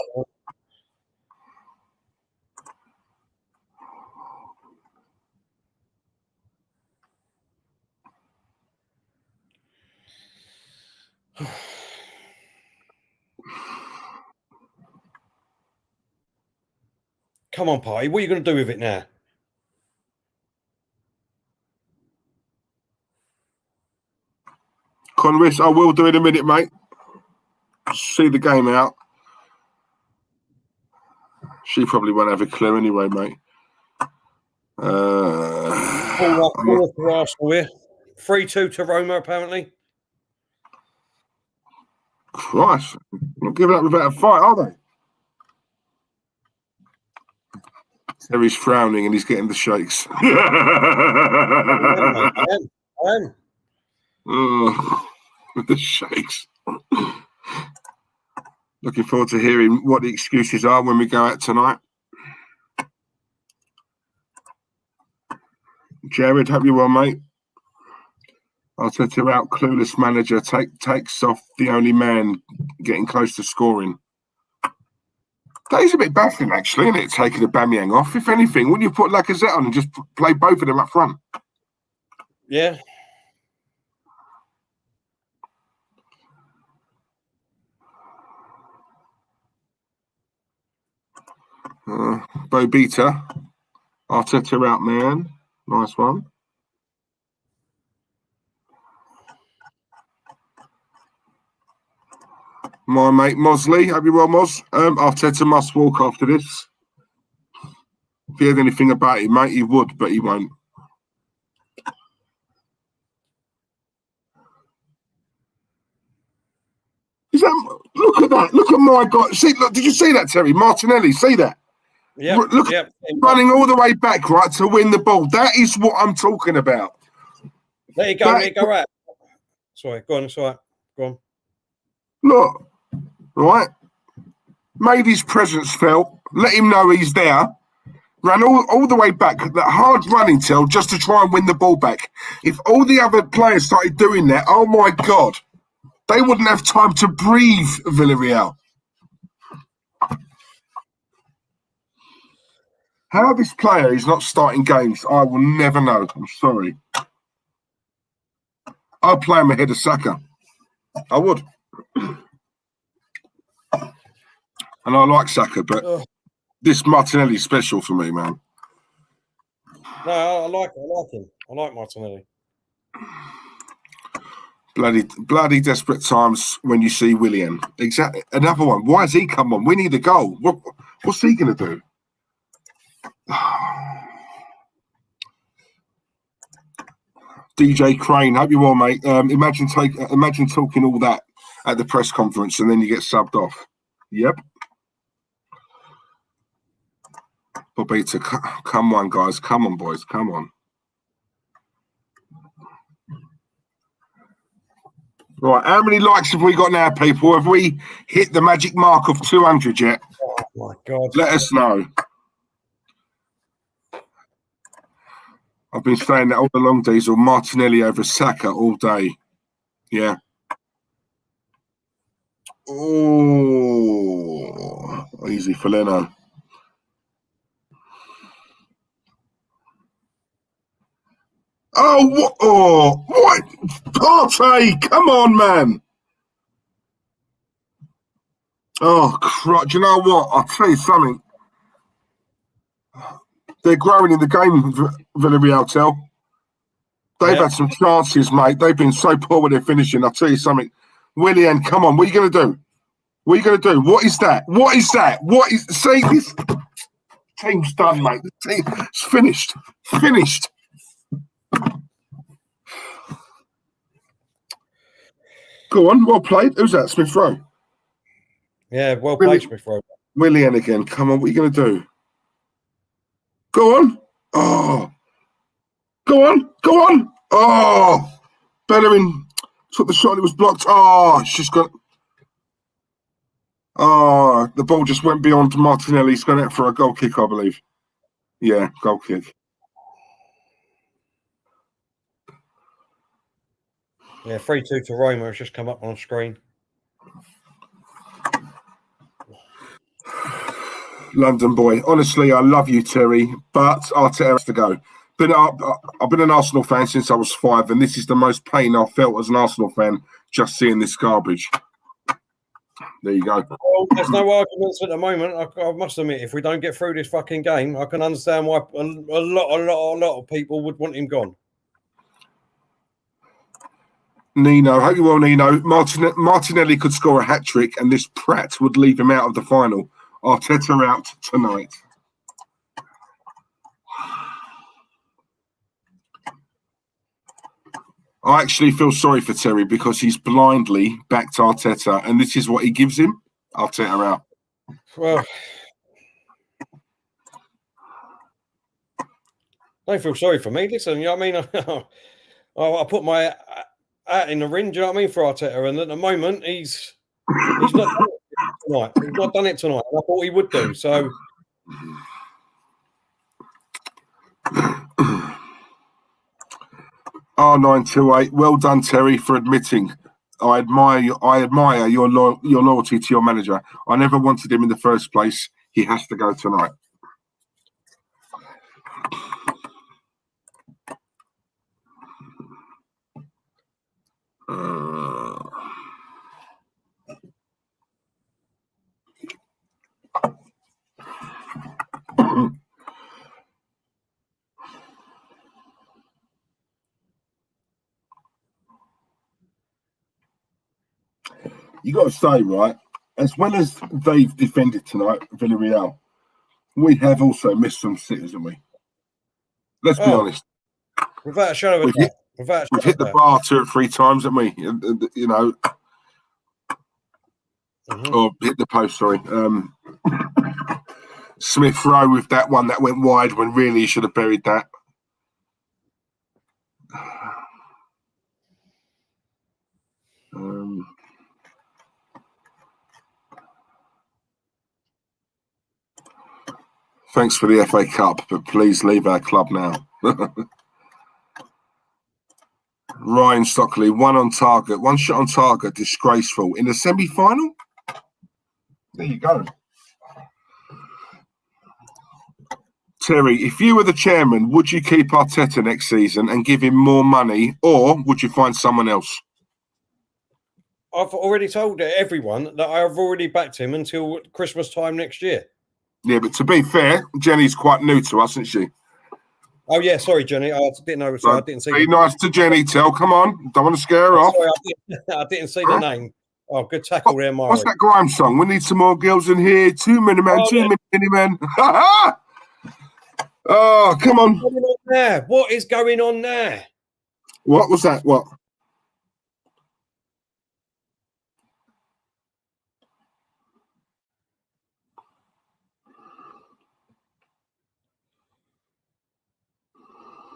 Come on, Party. What are you going to do with it now? Conris, I will do in a minute, mate. See the game out. She probably won't have a clue anyway, mate. 4-4 to Arsenal here. 3-2 to Roma, apparently. Christ. Not giving up without a fight, are they? Terry's frowning and he's getting the shakes. I am. Oh, the shakes. Looking forward to hearing what the excuses are when we go out tonight. Jared, hope you're well, mate. Arteta out, clueless manager takes off the only man getting close to scoring. That is a bit baffling, actually, isn't it? Taking aubameyang off. If anything, wouldn't you put Lacazette on and just play both of them up front? Yeah. Bobita. Arteta out, man. Nice one. My mate Mosley, hope you're well, Moz. Arteta must walk after this. If he had anything about it, mate, he would, but he won't. Is that? Look at that! Look at my God! See, look, did you see that, Terry? Martinelli, see that? Yeah. Look, running all the way back, right, to win the ball. That is what I'm talking about. There you go. There you go. Right. Sorry. Go on. It's all right. Go on. Look, right? Made his presence felt. Let him know he's there. Ran all the way back. That hard running till just to try and win the ball back. If all the other players started doing that, oh my God, they wouldn't have time to breathe, Villarreal. How this player is not starting games, I will never know. I'm sorry. I'd play him ahead of Saka. I would. And I like Saka, but this Martinelli's special for me, man. No, I like him. I like Martinelli. Bloody desperate times when you see Willian. Exactly. Another one. Why has he come on? We need a goal. What's he going to do? DJ Crane, hope you're well, mate. Imagine talking all that at the press conference and then you get subbed off. Yep. Bobita, come on, guys. Come on, boys. Come on. Right, how many likes have we got now, people? Have we hit the magic mark of 200 yet? Oh, my God. Let us know. I've been saying that all along, Diesel. Martinelli over Saka all day. Yeah. Oh, easy for Leno. Oh, what? Oh, what? Partey, come on, man. Oh, crap. Do you know what? I'll tell you something. They're growing in the game, Villarreal. They've had some chances, mate. They've been so poor with their finishing. I'll tell you something. Willian, come on. What are you going to do? What are you going to do? What is that? What is that? What is... See, this team's done, mate. The team's finished. Finished. Go on. Well played. Who's that? Smith Rowe. Yeah, well played, Smith Rowe. Willian again. Come on. What are you going to do? Go on. Oh. Go on. Go on. Oh. Bellerin took the shot. It was blocked. Oh, it's just got... Oh, the ball just went beyond Martinelli. He's going out for a goal kick, I believe. Yeah, goal kick. Yeah, 3-2 to Roma. It's just come up on screen. London boy. Honestly, I love you, Terry, but Arteta has to go. I've been an Arsenal fan since I was 5, and this is the most pain I've felt as an Arsenal fan just seeing this garbage. There you go. Well, there's no arguments at the moment. I must admit, if we don't get through this fucking game, I can understand why a lot of people would want him gone. Nino, hope you well, Nino. Martinelli could score a hat-trick, and this prat would leave him out of the final. Arteta out tonight. I actually feel sorry for Terry because he's blindly backed Arteta, and this is what he gives him. Arteta out. Well, don't feel sorry for me. Listen, you know what I mean? I put my hat in the ring, do you know what I mean, for Arteta, and at the moment he's not done it tonight. He's not done it tonight. And I thought he would do. So. R928, well done, Terry, for admitting. I admire your loyalty to your manager. I never wanted him in the first place. He has to go tonight. You got to say, right, as well as they've defended tonight, Villarreal, we have also missed some sitters, haven't we? Let's be honest. Without a shadow of a doubt. We've hit the bar 2 or 3 times, haven't we? You know, or hit the post, sorry. Smith Rowe with that one that went wide when really he should have buried that. Thanks for the FA Cup, but please leave our club now. Ryan Stockley, one shot on target, disgraceful. In the semi-final? There you go. Terry, if you were the chairman, would you keep Arteta next season and give him more money, or would you find someone else? I've already told everyone that I have already backed him until Christmas time next year. Yeah, but to be fair, Jenny's quite new to us, isn't she? Oh, yeah, sorry, Jenny. I didn't know. So I didn't see. Be nice to Jenny, come on. Don't want to scare her off. Sorry, I didn't see the name. Oh, good tackle there, Murray. What's that grime song? We need some more girls in here. Too many men, many men. Oh, come on. What's going on there? What is going on there? What was that? What?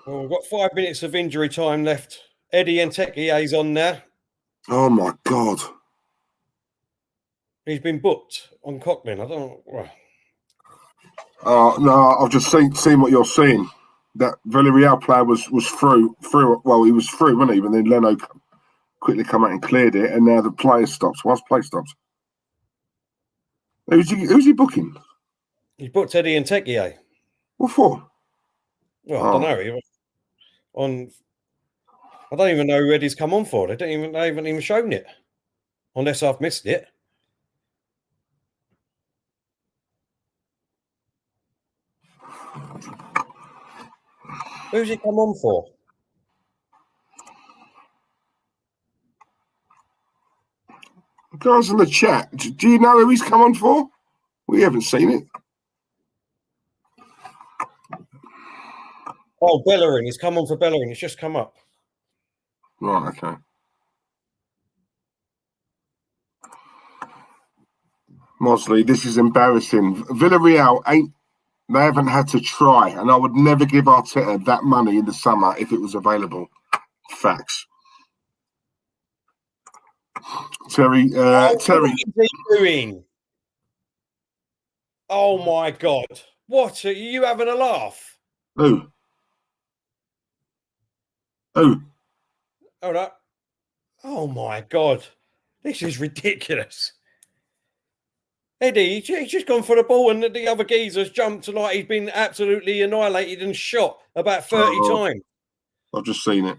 Well, we've got 5 minutes of injury time left. Eddie Nketiah's on there. Oh my God. He's been booked on Cochran. I don't know. No, I've just seen what you're seeing. That Villarreal player was through. Well, he was through, wasn't he? But then Leno quickly come out and cleared it, and now the player stops. Whilst play stops. Who's he booking? He booked Eddie Nketiah. What for? Well, I don't know. I don't even know who Eddie's come on for. They haven't even shown it, unless I've missed it. Who's he come on for? Guys in the chat, do you know who he's come on for? We haven't seen it. Oh, Bellerin. He's come on for Bellerin. It's just come up. Right, okay. Mosley, this is embarrassing. Villarreal they haven't had to try, and I would never give Arteta that money in the summer if it was available. Facts. Terry. What is he doing? Oh my God! What are you having a laugh? Who? Hold up! Oh my God! This is ridiculous. Eddie, he's just gone for the ball, and the other geezer's jumped like he's been absolutely annihilated and shot about 30 times. I've just seen it.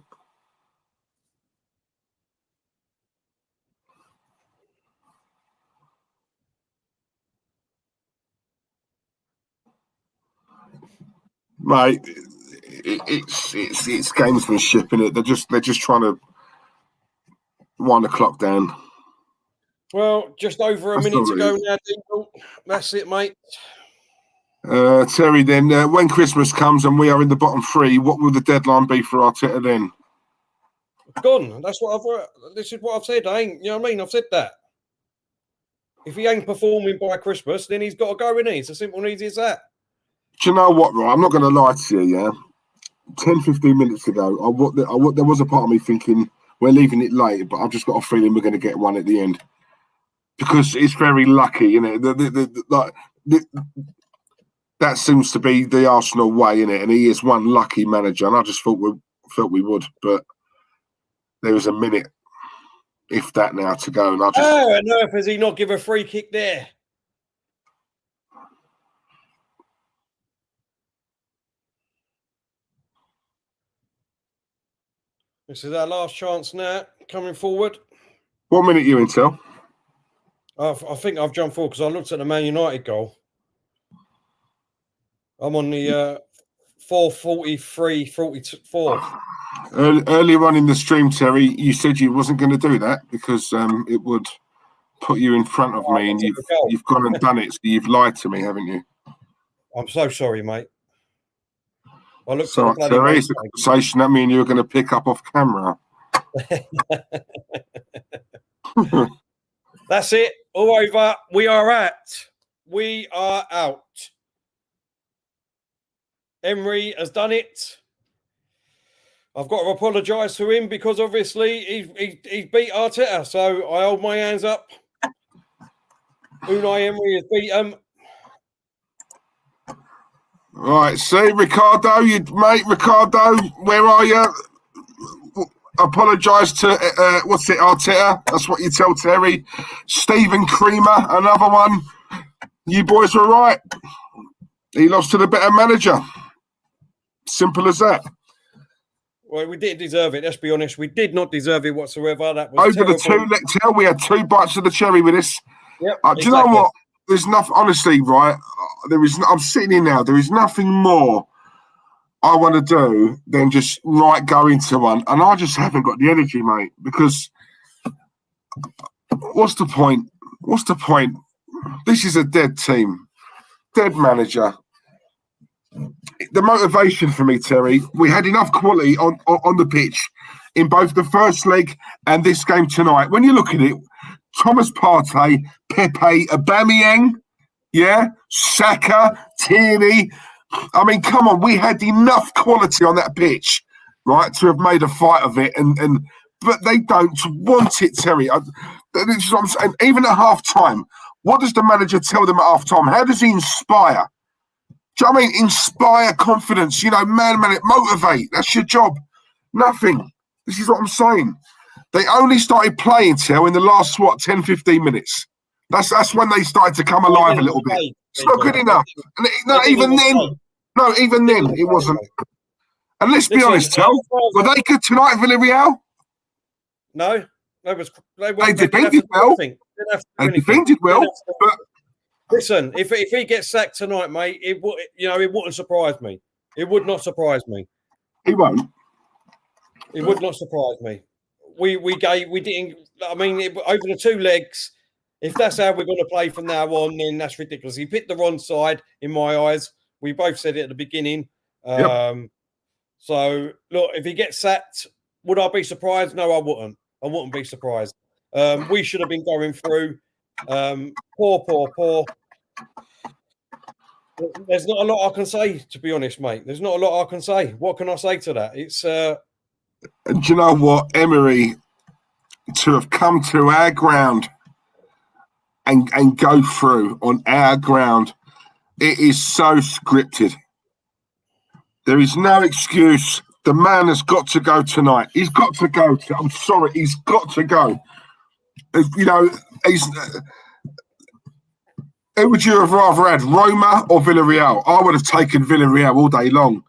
Mate, it's gamesmanship, innit? They're just trying to wind the clock down. Well, just over a minute to go now, Dingle. That's it, mate. Terry, then, when Christmas comes and we are in the bottom three, what will the deadline be for Arteta then? Gone. This is what I've said. You know what I mean? I've said that. If he ain't performing by Christmas, then he's got to go in. It's as simple and easy as that. Do you know what, right? I'm not going to lie to you, yeah? 10, 15 minutes ago, there was a part of me thinking, we're leaving it late, but I've just got a feeling we're going to get one at the end. Because it's very lucky, you know. That seems to be the Arsenal way, innit? And he is one lucky manager, and I just felt we would, but there was a minute, if that, now to go, and I just. How on earth has he not give a free kick there? This is our last chance now, coming forward. What minute you in, Tel? I think I've jumped forward because I looked at the Man United goal. I'm on the 4:43, 44. Earlier on in the stream, Terry, you said you wasn't going to do that because it would put you in front of me, and you've gone and done it. So you've lied to me, haven't you? I'm so sorry, mate. I looked so, at the Terry, it's a conversation that me and you were going to pick up off camera. That's it. All over. We are out. Emery has done it. I've got to apologise to him because obviously he's beat Arteta. So I hold my hands up. Unai Emery has beat him. Right, see, Ricardo, Ricardo, where are you? Apologise to, Arteta? That's what you tell Terry. Stephen Creamer, another one. You boys were right. He lost to the better manager. Simple as that. Well, we didn't deserve it. Let's be honest. We did not deserve it whatsoever. That was over terrible. the two. We had 2 bites of the cherry with this. Yep, do you know what? There's nothing. Honestly, right? I'm sitting here now. There is nothing more I want to do than just go into one, and I just haven't got the energy, mate. Because what's the point? What's the point? This is a dead team, dead manager. The motivation for me, Terry, we had enough quality on the pitch in both the first leg and this game tonight. When you look at it, Thomas Partey, Pepe, Aubameyang, yeah, Saka, Tierney, I mean, come on, we had enough quality on that pitch, right, to have made a fight of it, but they don't want it, Terry. This is what I'm saying. Even at half-time, what does the manager tell them at half-time? How does he inspire? Do you know what I mean? Inspire confidence, man, motivate. That's your job. Nothing. This is what I'm saying. They only started playing, Tel, in the last, 10, 15 minutes. That's when they started to come alive a little bit. It's not good enough. Even then, it wasn't. And let's be honest, Tel, were they good tonight, Villarreal? No. They defended well. They defended well. But listen, if he gets sacked tonight, mate, it wouldn't surprise me. It would not surprise me. He won't. It would not surprise me. We didn't. I mean, over the 2 legs. If that's how we're going to play from now on, then that's ridiculous. He picked the wrong side in my eyes. We both said it at the beginning. Yep. So look, if he gets sacked, would I be surprised? No, I wouldn't. I wouldn't be surprised. We should have been going through. Poor. There's not a lot I can say, to be honest, mate. There's not a lot I can say. What can I say to that? It's. Do you know what, Emery, to have come to our ground and go through on our ground, it is so scripted. There is no excuse. The man has got to go tonight. He's got to go. I'm sorry, he's got to go. Who would you have rather had, Roma or Villarreal? I would have taken Villarreal all day long.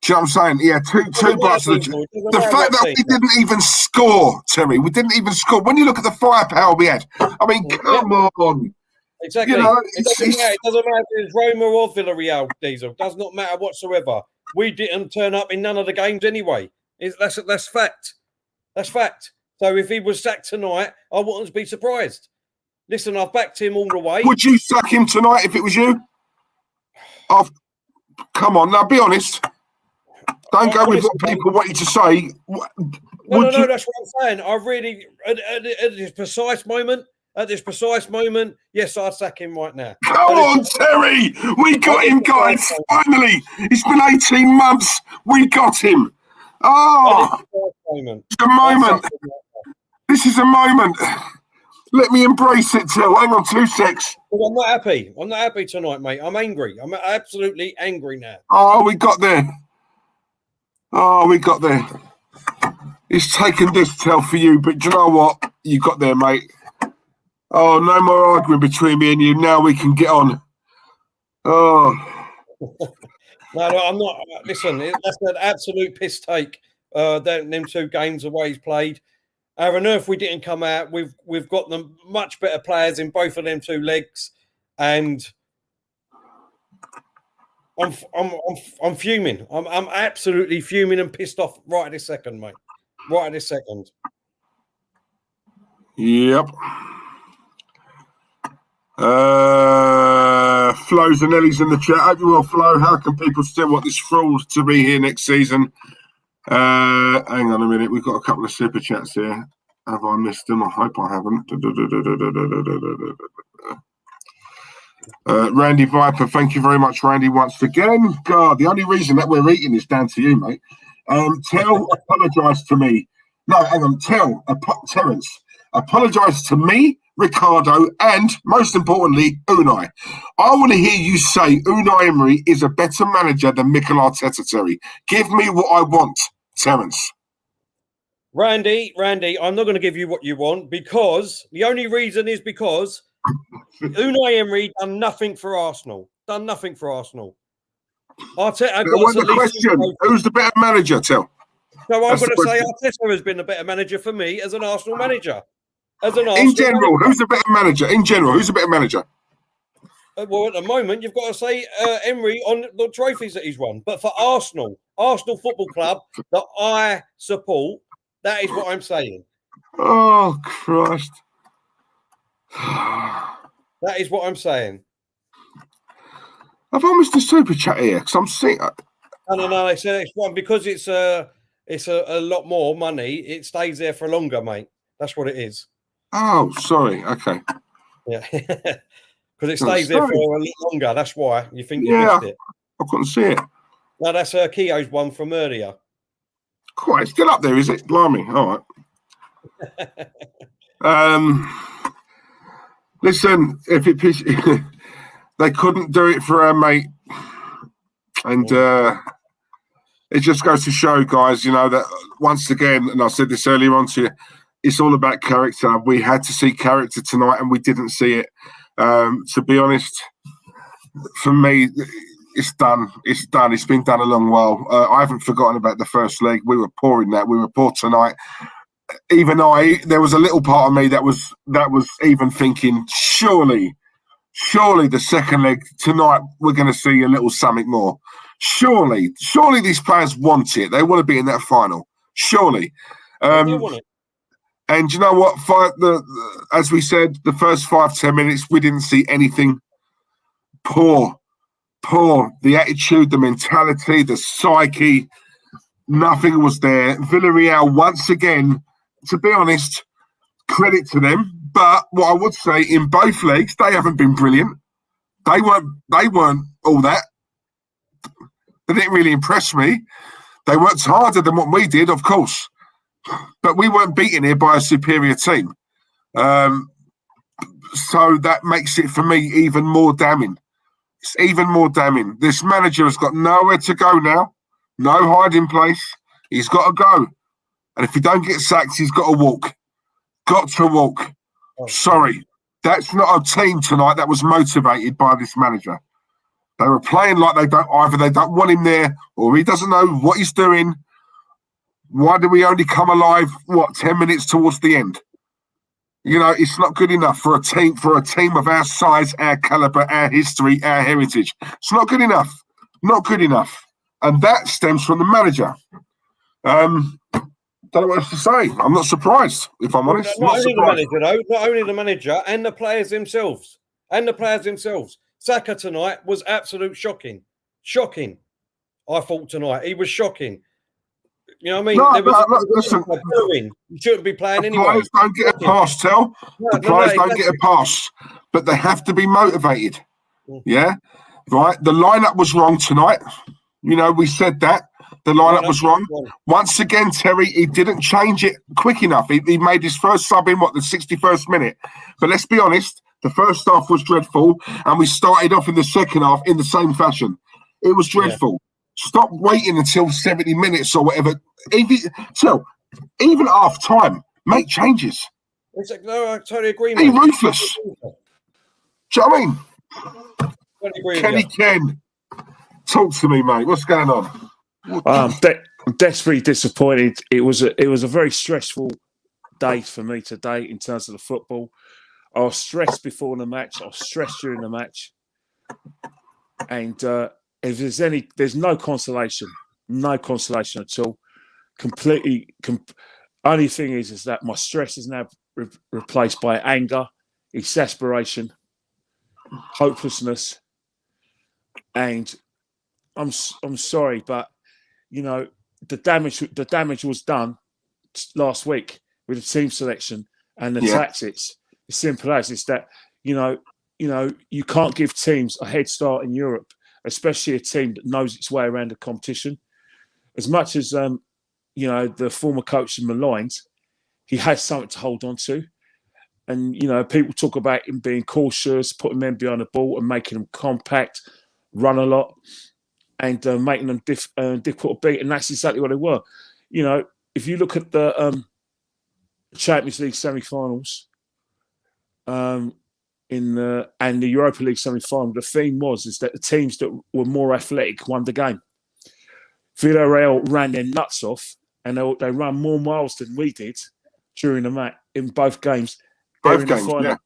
Do you know what I'm saying? Yeah, two parts of the fact that we didn't even score, Terry. We didn't even score. When you look at the firepower we had, I mean, come on. Exactly. It doesn't matter if it's Roma or Villarreal, Diesel. It does not matter whatsoever. We didn't turn up in none of the games anyway. That's fact. That's fact. So if he was sacked tonight, I wouldn't be surprised. Listen, I've backed him all the way. Would you sack him tonight if it was you? Come on, now be honest. Don't go with what people want you to say. No, that's what I'm saying. I really, at this precise moment, yes, I'd sack him right now. Come on, Terry. We got him, guys. Finally. It's been 18 months. We got him. Oh, it's a moment. This is a moment. Let me embrace it, Till. Hang on 2 secs. Well, I'm not happy. I'm not happy tonight, mate. I'm angry. I'm absolutely angry now. Oh, we got there. It's taken this, Tell, for you, but do you know what? You got there, mate. Oh, no more arguing between me and you. Now we can get on. Oh. No, I'm not. Listen, that's an absolute piss take. Them 2 games the way he's played. How on earth we didn't come out? We've got them much better players in both of them 2 legs, and I'm fuming. I'm absolutely fuming and pissed off right at this second, mate. Right at this second. Yep. Flo Zanelli's in the chat. Hope you well, Flo. How can people still want this fraud to be here next season? Hang on a minute. We've got a couple of super chats here. Have I missed them? I hope I haven't. Randy Viper, thank you very much, Randy, once again. God, the only reason that we're eating is down to you, mate. Tell, apologise to me. No, hang on. Terence, apologise to me, Ricardo, and most importantly, Unai. I want to hear you say Unai Emery is a better manager than Mikel Arteta, Terry. Give me what I want, Terence. Randy, I'm not going to give you what you want because the only reason is because Unai Emery done nothing for Arsenal. Arteta got the question. Who's the better manager, Tell? So I'm going to say Arteta has been a better manager for me as an Arsenal manager. In general, who's the better manager? Well, at the moment, you've got to say Emery on the trophies that he's won. But for Arsenal Football Club that I support, that is what I'm saying. Oh, Christ. That is what I'm saying. I've almost a super chat here because I'm seeing. No. It's one because it's a lot more money. It stays there for longer, mate. That's what it is. Oh, sorry. Okay. Yeah, because it stays there for a little longer. That's why you think you missed it. I couldn't see it. No, that's Keogh's one from earlier. Quite, it's still up there, is it? Blimey. All right. Listen, if it they couldn't do it for our mate, and it just goes to show, guys, you know, that once again, and I said this earlier on to you, it's all about character. We had to see character tonight, and we didn't see it. To be honest, for me, it's done. It's done. It's been done a long while. I haven't forgotten about the first leg. We were poor in that. We were poor tonight. Even there was a little part of me that was even thinking, surely the second leg tonight we're going to see a little something more. Surely these players want it. They want to be in that final. Surely. They want it. And you know what? As we said, the first 5-10 minutes, we didn't see anything. Poor. The attitude, the mentality, the psyche, nothing was there. Villarreal, once again, to be honest, credit to them. But what I would say, in both legs, they haven't been brilliant. They weren't all that. They didn't really impress me. They worked harder than what we did, of course. But we weren't beaten here by a superior team. So that makes it, for me, even more damning. It's even more damning. This manager has got nowhere to go now. No hiding place. He's got to go. And if he don't get sacked, he's got to walk. Got to walk. Sorry. That's not a team tonight that was motivated by this manager. They were playing like they don't want him there, or he doesn't know what he's doing. Why do we only come alive, 10 minutes towards the end? You know, it's not good enough for a team of our size, our caliber, our history, our heritage. It's not good enough. Not good enough. And that stems from the manager. Don't know what else to say. I'm not surprised, if I'm honest. Not only the manager, though. Not only the manager, and the players themselves. Saka tonight was absolute shocking. Shocking. I thought tonight. He was shocking. You know what I mean? Listen. You shouldn't be playing anyway. The players don't get a pass, Tel. The players don't get a pass. But they have to be motivated. Yeah? Right? The lineup was wrong tonight. You know, we said that. The lineup was wrong. Once again, Terry, he didn't change it quick enough. He made his first sub in, the 61st minute. But let's be honest, the first half was dreadful, and we started off in the second half in the same fashion. It was dreadful. Stop waiting until 70 minutes or whatever. Even half time, make changes. No, I totally agree. Be ruthless. Do you know what I mean? Totally agree Kenny Ken, talk to me, mate. What's going on? I'm desperately disappointed. It was a very stressful day for me today in terms of the football. I was stressed before the match. I was stressed during the match. And if there's no consolation at all. Only thing is that my stress is now replaced by anger, exasperation, hopelessness, and I'm sorry, but you know the damage was done last week with the team selection and the tactics. As simple as it's that you know you can't give teams a head start in Europe, especially a team that knows its way around the competition. As much as the former coach is maligned, he has something to hold on to. And, people talk about him being cautious, putting men behind the ball and making them compact, run a lot, and making them difficult to beat. And that's exactly what they were. If you look at the Champions League semi-finals and the Europa League semi-final, the theme is that the teams that were more athletic won the game. Villarreal ran their nuts off, and they ran more miles than we did during the match in both games. Both games, yeah.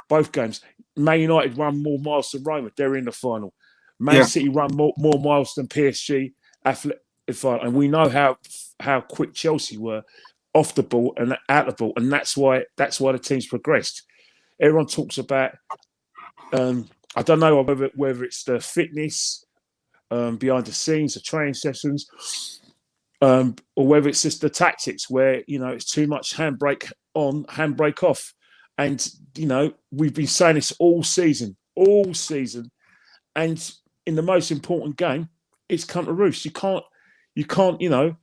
Both games. Man United run more miles than Roma. They're in the final. Man City run more miles than PSG. And we know how quick Chelsea were off the ball and out the ball, and that's why the teams progressed. Everyone talks about. I don't know whether it's the fitness behind the scenes, the training sessions, or whether it's just the tactics where it's too much handbrake on, handbrake off. And, we've been saying this all season. And in the most important game, it's come to roost. You can't, you know,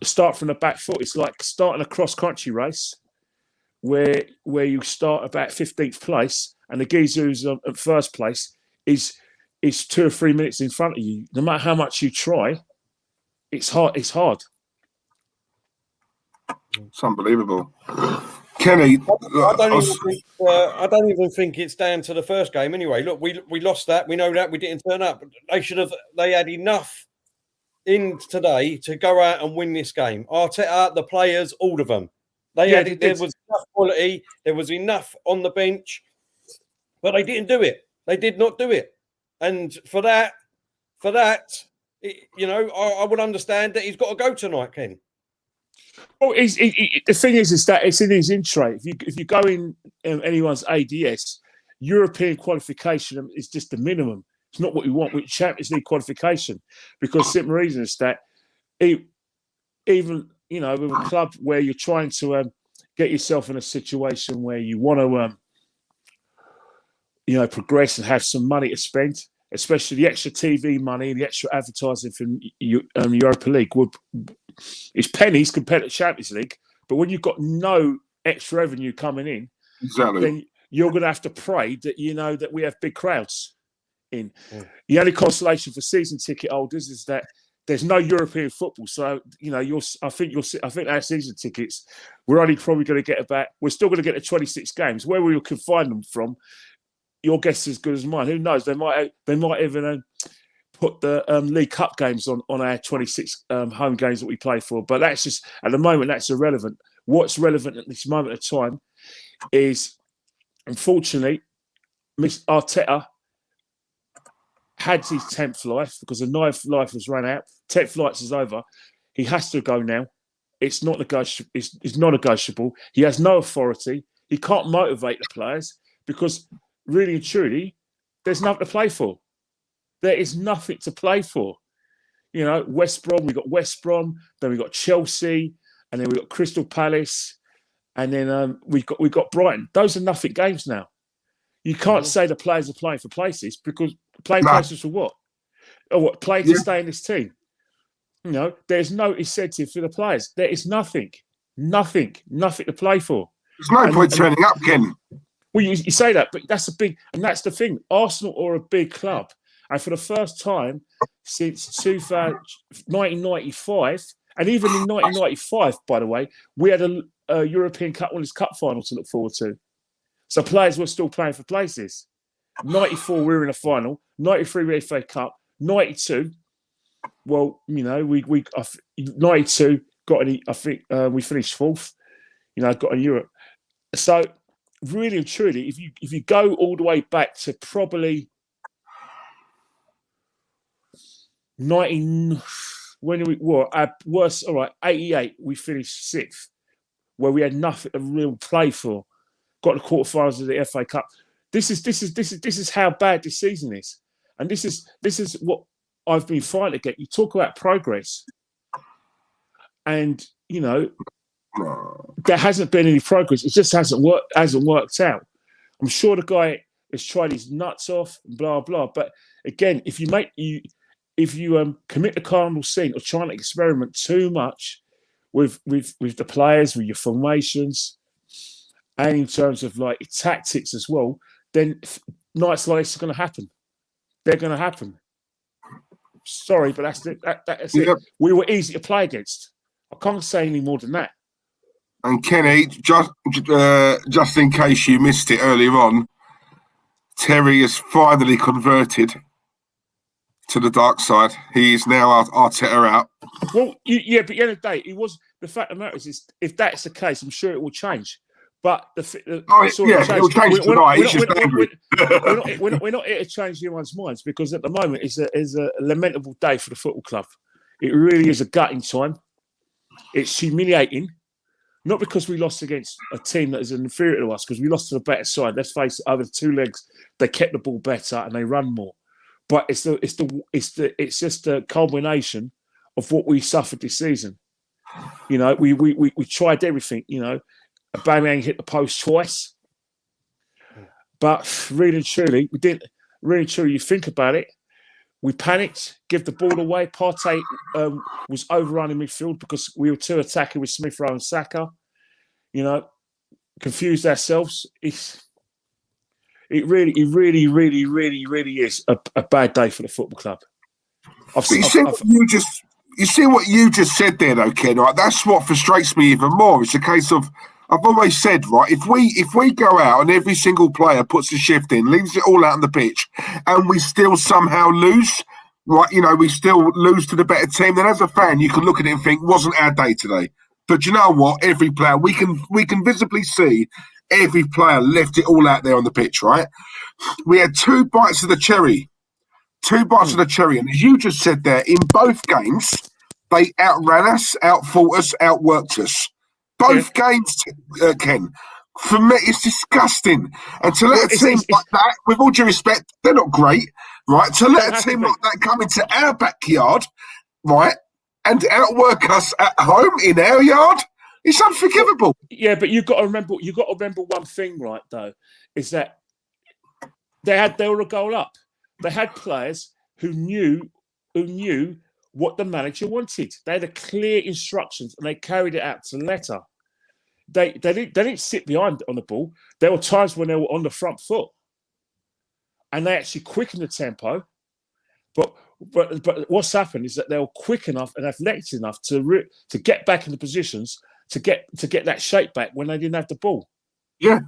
start from the back foot. It's like starting a cross-country race where you start about 15th place and the geezer who's at first place is 2 or 3 minutes in front of you. No matter how much you try, it's hard. It's hard. It's unbelievable. Kenny, I don't even think it's down to the first game anyway. Look, we lost that. We know that. We didn't turn up. They had enough in today to go out and win this game. Arteta, the players, all of them. There was enough quality. There was enough on the bench, but they didn't do it. They did not do it. And for that, you know, I would understand that he's got to go tonight, Ken. Well, the thing is that it's in his intro. If you go in anyone's ADS, European qualification is just the minimum. It's not what we want with Champions League qualification, because simple reason is that even, you know, with a club where you're trying to get yourself in a situation where you want to, you know, progress and have some money to spend, especially the extra TV money, the extra advertising from Europa League it's pennies compared to Champions League. But when you've got no extra revenue coming in, then you're going to have to pray that, you know, that we have big crowds in. Yeah. The only consolation for season ticket holders is that there's no European football. So, you know, I think our season tickets, we're only probably going to get we're still going to get to 26 games. Where we can find them from, your guess is as good as mine. Who knows? They might even put the League Cup games on our 26 home games that we play for. But that's just, at the moment, that's irrelevant. What's relevant at this moment of time is, unfortunately, Miss Arteta had his 10th life because the 9th life was run out. 10th life is over. He has to go now. It's not negotiable. It's not negotiable. He has no authority. He can't motivate the players because, really and truly, there's nothing to play for. There is nothing to play for. You know, West Brom, we got West Brom, then we got Chelsea, and then we got Crystal Palace, and then we got Brighton. Those are nothing games now. You can't say the players are playing for places, because playing places for what? Or what? Playing to stay in this team. You know, there's no incentive for the players. There is nothing to play for. There's no point turning up, Ken. Well, you say that, but that's that's the thing. Arsenal are a big club. And for the first time since 1995, and even in 1995, by the way, we had a European Cup Winners' Cup final to look forward to. So players were still playing for places. 94, we were in a final. 93, we had FA Cup. 92, well, you know, 92 got any. I think we finished 4th. You know, got a Europe. So really and truly, if you go all the way back to probably 19, when we were at worst, all right, 88, we finished 6th, where we had nothing to real play for. Got the quarterfinals of the FA Cup. This is how bad this season is, and this is what I've been fighting to get. You talk about progress, and you know there hasn't been any progress. It just hasn't worked out. I'm sure the guy has tried his nuts off, blah blah. But again, if you commit the cardinal sin of trying to experiment too much with the players, with your formations, and in terms of like tactics as well, then nights like this are going to happen. They're going to happen. Sorry, but that's it. It. We were easy to play against. I can't say any more than that. And Kenny, just in case you missed it earlier on, Terry has finally converted to the dark side. He is now Arteta out. Well, yeah, but at the end of the day, the fact of the matter is if that's the case, I'm sure it will change. But it will change tonight. He's just angry. We're not here to change anyone's minds, because at the moment it's a lamentable day for the football club. It really is a gutting time. It's humiliating, not because we lost against a team that is inferior to us, because we lost to the better side. Let's face it, over the 2 legs, they kept the ball better and they run more. But it's just a culmination of what we suffered this season. You know, we tried everything. You know, aubameyang hit the post twice, but really and truly, we didn't. really true. You think about it. We panicked, give the ball away. Partey was overrunning midfield because we were too attacking with Smith Rowe and Saka. You know, confused ourselves. It really is a bad day for the football club. You see what you just said there, though, Ken. Right? That's what frustrates me even more. It's a case of I've always said, right, if we go out and every single player puts a shift in, leaves it all out on the pitch, and we still somehow lose, right, you know, we still lose to the better team, then as a fan, you can look at it and think, wasn't our day today. But you know what? Every player, we can visibly see every player left it all out there on the pitch, right? We had two bites of the cherry. And as you just said there, in both games, they outran us, outfought us, outworked us. Both games, Ken. For me, it's disgusting. And to let a team like that, with all due respect, they're not great, right? To let a team like that come into our backyard, right, and outwork us at home in our yard, it's unforgivable. Yeah, but you've got to remember one thing, right? Though, is that they were a goal up. They had players who knew what the manager wanted. They had clear instructions and they carried it out to the letter. They didn't sit behind on the ball. There were times when they were on the front foot, and they actually quickened the tempo. But what's happened is that they were quick enough and athletic enough to get back into positions to get that shape back when they didn't have the ball. Yeah.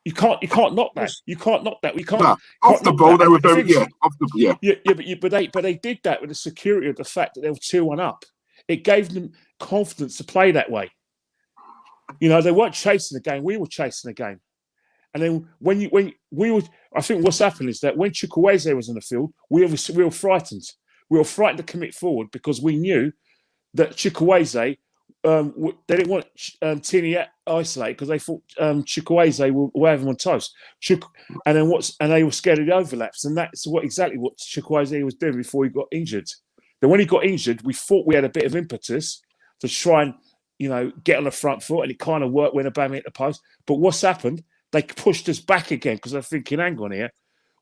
You can't knock that. You can't knock that. We can't. No, off the ball, they were very off the but they did that with the security of the fact that they were 2-1 up. It gave them confidence to play that way. You know, they weren't chasing the game. We were chasing the game. And then I think what's happened is that when Chukwueze was in the field, we were frightened. We were frightened to commit forward because we knew that Chukwueze. They didn't want Tini isolated because they thought Chukwueze will have him on toast. And they were scared of the overlaps, and that's exactly what Chukwueze was doing before he got injured. Then when he got injured, we thought we had a bit of impetus to try and, you know, get on the front foot, and it kind of worked when Aubameyang hit the post. But what's happened? They pushed us back again because they're thinking, hang on here,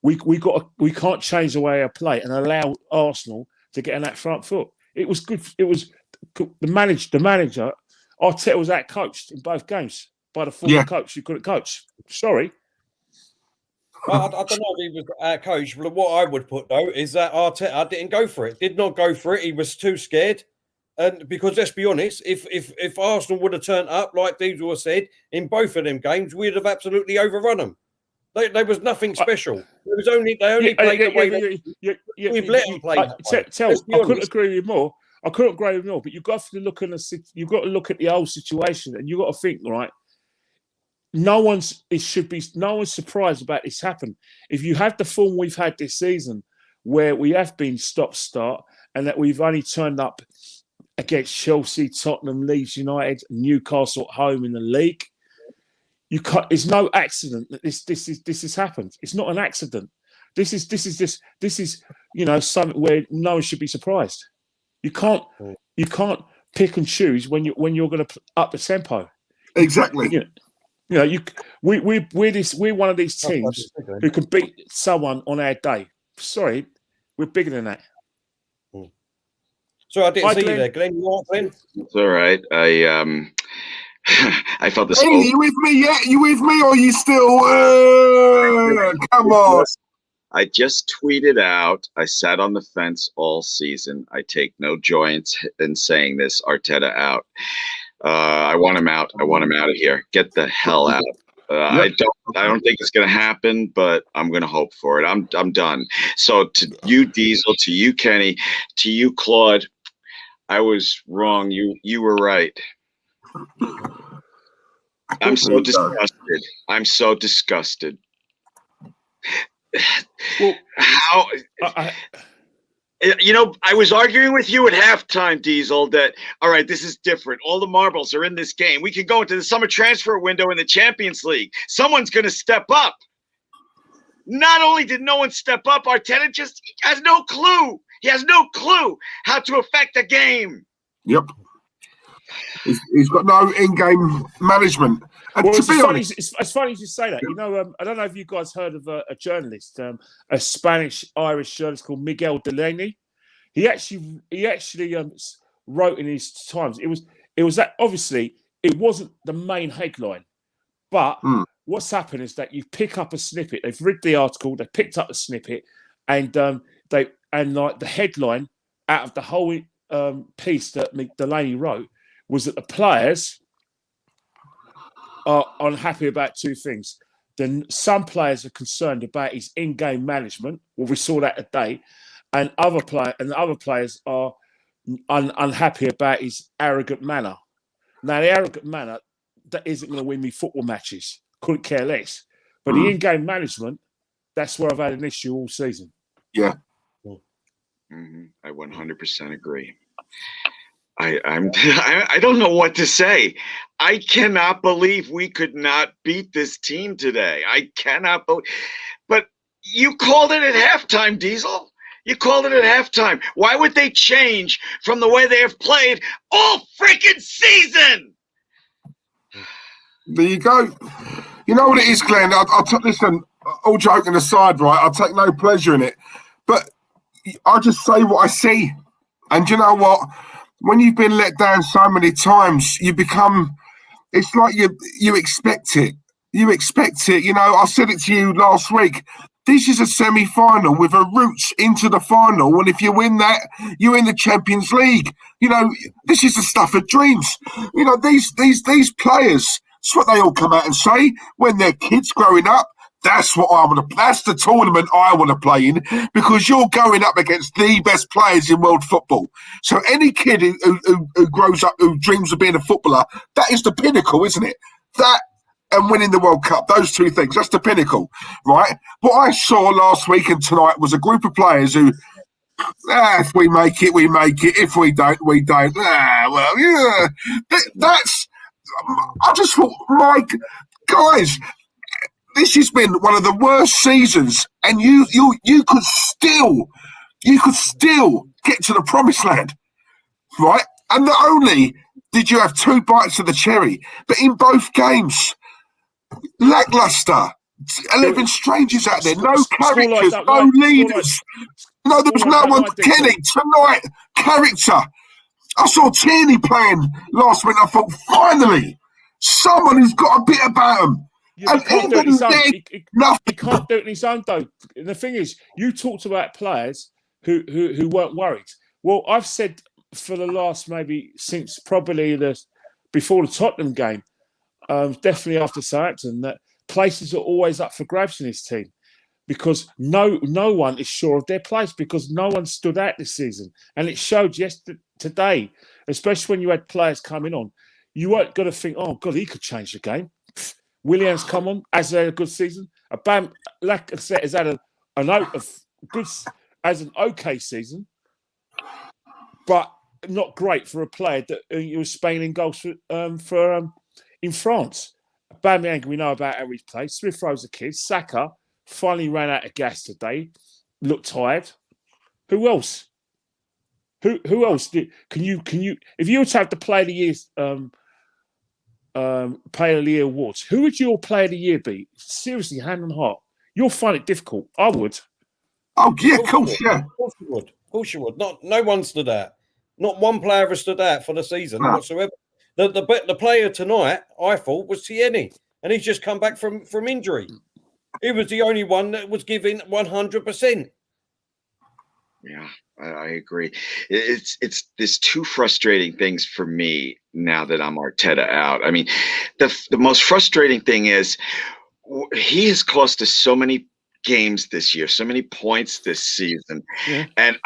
we can't change the way I play and allow Arsenal to get on that front foot. It was good. It was. The manager, Arteta was out-coached in both games by the former coach who couldn't coach. Sorry. I don't know if he was out-coached, but what I would put, though, is that Arteta did not go for it. He was too scared. And because, let's be honest, if Arsenal would have turned up, like Diesel said, in both of them games, we'd have absolutely overrun them. There was nothing special. They only played the way we've let them play. I couldn't agree with you more. But you've got to look at the whole situation, and you've got to think, right? No one's surprised about this happen. If you have the form we've had this season, where we have been stop-start, and that we've only turned up against Chelsea, Tottenham, Leeds United, Newcastle at home in the league, it's no accident that this has happened. It's not an accident. This is you know, something where no one should be surprised. You can't pick and choose when you're going to up the tempo. Exactly. You know, we're one of these teams who can beat someone on our day. Sorry, we're bigger than that. So I didn't see you there, Glenn. You all right, Glenn? It's all right. I felt this. Hey, you with me yet? You with me, or you still? Come on. I just tweeted out, I sat on the fence all season. I take no joy in saying this. Arteta out. I want him out. I want him out of here. Get the hell out. I don't think it's going to happen, but I'm going to hope for it. I'm done. So to you, Diesel, to you, Kenny, to you, Claude, I was wrong. You were right. I'm so disgusted. I'm so disgusted. Well, how? You know, I was arguing with you at halftime, Diesel, that, all right, this is different. All the marbles are in this game. We can go into the summer transfer window in the Champions League. Someone's going to step up. Not only did no one step up, Arteta just has no clue. He has no clue how to affect a game. Yep. He's got no in-game management. And Well, to be funny, honest, it's funny you say that. You know, I don't know if you guys heard of a journalist, a Spanish-Irish journalist called Miguel Delaney. He actually wrote in his Times. It was that obviously it wasn't the main headline, but what's happened is that you pick up a snippet. They've read the article, they picked up a snippet, and like the headline out of the whole piece that Delaney wrote was that the players are unhappy about two things. Then some players are concerned about his in-game management. Well, we saw that today, and other players are unhappy about his arrogant manner. Now, the arrogant manner that isn't going to win me football matches. Couldn't care less. But the in-game management, that's where I've had an issue all season. Yeah. I 100% agree. I don't know what to say. I cannot believe we could not beat this team today. I cannot believe. But you called it at halftime, Diesel. You called it at halftime. Why would they change from the way they have played all freaking season? There you go. You know what it is, Glenn? Listen, all joking aside, right? I'll take no pleasure in it. But I just say what I see. And you know what? When you've been let down so many times, you become, it's like you expect it. You expect it. You know, I said it to you last week. This is a semi-final with a route into the final. And if you win that, you're in the Champions League. You know, this is the stuff of dreams. You know, these players, that's what they all come out and say when they're kids growing up. That's what I want to. That's the tournament I want to play in, because you're going up against the best players in world football. So any kid who grows up, who dreams of being a footballer, that is the pinnacle, isn't it? That and winning the World Cup, those two things, that's the pinnacle, right? What I saw last week and tonight was a group of players who, if we make it, we make it. If we don't, we don't. Well, yeah. That's. I just thought, Mike, guys. This has been one of the worst seasons, and you could still get to the promised land, right? And not only did you have 2 bites of the cherry, but in both games, lackluster, 11 strangers out there, no characters, no leaders. No, there was no one. Kenny, tonight, character. I saw Tierney playing last week. I thought, finally, someone who's got a bit about him. Yeah, he can't do it on his own, though. And the thing is, you talked about players who weren't worried. Well, I've said for the last maybe since probably before the Tottenham game, definitely after Southampton, that places are always up for grabs in this team, because no one is sure of their place, because no one stood out this season, and it showed today, especially when you had players coming on. You weren't going to think, oh God, he could change the game. Williams come on, has had a good season. Lacazette has had an okay season, but not great for a player that was Spain in goals in France. Aubameyang, we know about how he's played. Smith Rowe's a kid. Saka finally ran out of gas today. Looked tired. Who else? Who else? Can you? If you were to have the Player of the Year Player of the Year awards, who would your Player of the Year be? Seriously, hand on heart. You'll find it difficult. I would. Oh yeah, of course, yeah. Of course you would. Of course you would. No one stood out. Not one player ever stood out for the season whatsoever. The player tonight, I thought, was Tierney, and he's just come back from injury. He was the only one that was giving 100%. Yeah, I agree. There's 2 frustrating things for me now that I'm Arteta out. I mean, the most frustrating thing is he has cost us so many games this year, so many points this season. Yeah. And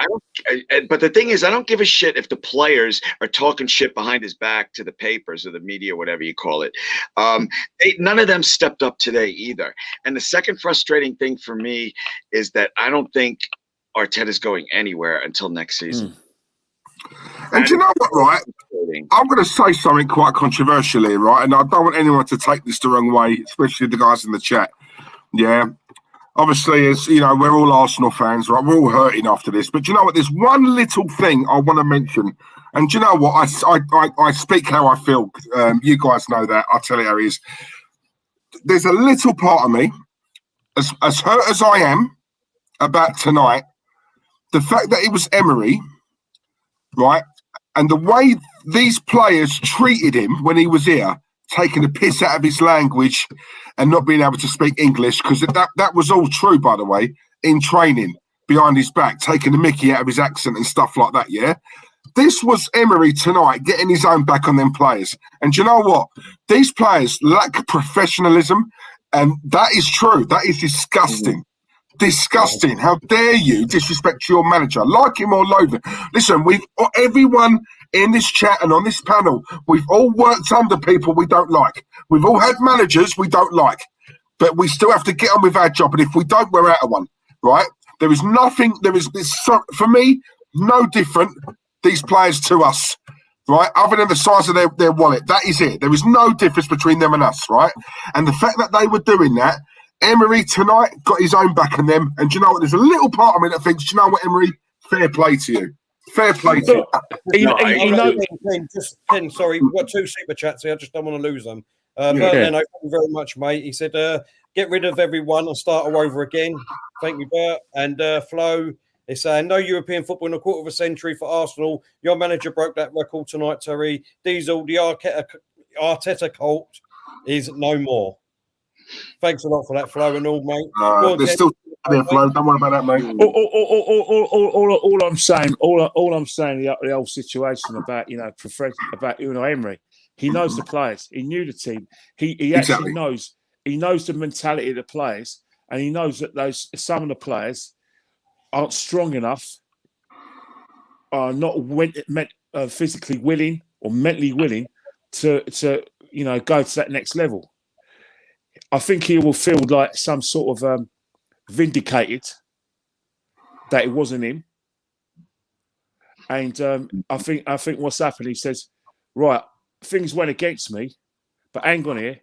but the thing is, I don't give a shit if the players are talking shit behind his back to the papers or the media, whatever you call it. None of them stepped up today either. And the second frustrating thing for me is that I don't think Arteta's going anywhere until next season. And do you know what, right? I'm going to say something quite controversially, right? And I don't want anyone to take this the wrong way, especially the guys in the chat. Yeah. Obviously, as you know, we're all Arsenal fans, right? We're all hurting after this. But you know what? There's one little thing I want to mention, And do you know what? I speak how I feel. You guys know that. I'll tell you how it is. There's a little part of me, as hurt as I am about tonight, the fact that it was Emery, right? And the way these players treated him when he was here, taking the piss out of his language and not being able to speak English, because that was all true, by the way, in training, behind his back, taking the mickey out of his accent and stuff like that, yeah? This was Emery tonight, getting his own back on them players. And do you know what? These players lack professionalism, and that is true. That is disgusting. Disgusting. How dare you disrespect your manager? Like him or loathe him. Listen, everyone in this chat and on this panel, we've all worked under people we don't like. We've all had managers we don't like. But we still have to get on with our job. And if we don't, we're out of one, right? There is nothing, for me, no different, these players to us, right? Other than the size of their wallet. That is it. There is no difference between them and us, right? And the fact that they were doing that, Emery tonight got his own back on them. And do you know what? There's a little part of me that thinks, do you know what, Emery? Fair play to you. Fair play to you. Ken, sorry, we've got 2 super chats here. I just don't want to lose them. Berlin, thank you very much, mate. He said, get rid of everyone and start all over again. Thank you, Bert. And Flo is saying, no European football in a quarter of a century for Arsenal. Your manager broke that record tonight, Terry. Diesel, the Arteta cult is no more. Thanks a lot for that, Flo, and all, mate. There's still there, Flo. Don't worry about that, mate. All I'm saying, the whole situation about about Unai Emery. He knows the players. He knew the team. He actually knows. He knows the mentality of the players, and he knows that some of the players aren't strong enough, are not physically willing or mentally willing to go to that next level. I think he will feel like some sort of vindicated that it wasn't him, and I think what's happened. He says, right, things went against me, but hang on here.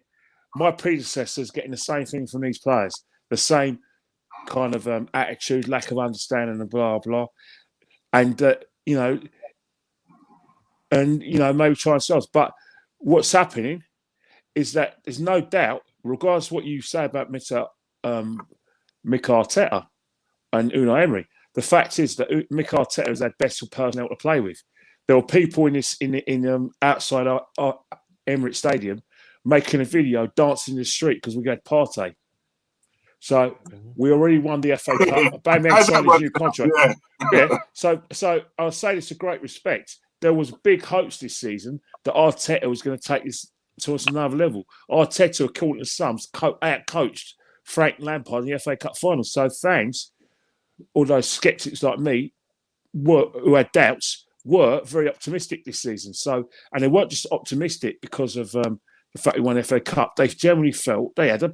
My predecessors getting the same thing from these players, the same kind of attitude, lack of understanding, and blah blah, and maybe try and solve. But what's happening is that there's no doubt, regardless of what you say about Mikel Arteta and Unai Emery, the fact is that Mikel Arteta has had better personnel to play with. There were people outside our Emirates Stadium making a video dancing in the street because we got Partey. So we already won the FA Cup. Aubameyang signed his new contract. Yeah. So I'll say this with great respect. There was big hopes this season that Arteta was going to take this to another level. Arteta, according to some, out-coached Frank Lampard in the FA Cup final. So fans, although sceptics like me, who had doubts, were very optimistic this season. So, and they weren't just optimistic because of the fact we won the FA Cup. They generally felt they had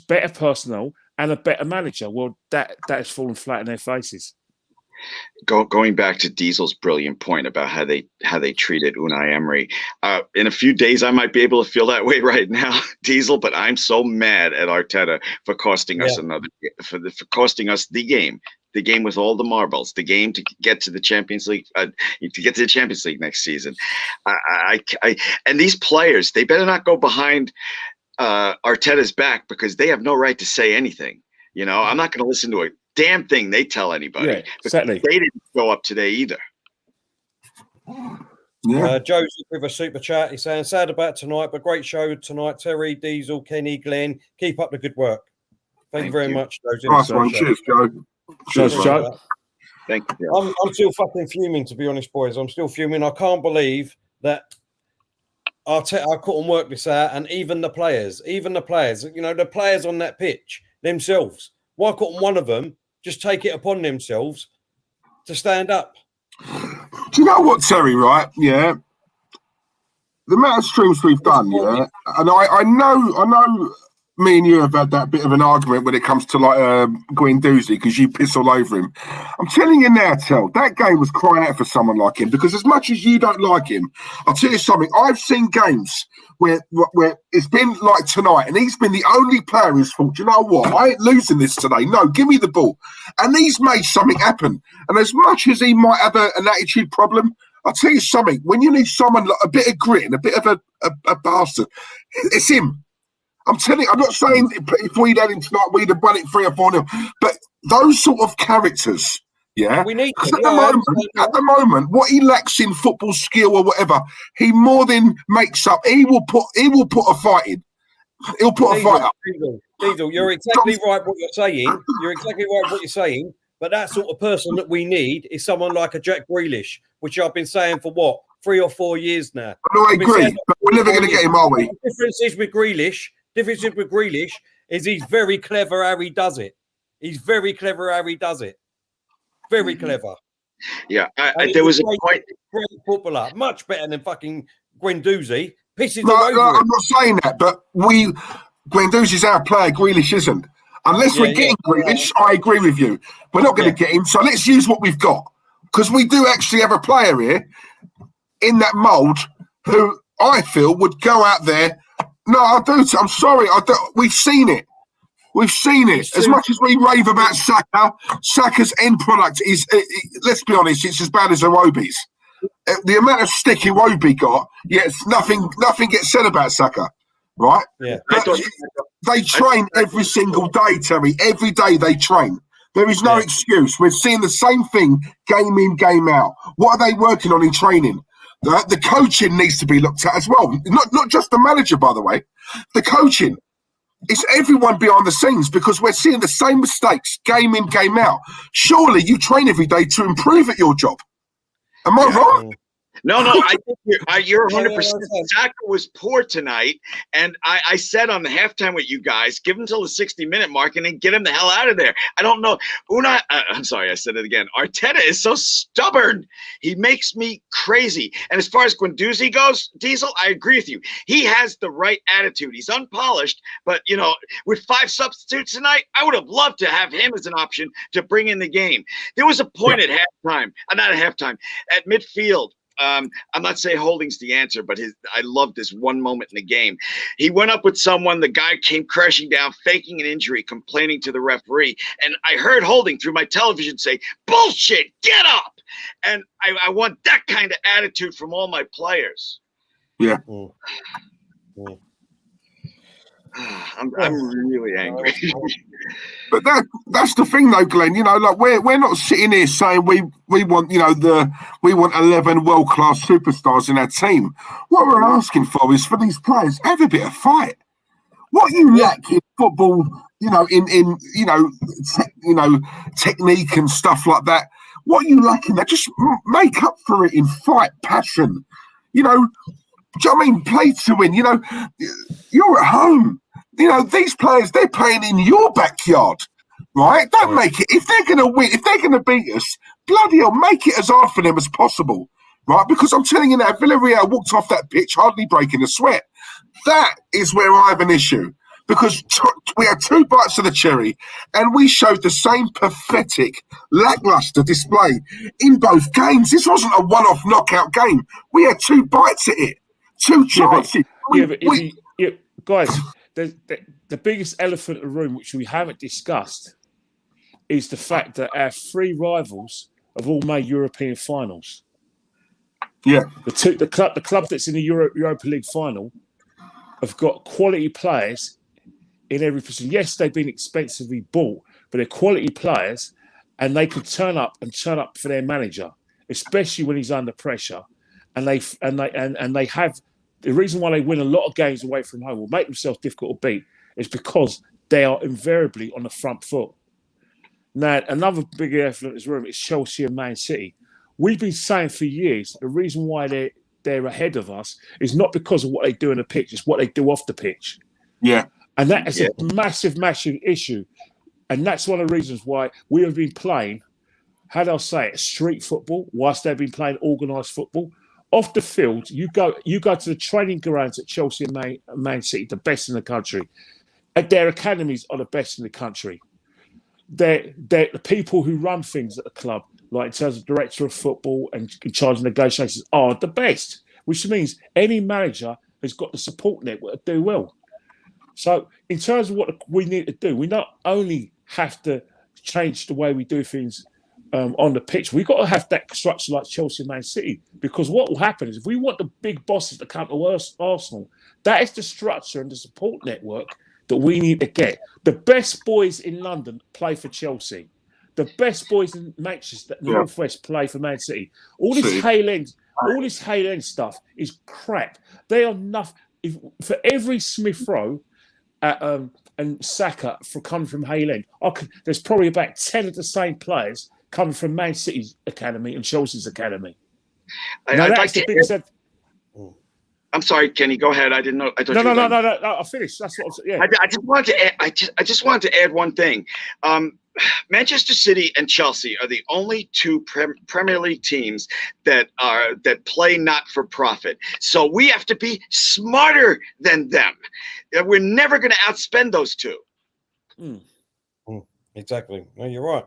better personnel and a better manager. Well, that has fallen flat in their faces. Going back to Diesel's brilliant point about how they treated Unai Emery, in a few days I might be able to feel that way right now, Diesel. But I'm so mad at Arteta for costing us for costing us the game with all the marbles, the game to get to the Champions League, next season. And these players, they better not go behind Arteta's back, because they have no right to say anything. I'm not going to listen to a damn thing they tell anybody. Yeah, exactly. They didn't show up today either. Yeah. Joseph with a super chat. He's saying, sad about tonight, but great show tonight. Terry, Diesel, Kenny, Glenn, keep up the good work. Thank you very much, Joseph. Nice one. Cheers, Joe. Cheers, Joe. Thank you. I'm still fucking fuming, to be honest, boys. I'm still fuming. I can't believe that Arteta couldn't work this out, and even the players, the players on that pitch themselves. Why couldn't one of them just take it upon themselves to stand up? Do you know what, Terry, right? Yeah. The amount of streams we've done, yeah, and I know me and you have had that bit of an argument when it comes to like Guendouzi, because you piss all over him. I'm telling you now, that game was crying out for someone like him, because as much as you don't like him, I'll tell you something. I've seen games where it's been like tonight, and he's been the only player who's thought, you know what, I ain't losing this today. No, give me the ball. And he's made something happen. And as much as he might have an attitude problem, I'll tell you something. When you need someone like a bit of grit and a bit of a bastard, it's him. I'm telling you, I'm not saying if we'd had him tonight, we'd have won it 3 or 4-0. But those sort of characters, yeah. We need because at the moment, what he lacks in football skill or whatever, he more than makes up. He will put a fight in. He'll put a fight up. Diesel, you're exactly right what you're saying. You're exactly right what you're saying. But that sort of person that we need is someone like a Jack Grealish, which I've been saying for what, 3 or 4 years now. No, I agree, but we're never going to get him, are we? The difference with Grealish is he's very clever how he does it. He's very clever how he does it. Very clever. Yeah, there was a point. Great footballer, much better than fucking Guendouzi. Pisses No, all over I'm not saying that, but Guendouzi's our player, Grealish isn't. Unless we're getting Grealish, I agree with you. We're not going to get him, so let's use what we've got. Because we do actually have a player here in that mould who I feel would go out there. No, I do. I'm sorry. We've seen it. We've seen it. As much as we rave about Saka, Saka's end product is, let's be honest, it's as bad as Iwobi's. The amount of stick Iwobi got, yes, nothing gets said about Saka, right? Yeah. They train every single day, Terry. Every day they train. There is no excuse. We're seeing the same thing game in, game out. What are they working on in training? The coaching needs to be looked at as well. Not just the manager, by the way. The coaching. It's everyone behind the scenes because we're seeing the same mistakes game in, game out. Surely you train every day to improve at your job. Am I wrong? No, I think you're 100%. Saka was poor tonight, and I said on the halftime with you guys, give him till the 60-minute mark and then get him the hell out of there. I don't know. I'm sorry, I said it again. Arteta is so stubborn. He makes me crazy. And as far as Guendouzi goes, Diesel, I agree with you. He has the right attitude. He's unpolished, but, with 5 substitutes tonight, I would have loved to have him as an option to bring in the game. There was a point at halftime, not at halftime, at midfield. I'm not saying Holding's the answer, but I love this one moment in the game. He went up with someone. The guy came crashing down, faking an injury, complaining to the referee. And I heard Holding through my television say, "Bullshit, get up." And I want that kind of attitude from all my players. Yeah. I'm really angry. But that's the thing, though, Glenn. Like we're not sitting here saying we want we want 11 world-class superstars in our team. What we're asking for is for these players have a bit of fight. What you lack in football, in technique and stuff like that. What you lack in that, just make up for it in fight, passion. Do you know what I mean? Play to win. You're at home. These players, they're playing in your backyard, right? Don't make it. If they're going to win, if they're going to beat us, bloody hell, make it as hard for them as possible, right? Because I'm telling you now, Villarreal walked off that pitch hardly breaking a sweat. That is where I have an issue. Because we had 2 bites of the cherry and we showed the same pathetic, lackluster display in both games. This wasn't a one-off knockout game. We had 2 bites at it. 2 chances. Guys, the biggest elephant in the room, which we haven't discussed, is the fact that our 3 rivals have all made European finals. Yeah. The club that's in the Europa League final have got quality players in every position. Yes, they've been expensively bought, but they're quality players, and they can turn up for their manager, especially when he's under pressure. And they have. The reason why they win a lot of games away from home, or make themselves difficult to beat, is because they are invariably on the front foot. Now, another big elephant in this room is Chelsea and Man City. We've been saying for years the reason why they're ahead of us is not because of what they do on the pitch, it's what they do off the pitch. Yeah. And that is a massive, massive issue. And that's one of the reasons why we have been playing, how do I say it, street football, whilst they've been playing organised football. Off the field, you go to the training grounds at Chelsea and Man City, the best in the country. And their academies are the best in the country. They're the people who run things at the club, like in terms of director of football and in charge of negotiations, are the best, which means any manager has got the support network to do well. So in terms of what we need to do, we not only have to change the way we do things on the pitch. We've got to have that structure like Chelsea and Man City, because what will happen is if we want the big bosses to come to Arsenal, that is the structure and the support network that we need to get. The best boys in London play for Chelsea. The best boys in Manchester, Northwest, play for Man City. All this Hale End stuff is crap. They are enough. For every Smith Rowe and Saka coming from Hale End, there's probably about 10 of the same players coming from Man City's academy and Chelsea's academy. I'm sorry, Kenny. Go ahead. I didn't know. No. I finished. That's what I'm saying. Yeah. I just wanted to add. I just wanted to add one thing. Manchester City and Chelsea are the only two Premier League teams that play not for profit. So we have to be smarter than them. We're never going to outspend those two. Exactly. No, you're right.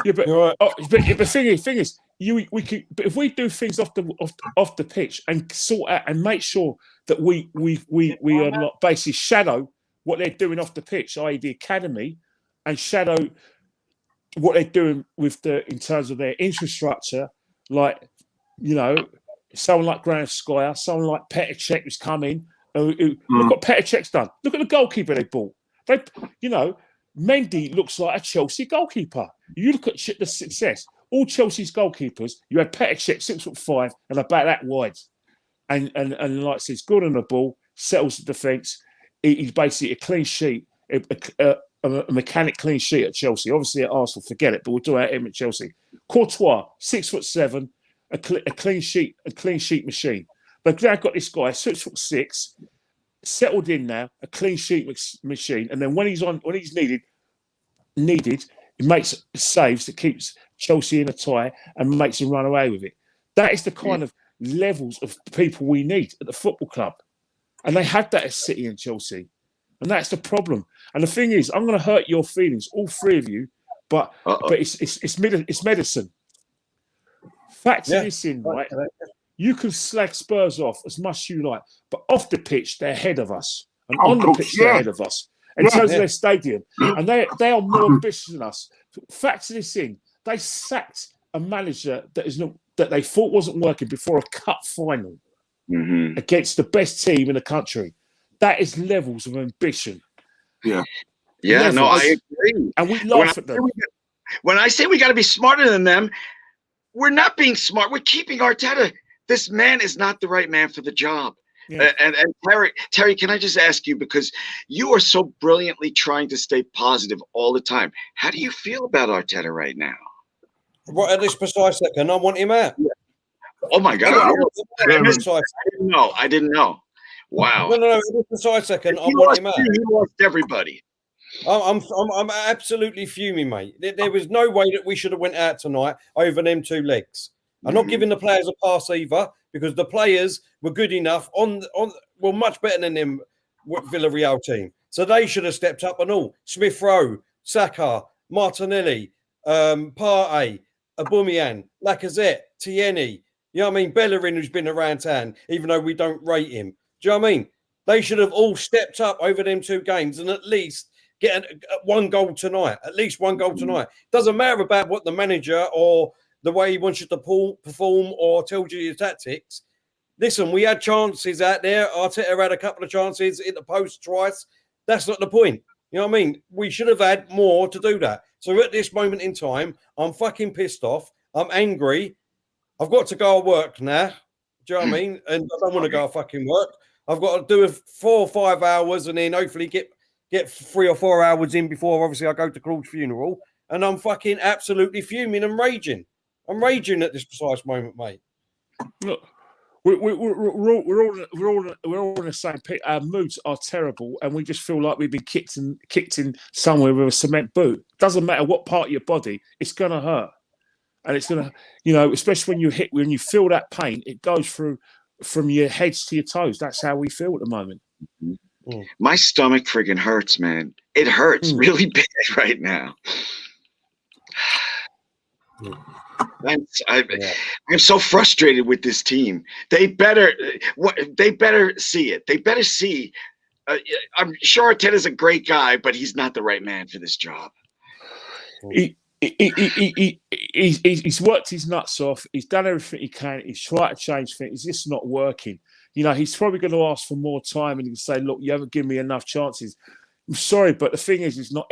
Yeah, but you're right. But the thing is, we could. But if we do things off the pitch and sort out and make sure that we are not basically shadow what they're doing off the pitch, i.e. the academy, and shadow what they're doing in terms of their infrastructure, like, someone like Graham Skyer, someone like Petr Cech who's come in. Look what Petr Cech's done. Look at the goalkeeper they bought. Mendy looks like a Chelsea goalkeeper. You look at the success. All Chelsea's goalkeepers, you had Petr Cech 6'5" and about that wide, and like I says, good on the ball, settles the defence. He's basically a clean sheet, a mechanic clean sheet at Chelsea. Obviously at Arsenal, forget it, but we'll do him at Chelsea. Courtois, 6'7", a clean sheet machine. They've now got this guy, 6'6", settled in now, a clean sheet machine, and then when he's needed, he makes saves that keeps Chelsea in a tie and makes him run away with it. That is the kind of levels of people we need at the football club, and they have that at City and Chelsea, and that's the problem. And the thing is, I'm going to hurt your feelings, all three of you, but it's medicine. Factor this in, right? You can slag Spurs off as much as you like, but off the pitch, they're ahead of us. And on the pitch, they're ahead of us. In terms of their stadium. And they are more ambitious than us. Factor this in. They sacked a manager that they thought wasn't working before a cup final against the best team in the country. That is levels of ambition. Yeah. Yeah, levels. no, I agree. And we laugh at them. When I say we got to be smarter than them, we're not being smart. We're keeping Arteta. This man is not the right man for the job. Yeah. And Terry, can I just ask you, because you are so brilliantly trying to stay positive all the time. How do you feel about Arteta right now? Right at this precise second, I want him out. Yeah. Oh my God! I didn't know. Wow. No. At this precise second, I want him out. He lost everybody. I'm absolutely fuming, mate. There was no way that we should have went out tonight over them two legs. I'm not giving the players a pass either, because the players were good enough were much better than them Villarreal team. So they should have stepped up and all. Smith Rowe, Saka, Martinelli, Partey, aubameyang, Lacazette, Tierney. You know what I mean? Bellerin, who's been around town, even though we don't rate him. Do you know what I mean? They should have all stepped up over them two games and at least get one goal tonight. At least one goal tonight. Doesn't matter about what the manager or the way he wants you to perform or tells you your tactics. Listen, we had chances out there. Arteta had a couple of chances, hit the post twice. That's not the point. You know what I mean? We should have had more to do that. So at this moment in time, I'm fucking pissed off. I'm angry. I've got to go to work now. Do you know what I mean? And I don't want to go to fucking work. I've got to do 4 or 5 hours and then hopefully get 3 or 4 hours in before obviously I go to Claude's funeral. And I'm fucking absolutely fuming and raging. I'm raging at this precise moment, mate. Look, we're all in the same pit. Our moods are terrible, and we just feel like we've been kicked in somewhere with a cement boot. Doesn't matter what part of your body, it's gonna hurt, and it's gonna, especially when you feel that pain, it goes through from your heads to your toes. That's how we feel at the moment. My stomach friggin' hurts, man. It hurts really bad right now. I'm so frustrated with this team. They better see it. They better see. I'm sure Arteta's a great guy, but he's not the right man for this job. he's worked his nuts off. He's done everything he can. He's tried to change things. It's just not working. You know, he's probably going to ask for more time, and he can say, "Look, you haven't given me enough chances." I'm sorry, but the thing is, it's not.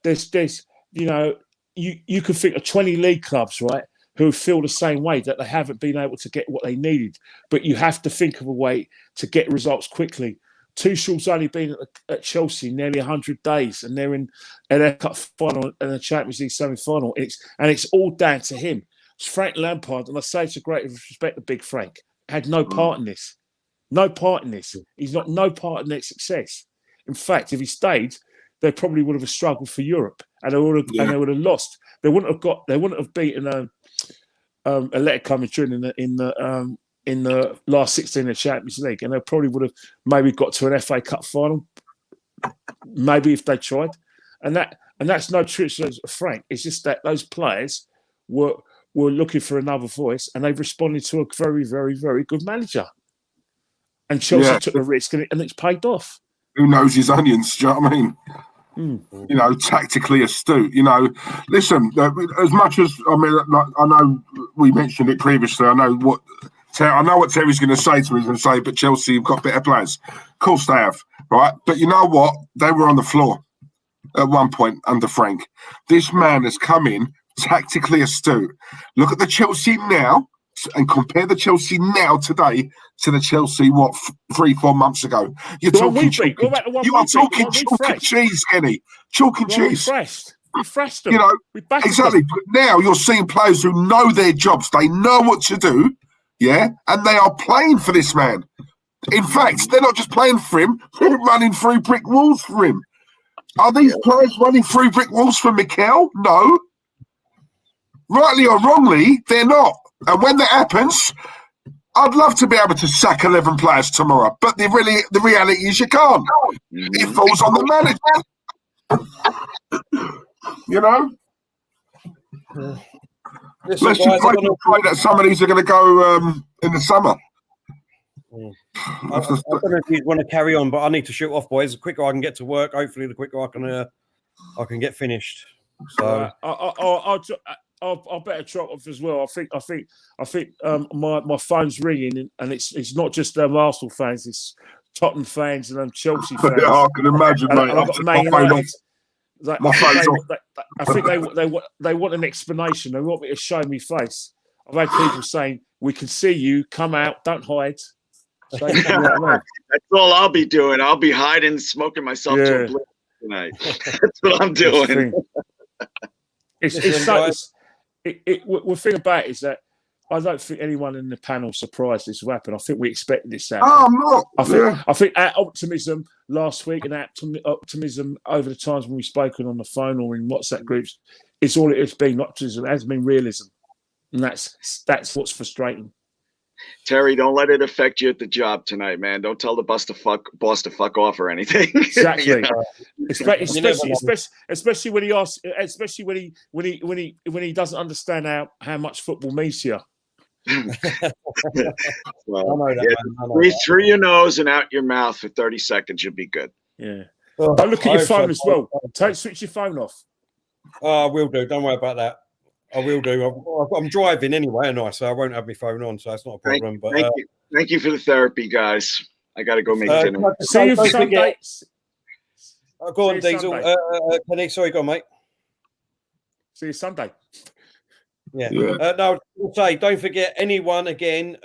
There's you know, you could think of 20 league clubs, right, who feel the same way, that they haven't been able to get what they needed. But you have to think of a way to get results quickly. Tuchel's only been at Chelsea nearly 100 days, and they're in an FA Cup final and a Champions League semi-final. And it's all down to him. Frank Lampard, and I say to great respect to Big Frank, had no part in this. No part in this. He's got no part in their success. In fact, if he stayed, they probably would have struggled for Europe, and they would have lost. They wouldn't have beaten Atletico Madrid in the last 16 of the Champions League, and they probably would have maybe got to an FA Cup final, maybe if they tried. And that's no criticism of Frank. It's just that those players were looking for another voice, and they've responded to a very, very, very good manager. And Chelsea took the risk, and it's paid off. Who knows his onions? Do you know what I mean? You know, tactically astute. You know, listen, as much as I know we mentioned it previously. I know what Terry's going to say to me. He's going to say, "But Chelsea have got better players." Of course they have, right? But you know what? They were on the floor at one point under Frank. This man has come in tactically astute. Look at the Chelsea now, and compare the Chelsea now today to the Chelsea 3-4 months ago. You're talking chalk and cheese, Kenny. Chalk and cheese. We thrashed them. You know, exactly. But now you're seeing players who know their jobs. They know what to do, yeah, and they are playing for this man. In fact, they're not just playing for him; they're running through brick walls for him. Are these players running through brick walls for Mikel? No. Rightly or wrongly, they're not. And when that happens, I'd love to be able to sack 11 players tomorrow, but the reality is you can't. It falls on the manager. You know? Let's just pray that some of these are going to go in the summer. I don't know if you want to carry on, but I need to shoot off, boys. The quicker I can get to work, hopefully the quicker I can get finished. So I better drop off as well. I think my phone's ringing, and it's not just Arsenal fans, it's Tottenham fans and Chelsea fans. Yeah, I can imagine, mate. I've got Man United. I think they want an explanation. They want me to show me face. I've had people saying, "We can see you. Come out. Don't hide." So, that's all I'll be doing. I'll be hiding, smoking myself to oblivion tonight. That's what I'm doing. The thing about it is that I don't think anyone in the panel surprised this will happen. I think we expected this to happen. Oh, I'm not. I think our optimism last week and our optimism over the times when we've spoken on the phone or in WhatsApp groups, it's all it has been. Optimism, it has been realism, and that's what's frustrating. Terry, don't let it affect you at the job tonight, man. Don't tell the boss to fuck off or anything. Exactly. You know? especially when he asks, especially when he doesn't understand how much football means to you. Well, breathe through your nose and out your mouth for 30 seconds. You'll be good. Yeah. Don't look at your phone as well. Switch your phone off. I will do. Don't worry about that. I will do. I'm driving anyway, so I won't have my phone on, so it's not a problem. Thank you for the therapy, guys. I got to go make dinner. See you Sunday. Go on, Diesel. Kenny, sorry, go on, mate. See you Sunday. Yeah. No, I'll say, don't forget anyone again.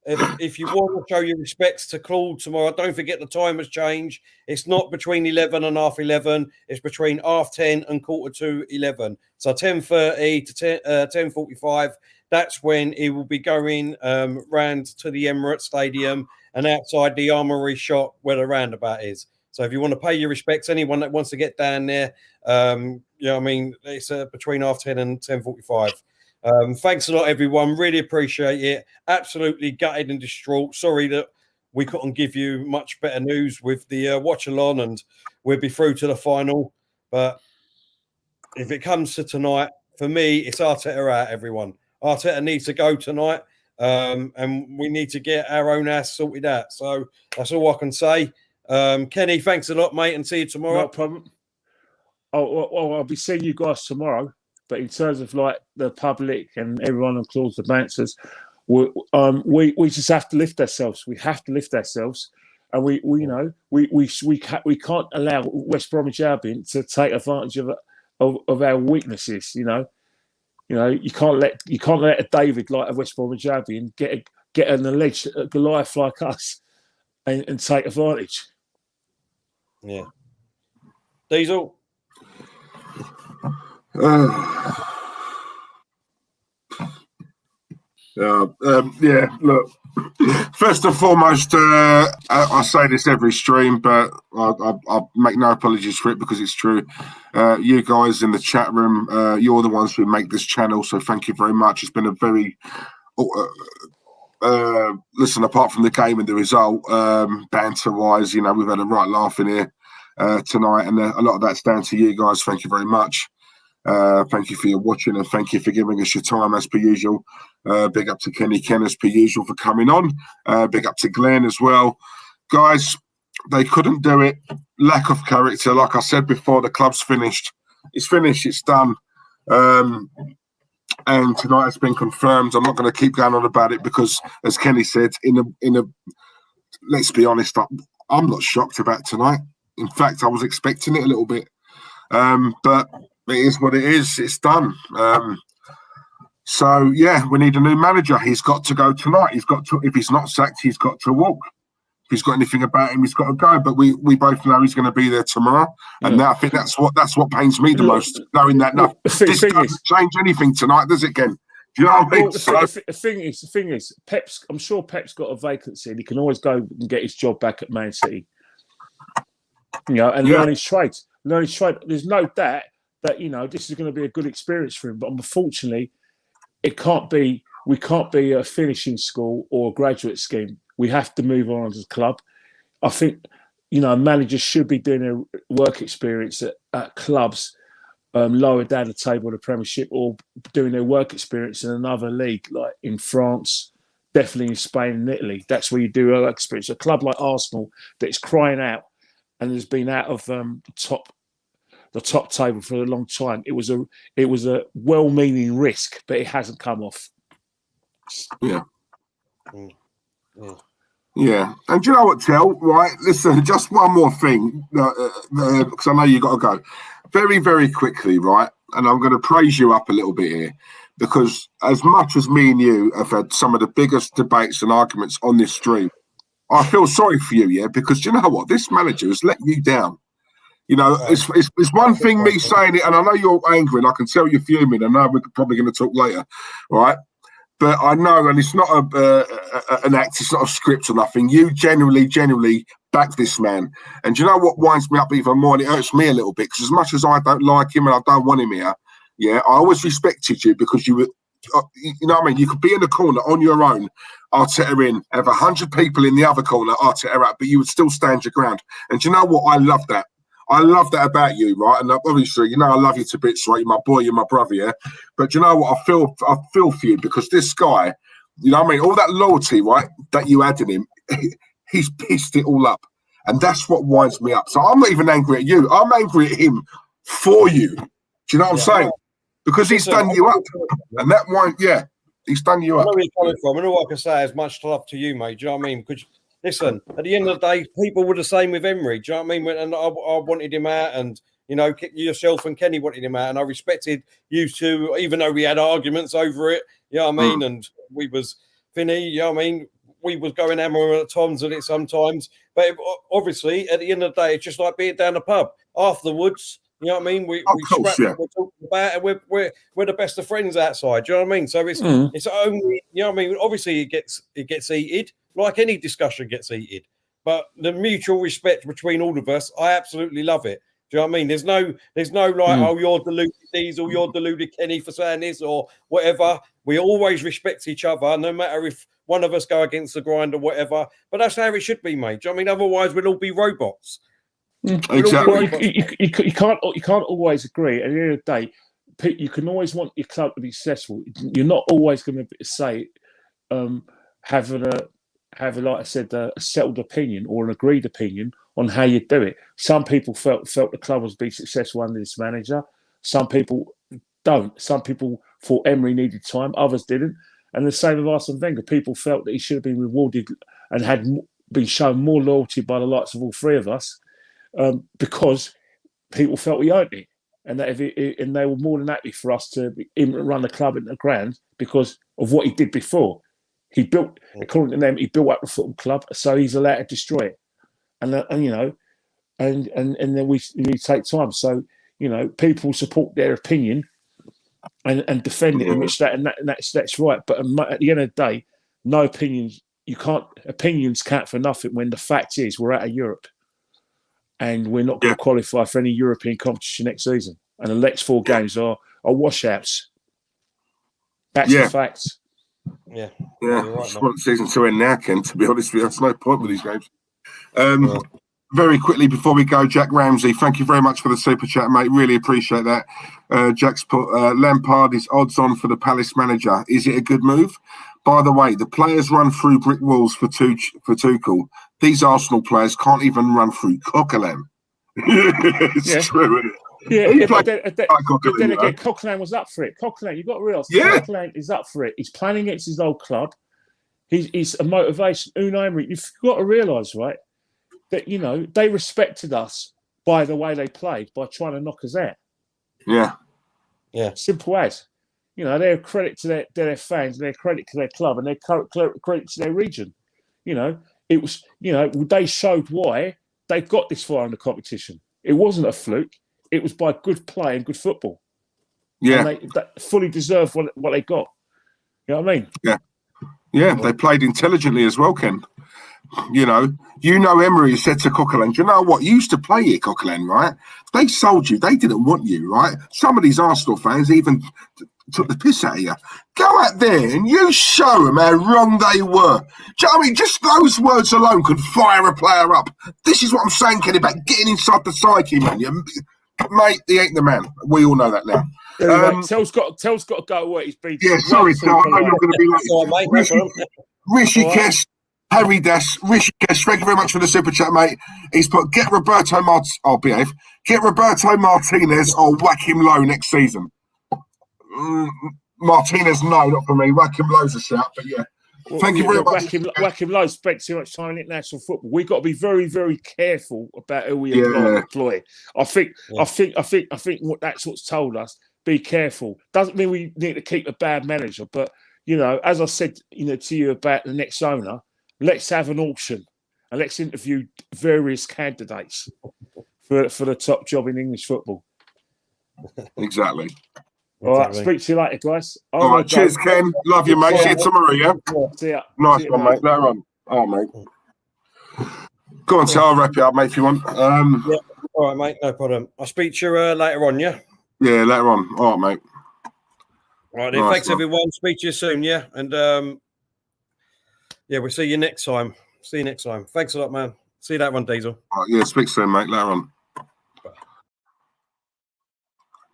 If you want to show your respects to Claude tomorrow, don't forget the time has changed. It's not between 11 and half 11. It's between 10:30 and 11:15. So 10:30 to 10:45. That's when he will be going round to the Emirates Stadium and outside the Armoury shop where the roundabout is. So if you want to pay your respects, anyone that wants to get down there, it's between 10:30 and 10:45. Thanks a lot, everyone. Really appreciate it. Absolutely gutted and distraught. Sorry that we couldn't give you much better news with the watch-along, and we'll be through to the final. But if it comes to tonight, for me, it's Arteta out, everyone. Arteta needs to go tonight, and we need to get our own ass sorted out. So that's all I can say. Kenny, thanks a lot, mate, and see you tomorrow. No problem. I'll be seeing you guys tomorrow. But in terms of like the public and everyone on Claude the Banstas, we just have to lift ourselves. We have to lift ourselves, and we can't allow West Bromwich Albion to take advantage of our weaknesses. You can't let a David like a West Bromwich Albion get an alleged Goliath like us and take advantage. Yeah. Diesel. Look, first and foremost, I say this every stream, but I make no apologies for it because it's true. You guys in the chat room, you're the ones who make this channel, so thank you very much. It's been a very listen, apart from the game and the result, banter wise, we've had a right laugh in here tonight, and a lot of that's down to you guys. Thank you very much. Thank you for your watching, and thank you for giving us your time as per usual. Big up to Kenny Ken as per usual for coming on. Big up to Glenn as well. Guys, they couldn't do it. Lack of character. Like I said before, the club's finished. It's finished. It's done. And tonight it's been confirmed. I'm not going to keep going on about it because, as Kenny said, let's be honest, I'm not shocked about tonight. In fact, I was expecting it a little bit. But it is what it is. It's done. So yeah, we need a new manager. He's got to go tonight. He's got to. If he's not sacked, he's got to walk. If he's got anything about him, he's got to go. But we both know he's going to be there tomorrow, and I think that's what pains me the most, knowing that this doesn't change anything tonight, does it, Ken? Do you know what I mean? The thing is, Pep's. I'm sure Pep's got a vacancy, and he can always go and get his job back at Man City. And learn his trade. There's no doubt that this is going to be a good experience for him. But unfortunately, it can't be. We can't be a finishing school or a graduate scheme. We have to move on as a club. I think managers should be doing their work experience at clubs lower down the table of the Premiership, or doing their work experience in another league, like in France, definitely in Spain and Italy. That's where you do work experience. A club like Arsenal that is crying out and has been out of the top table for a long time. It was a well-meaning risk, but it hasn't come off. Yeah. Yeah. And do you know what, Tel? Right, listen, just one more thing, because I know you got to go. Very, very quickly, right? And I'm going to praise you up a little bit here, because as much as me and you have had some of the biggest debates and arguments on this stream, I feel sorry for you, yeah, because do you know what? This manager has let you down. It's one thing me saying it, and I know you're angry, and I can tell you're fuming, and I know we're probably going to talk later, right? But I know, and it's not an act, it's not a script or nothing. You genuinely back this man. And do you know what winds me up even more? And it hurts me a little bit, because as much as I don't like him and I don't want him here, yeah, I always respected you because you were, you know what I mean? You could be in the corner on your own, Arteta in, have 100 people in the other corner, Arteta out, but you would still stand your ground. And do you know what? I love that. I love that about you, right? And obviously, I love you to bits, right? You're my boy, you're my brother, yeah? But you know what? I feel for you, because this guy, you know what I mean? All that loyalty, right, that you had in him, he's pissed it all up. And that's what winds me up. So I'm not even angry at you. I'm angry at him for you. Do you know what I'm saying? Because he's done you up. And that one, he's done you up. I know where you're coming from. And all I can say is much love to you, mate. Do you know what I mean? Because listen, at the end of the day, people were the same with Emery. Do you know what I mean? And I wanted him out, and yourself and Kenny wanted him out, and I respected you two, even though we had arguments over it. You know what I mean? And we was Finny. You know what I mean? We was going hammer at times at it sometimes, but obviously at the end of the day, it's just like being down the pub afterwards. You know what I mean? We scrap, we're talking about, and we're the best of friends outside. Do you know what I mean? So it's only, you know what I mean? Obviously, it gets heated. Like any discussion gets heated, but the mutual respect between all of us, I absolutely love it. Do you know what I mean? There's no like, oh, you're deluded Diesel, you're deluded Kenny for saying this or whatever. We always respect each other, no matter if one of us go against the grind or whatever. But that's how it should be, mate. Do you know what I mean? Otherwise, we'll all be robots. Exactly. You can't always agree. At the end of the day, you can always want your club to be successful. You're not always going to say have, like I said, a settled opinion or an agreed opinion on how you do it. Some people felt the club was being successful under this manager. Some people don't. Some people thought Emery needed time, others didn't. And the same with Arsene Wenger. People felt that he should have been rewarded and had been shown more loyalty by the likes of all three of us because people felt he earned it. And that and they were more than happy for us to run the club into the ground because of what he did before. He built, according to them, he built up the football club, so he's allowed to destroy it. And you know, and then we take time. So you know, people support their opinion and defend it, which that's right. But at the end of the day, no opinions. Opinions count for nothing when the fact is we're out of Europe. And we're not going to qualify for any European competition next season. And the next 4 games are washouts. That's the facts. Yeah. I just want the season to end now, Ken, to be honest with you. That's no point with these games. Very quickly before we go, Jack Ramsey, thank you very much for the super chat, mate. Really appreciate that. Jack's put Lampard is odds on for the Palace manager. Is it a good move? By the way, the players run through brick walls for Tuchel. These Arsenal players can't even run through Coquelin. It's true, isn't it? Then again, Coquelin was up for it. Coquelin, you've got to realise, Coquelin is up for it. He's playing against his old club. He's a motivation. Unai Emery, you've got to realise, right, that, you know, they respected us by the way they played, by trying to knock us out. Yeah. Simple as. You know, they're a credit to their fans, they're a credit to their club, and they're credit to their region. You know, it was, you know, they showed why they got this far in the competition. It wasn't a fluke. It was by good play and good football. Yeah. And they fully deserve what they got. You know what I mean? Yeah, they played intelligently as well, Ken. You know Emery said to Coquelin, do you know what? You used to play here, Coquelin, right? They sold you. They didn't want you, right? Some of these Arsenal fans even took the piss out of you. Go out there and you show them how wrong they were. Do you know what I mean? Just those words alone could fire a player up. This is what I'm saying, Kenny, about getting inside the psyche, man. Mate, he ain't the man. We all know that now. Tell's got to go away. He's been sorry, Tel. I know you're going to be late. Rishi Kesh, Harry Des, Rishi Kesh, thank you very much for the super chat, mate. He's put, get Roberto Martinez or whack him low next season. Martinez, no, not for me. Whack him low's a shout, but yeah. Thank you very much. Whack him low, spent too much time in international football. We've got to be very, very careful about who we employ. I think what that's what's told us. Be careful. Doesn't mean we need to keep a bad manager, but you know, as I said, you know, to you about the next owner, let's have an auction and let's interview various candidates for the top job in English football. Exactly. All right, speak to you later, guys. All right, cheers, Ken. Love you, mate. See you tomorrow, yeah? See ya. Nice one, mate. Later on. Oh, mate. Go on, so I'll wrap it up, mate, if you want. Yeah. All right, mate. No problem. I'll speak to you later on, yeah? Yeah, later on. All right, mate. All right, then. Nice. Thanks, everyone. Speak to you soon, yeah? And, yeah, we'll see you next time. See you next time. Thanks a lot, man. See you that one, Diesel. All right, yeah, speak soon, mate. Later on.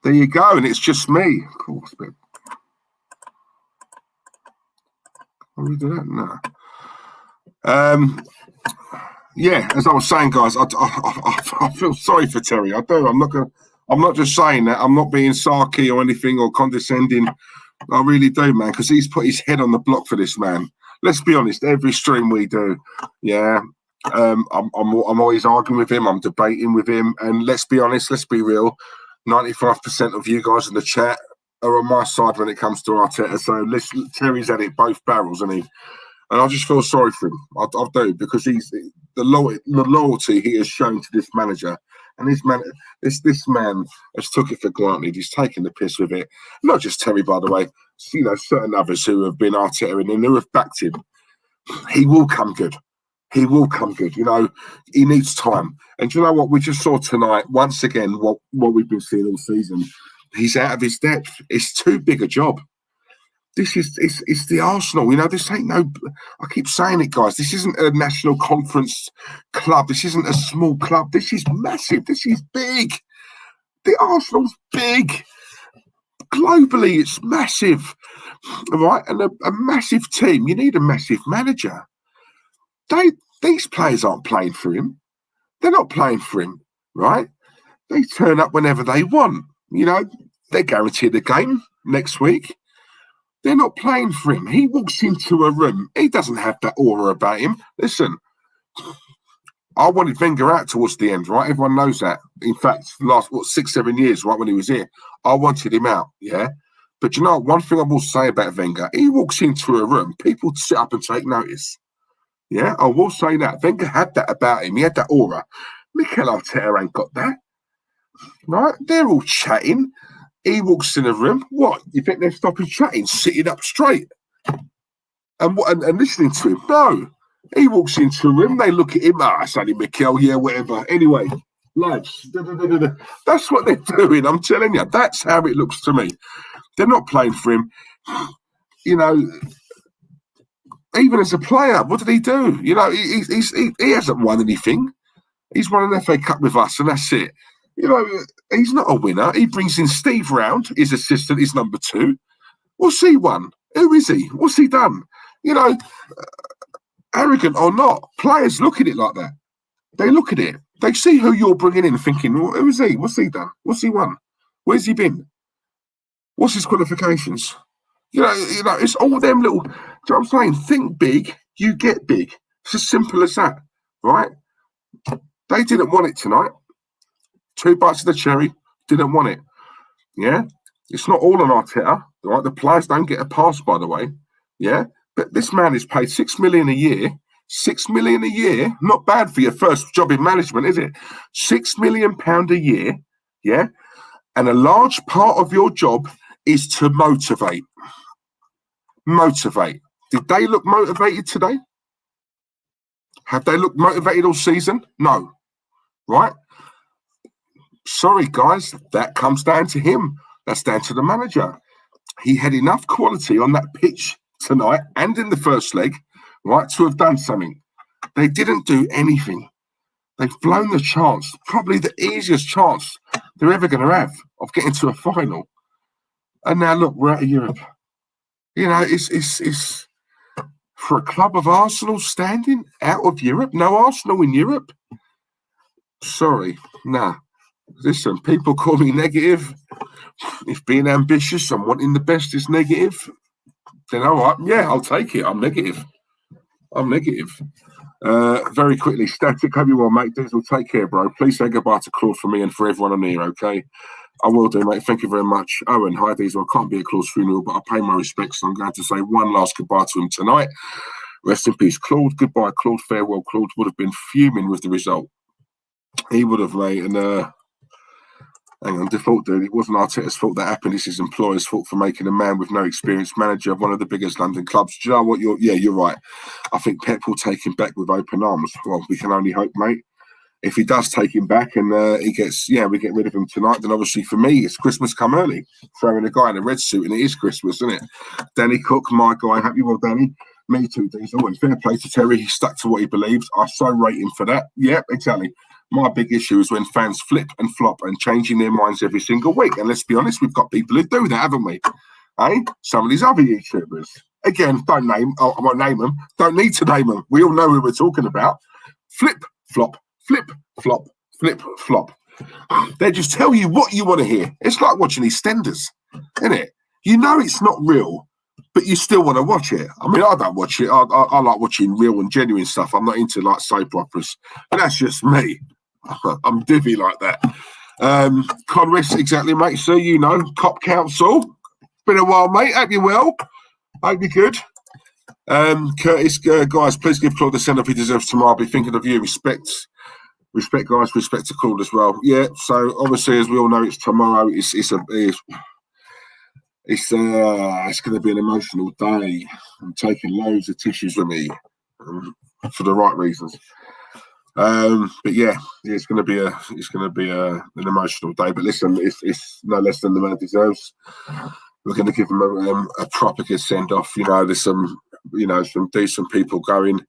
There you go, and it's just me. Of course, but can we do that? No. Yeah, as I was saying, guys, I feel sorry for Terry. I do. I'm not just saying that. I'm not being sarky or anything or condescending. I really do, man, because he's put his head on the block for this man. Let's be honest. Every stream we do, yeah. I'm always arguing with him. I'm debating with him, and let's be honest. Let's be real. 95% of you guys in the chat are on my side when it comes to Arteta. So Terry's at it both barrels, and I just feel sorry for him. I do, because he's the loyalty he has shown to this manager, and this man has took it for granted. He's taken the piss with it. Not just Terry, by the way. You know, certain others who have been Arteta and who have backed him. He will come good. He will come good. You know, he needs time. And you know what? We just saw tonight, once again, what we've been seeing all season. He's out of his depth. It's too big a job. It's the Arsenal. You know, this ain't no... I keep saying it, guys. This isn't a national conference club. This isn't a small club. This is massive. This is big. The Arsenal's big. Globally, it's massive. All right? And a massive team. You need a massive manager. These players aren't playing for him. They're not playing for him, right? They turn up whenever they want. You know, They're guaranteed a game next week. They're not playing for him. He walks into a room. He doesn't have that aura about him. Listen, I wanted Wenger out towards the end, right? Everyone knows that. In fact, last 6-7 years, right, when he was here, I wanted him out, yeah? But you know, one thing I will say about Wenger, he walks into a room, people sit up and take notice. Yeah, I will say that. Wenger had that about him. He had that aura. Mikel Arteta ain't got that. Right? They're all chatting. He walks in a room. What? You think they're stopping chatting, sitting up straight and listening to him? No. He walks into a room. They look at him. It's only Mikel, yeah, whatever. Anyway, lads, that's what they're doing. I'm telling you. That's how it looks to me. They're not playing for him. You know, even as a player, what did he do? You know, he hasn't won anything. He's won an FA Cup with us, and that's it. You know, he's not a winner. He brings in Steve round, his assistant, his number 2. What's he won? Who is he? What's he done? You know, arrogant or not, players look at it like that. They look at it. They see who you're bringing in thinking, well, who is he? What's he done? What's he won? Where's he been? What's his qualifications? You know, it's all them little, do you know what I'm saying? Think big, you get big. It's as simple as that, right? They didn't want it tonight. 2 bites of the cherry, didn't want it. Yeah? It's not all on Arteta, right? The players don't get a pass, by the way. Yeah? But this man is paid £6 million a year. £6 million a year, not bad for your first job in management, is it? £6 million a year, yeah? And a large part of your job is to motivate. Motivate. Did they look motivated today? Have they looked motivated all season? No. Right? Sorry, guys. That comes down to him. That's down to the manager. He had enough quality on that pitch tonight and in the first leg, right, to have done something. They didn't do anything. They've blown the chance, probably the easiest chance they're ever going to have of getting to a final. And now, look, we're out of Europe. You know, it's for a club of Arsenal standing out of Europe. No Arsenal in Europe. Sorry, nah. Listen, people call me negative. If being ambitious and wanting the best is negative, then all right, yeah, I'll take it. I'm negative. Very quickly, Static, hope you well, mate. Diesel, take care, bro. Please say goodbye to Claude for me and for everyone on here, okay? I will do, mate. Thank you very much. Owen, hi, Diesel. I can't be a Claude's funeral, but I pay my respects. So I'm going to say one last goodbye to him tonight. Rest in peace, Claude. Goodbye, Claude. Farewell, Claude. Would have been fuming with the result. He would have, mate. And hang on, default, dude. It wasn't Arteta's fault that happened. It's his employer's fault for making a man with no experience manager of one of the biggest London clubs. Do you know what? You're right. I think Pep will take him back with open arms. Well, we can only hope, mate. If he does take him back and we get rid of him tonight, then obviously for me, it's Christmas come early. Throwing a guy in a red suit, and it is Christmas, isn't it? Danny Cook, my guy. Happy well, Danny. Me too, Diesel. And fair play to Terry. He stuck to what he believes. I so rate him for that. Yep, exactly. My big issue is when fans flip and flop and changing their minds every single week. And let's be honest, we've got people who do that, haven't we? Some of these other YouTubers. Again, I won't name them. Don't need to name them. We all know who we're talking about. Flip, flop, flip, flop, flip, flop. They just tell you what you want to hear. It's like watching EastEnders, isn't it? You know it's not real, but you still want to watch it. I mean, I don't watch it. I like watching real and genuine stuff. I'm not into like soap operas. But that's just me. I'm divvy like that. Conris, exactly, mate. So, you know, Cop Council. Been a while, mate. Hope you're well. Hope you're good. Curtis, guys, please give Claude the send-off he deserves tomorrow. I'll be thinking of you. Respect, guys. Respect to Claude as well. Yeah, so obviously, as we all know, it's tomorrow. It's going to be an emotional day. I'm taking loads of tissues with me for the right reasons. But yeah, it's going to be an emotional day. But listen, it's no less than the man deserves. We're going to give him a proper good send off. You know, there's some decent people going,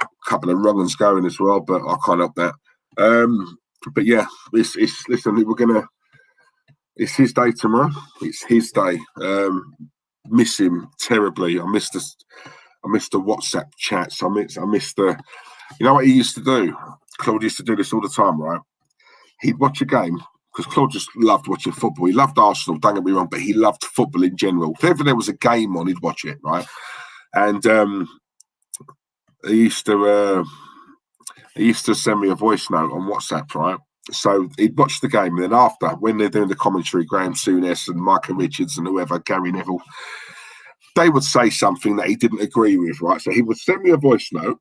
a couple of wrong ones going as well. But I can't help that. But yeah, it's his day tomorrow. It's his day. Miss him terribly. I missed the WhatsApp chats. I missed the. You know what he used to do? Claude used to do this all the time, right? He'd watch a game because Claude just loved watching football. He loved Arsenal, don't get me wrong, but he loved football in general. If ever there was a game on, he'd watch it, right? And he used to send me a voice note on WhatsApp, right? So he'd watch the game, and then after, when they're doing the commentary, Graham Souness and Michael Richards and whoever, Gary Neville, they would say something that he didn't agree with, right? So he would send me a voice note,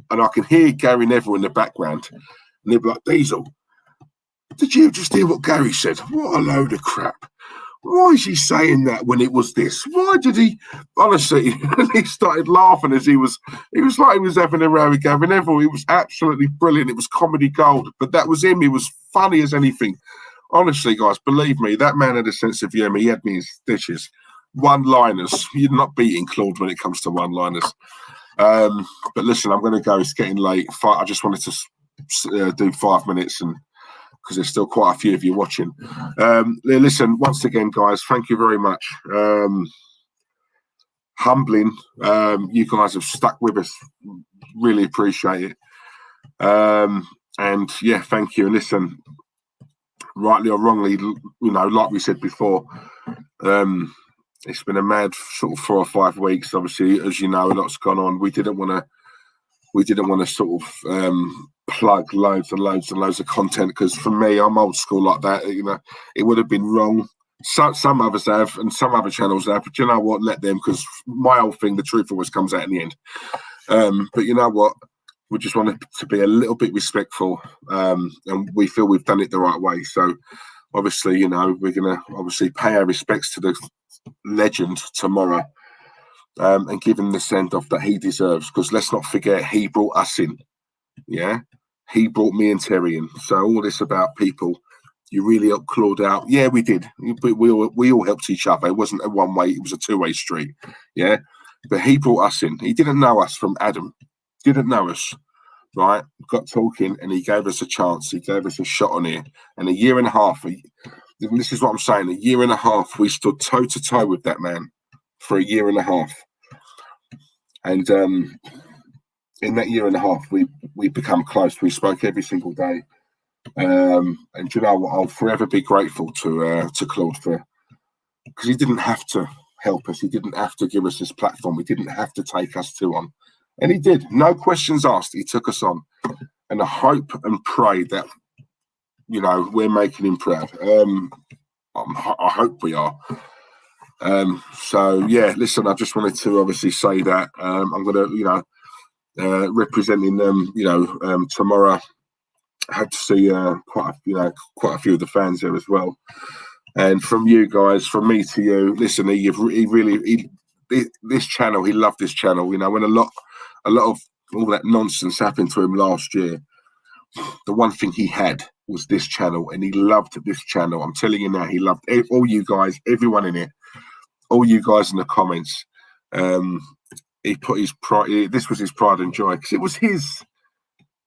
and I can hear Gary Neville in the background, and he'd be like, Diesel, did you just hear what Gary said? What a load of crap. Why is he saying that when it was this? Why did he? Honestly, he started laughing as he was like he was having a row with Gary Neville. It was absolutely brilliant. It was comedy gold. But that was him. He was funny as anything. Honestly, guys, believe me, that man had a sense of humour. He had me in stitches. One-liners. You're not beating Claude when it comes to one-liners. But listen, I'm going to go. It's getting late. I just wanted to do 5 minutes and because there's still quite a few of you watching. Listen, once again, guys, thank you very much. Humbling. You guys have stuck with us. Really appreciate it. And yeah, thank you. And listen, rightly or wrongly, you know, like we said before, it's been a mad sort of 4 or 5 weeks. Obviously, as you know, a lot's gone on. We didn't want to sort of plug loads and loads and loads of content because for me, I'm old school like that. You know, it would have been wrong. Some others have, and some other channels have. But you know what? Let them, because my whole thing, the truth always comes out in the end. But you know what? We just wanted to be a little bit respectful, and we feel we've done it the right way. So, obviously, you know, we're gonna obviously pay our respects to the legend tomorrow. And give him the send-off that he deserves, because let's not forget, he brought us in. Yeah, he brought me and Terry in. So all this about people, you really helped Claude out. Yeah, we did. We all helped each other. It wasn't a one-way; it was a two-way street. Yeah, but he brought us in. He didn't know us from Adam. Didn't know us, right? Got talking, and he gave us a chance. He gave us a shot on here. And a year and a half. And this is what I'm saying. A year and a half, we stood toe to toe with that man for a year and a half. And in that year and a half, we become close. We spoke every single day. And you know what? I'll forever be grateful to Claude because he didn't have to help us. He didn't have to give us this platform. He didn't have to take us on. And he did. No questions asked. He took us on. And I hope and pray that, you know, we're making him proud. I hope we are. So yeah, listen, I just wanted to obviously say that I'm gonna, you know, representing them, you know, tomorrow. I had to see quite a few of the fans there as well. And from you guys, from me to you, listen, this channel, he loved this channel. You know, when a lot of all that nonsense happened to him last year, the one thing he had was this channel, and he loved this channel. I'm telling you now, he loved all you guys, everyone in it. All you guys in the comments, he put his pride. This was his pride and joy because it was his.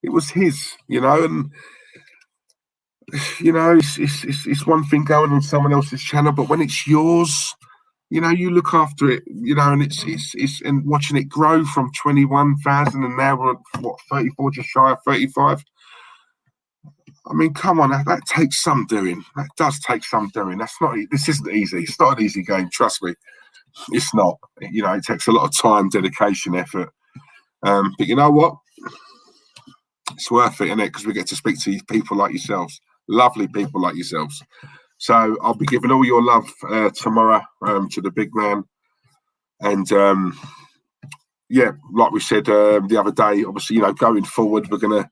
It was his, you know, and you know, it's one thing going on someone else's channel, but when it's yours, you know, you look after it, you know, and it's and watching it grow from 21,000 and now we're at what 34, just shy of 35. I mean, come on, that takes some doing. That does take some doing. This isn't easy. It's not an easy game, trust me. It's not. You know, it takes a lot of time, dedication, effort. But you know what? It's worth it, isn't it? Because we get to speak to people like yourselves, lovely people like yourselves. So I'll be giving all your love tomorrow to the big man. And yeah, like we said the other day, obviously, you know, going forward, we're going to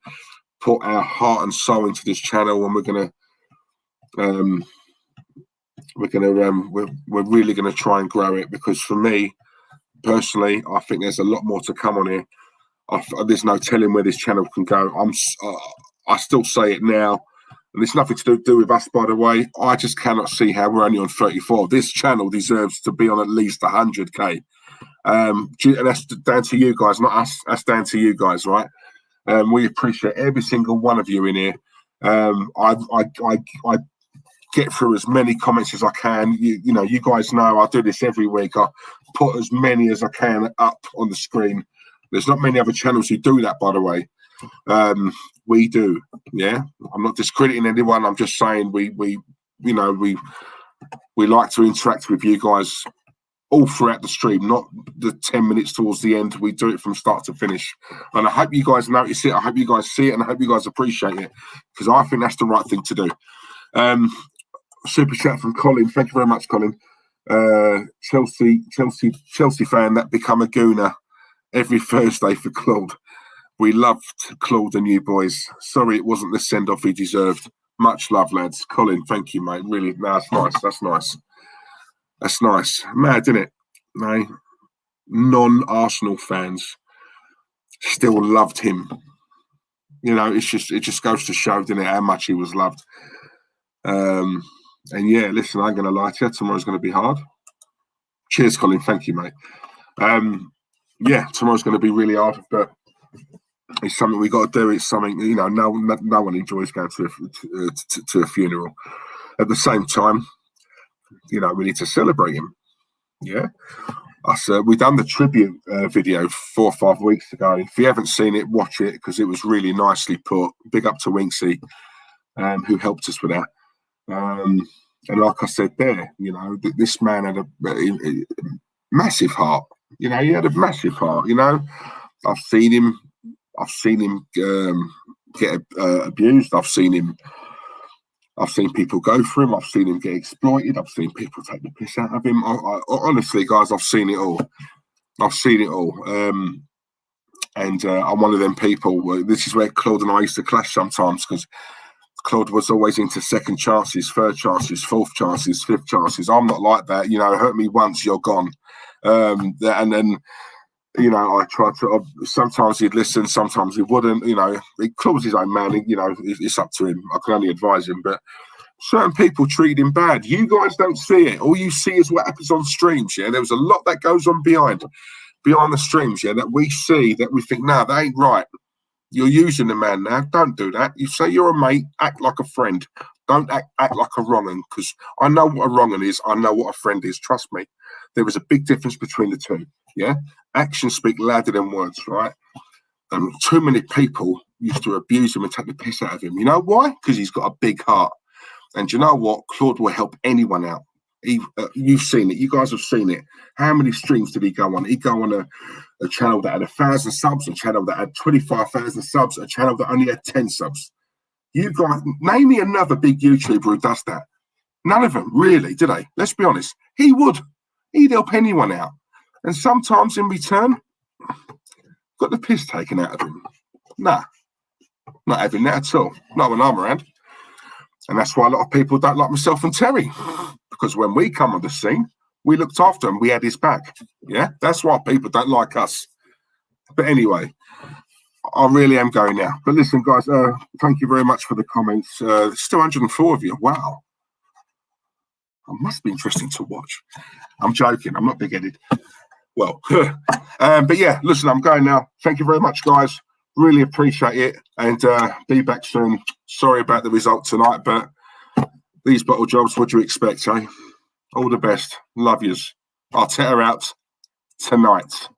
put our heart and soul into this channel, and we're really going to try and grow it, because for me personally, I think there's a lot more to come on here. There's no telling where this channel can go. I still say it now, and it's nothing to do with us, by the way. I just cannot see how we're only on 34. This channel deserves to be on at least 100k, and that's down to you guys, not us. That's down to you guys, right? We appreciate every single one of you in here. I get through as many comments as I can. You know, you guys know I do this every week. I put as many as I can up on the screen. There's not many other channels who do that, by the way. We do. Yeah, I'm not discrediting anyone. I'm just saying we like to interact with you guys all throughout the stream, not the 10 minutes towards the end. We do it from start to finish. And I hope you guys notice it. I hope you guys see it, and I hope you guys appreciate it, because I think that's the right thing to do. Super chat from Colin. Thank you very much, Colin. Chelsea fan that become a Gooner every Thursday for Claude. We loved Claude and you boys. Sorry it wasn't the send-off he deserved. Much love, lads. Colin, thank you, mate. Really, no, that's nice. That's nice. That's nice. Mad, isn't it? No, non-Arsenal fans still loved him. You know, it just goes to show, doesn't it, how much he was loved. And yeah, listen, I ain't going to lie to you. Tomorrow's going to be hard. Cheers, Colin. Thank you, mate. Yeah, tomorrow's going to be really hard, but it's something we got to do. It's something, you know, no one enjoys going to a funeral. At the same time, you know, we need to celebrate him. Yeah. We done the tribute video 4 or 5 weeks ago. If you haven't seen it, watch it, because it was really nicely put. Big up to Winksy, who helped us with that. And like I said there, you know, this man had a massive heart. You know, he had a massive heart. You know, I've seen him get abused. I've seen people go for him. I've seen him get exploited. I've seen people take the piss out of him. Honestly, guys, I've seen it all. I've seen it all. And I'm one of them people. This is where Claude and I used to clash sometimes, because Claude was always into second chances, third chances, fourth chances, fifth chances. I'm not like that. You know, hurt me once, you're gone. And then, you know, I tried to. Sometimes he'd listen, sometimes he wouldn't. You know, Claude's his own man. You know, it's up to him. I can only advise him. But certain people treat him bad. You guys don't see it. All you see is what happens on streams. Yeah, there was a lot that goes on behind the streams. Yeah, that we see, that we think, no, that ain't right. You're using the man now. Don't do that. You say you're a mate. Act like a friend. Don't act like a wrong-un, because I know what a wrong-un is. I know what a friend is. Trust me. There is a big difference between the two. Yeah. Actions speak louder than words, right? And too many people used to abuse him and take the piss out of him. You know why? Because he's got a big heart. And you know what? Claude will help anyone out. You've seen it. You guys have seen it. How many streams did he go on? He'd go on a channel that had 1,000 subs, a channel that had 25,000 subs, a channel that only had 10 subs. You guys, name me another big YouTuber who does that. None of them, really, do they? Let's be honest. He would. He'd help anyone out. And sometimes in return, got the piss taken out of him. Nah, not having that at all. Not when I'm around. And that's why a lot of people don't like myself and Terry. Because when we come on the scene, we looked after him. We had his back. Yeah, that's why people don't like us. But anyway, I really am going now. But listen, guys, thank you very much for the comments. Still 104 of you. Wow. It must be interesting to watch. I'm joking. I'm not big-headed. Well, but yeah, listen, I'm going now. Thank you very much, guys. Really appreciate it. And be back soon. Sorry about the result tonight, but these bottle jobs, what do you expect, eh? All the best. Love yous. Arteta out tonight.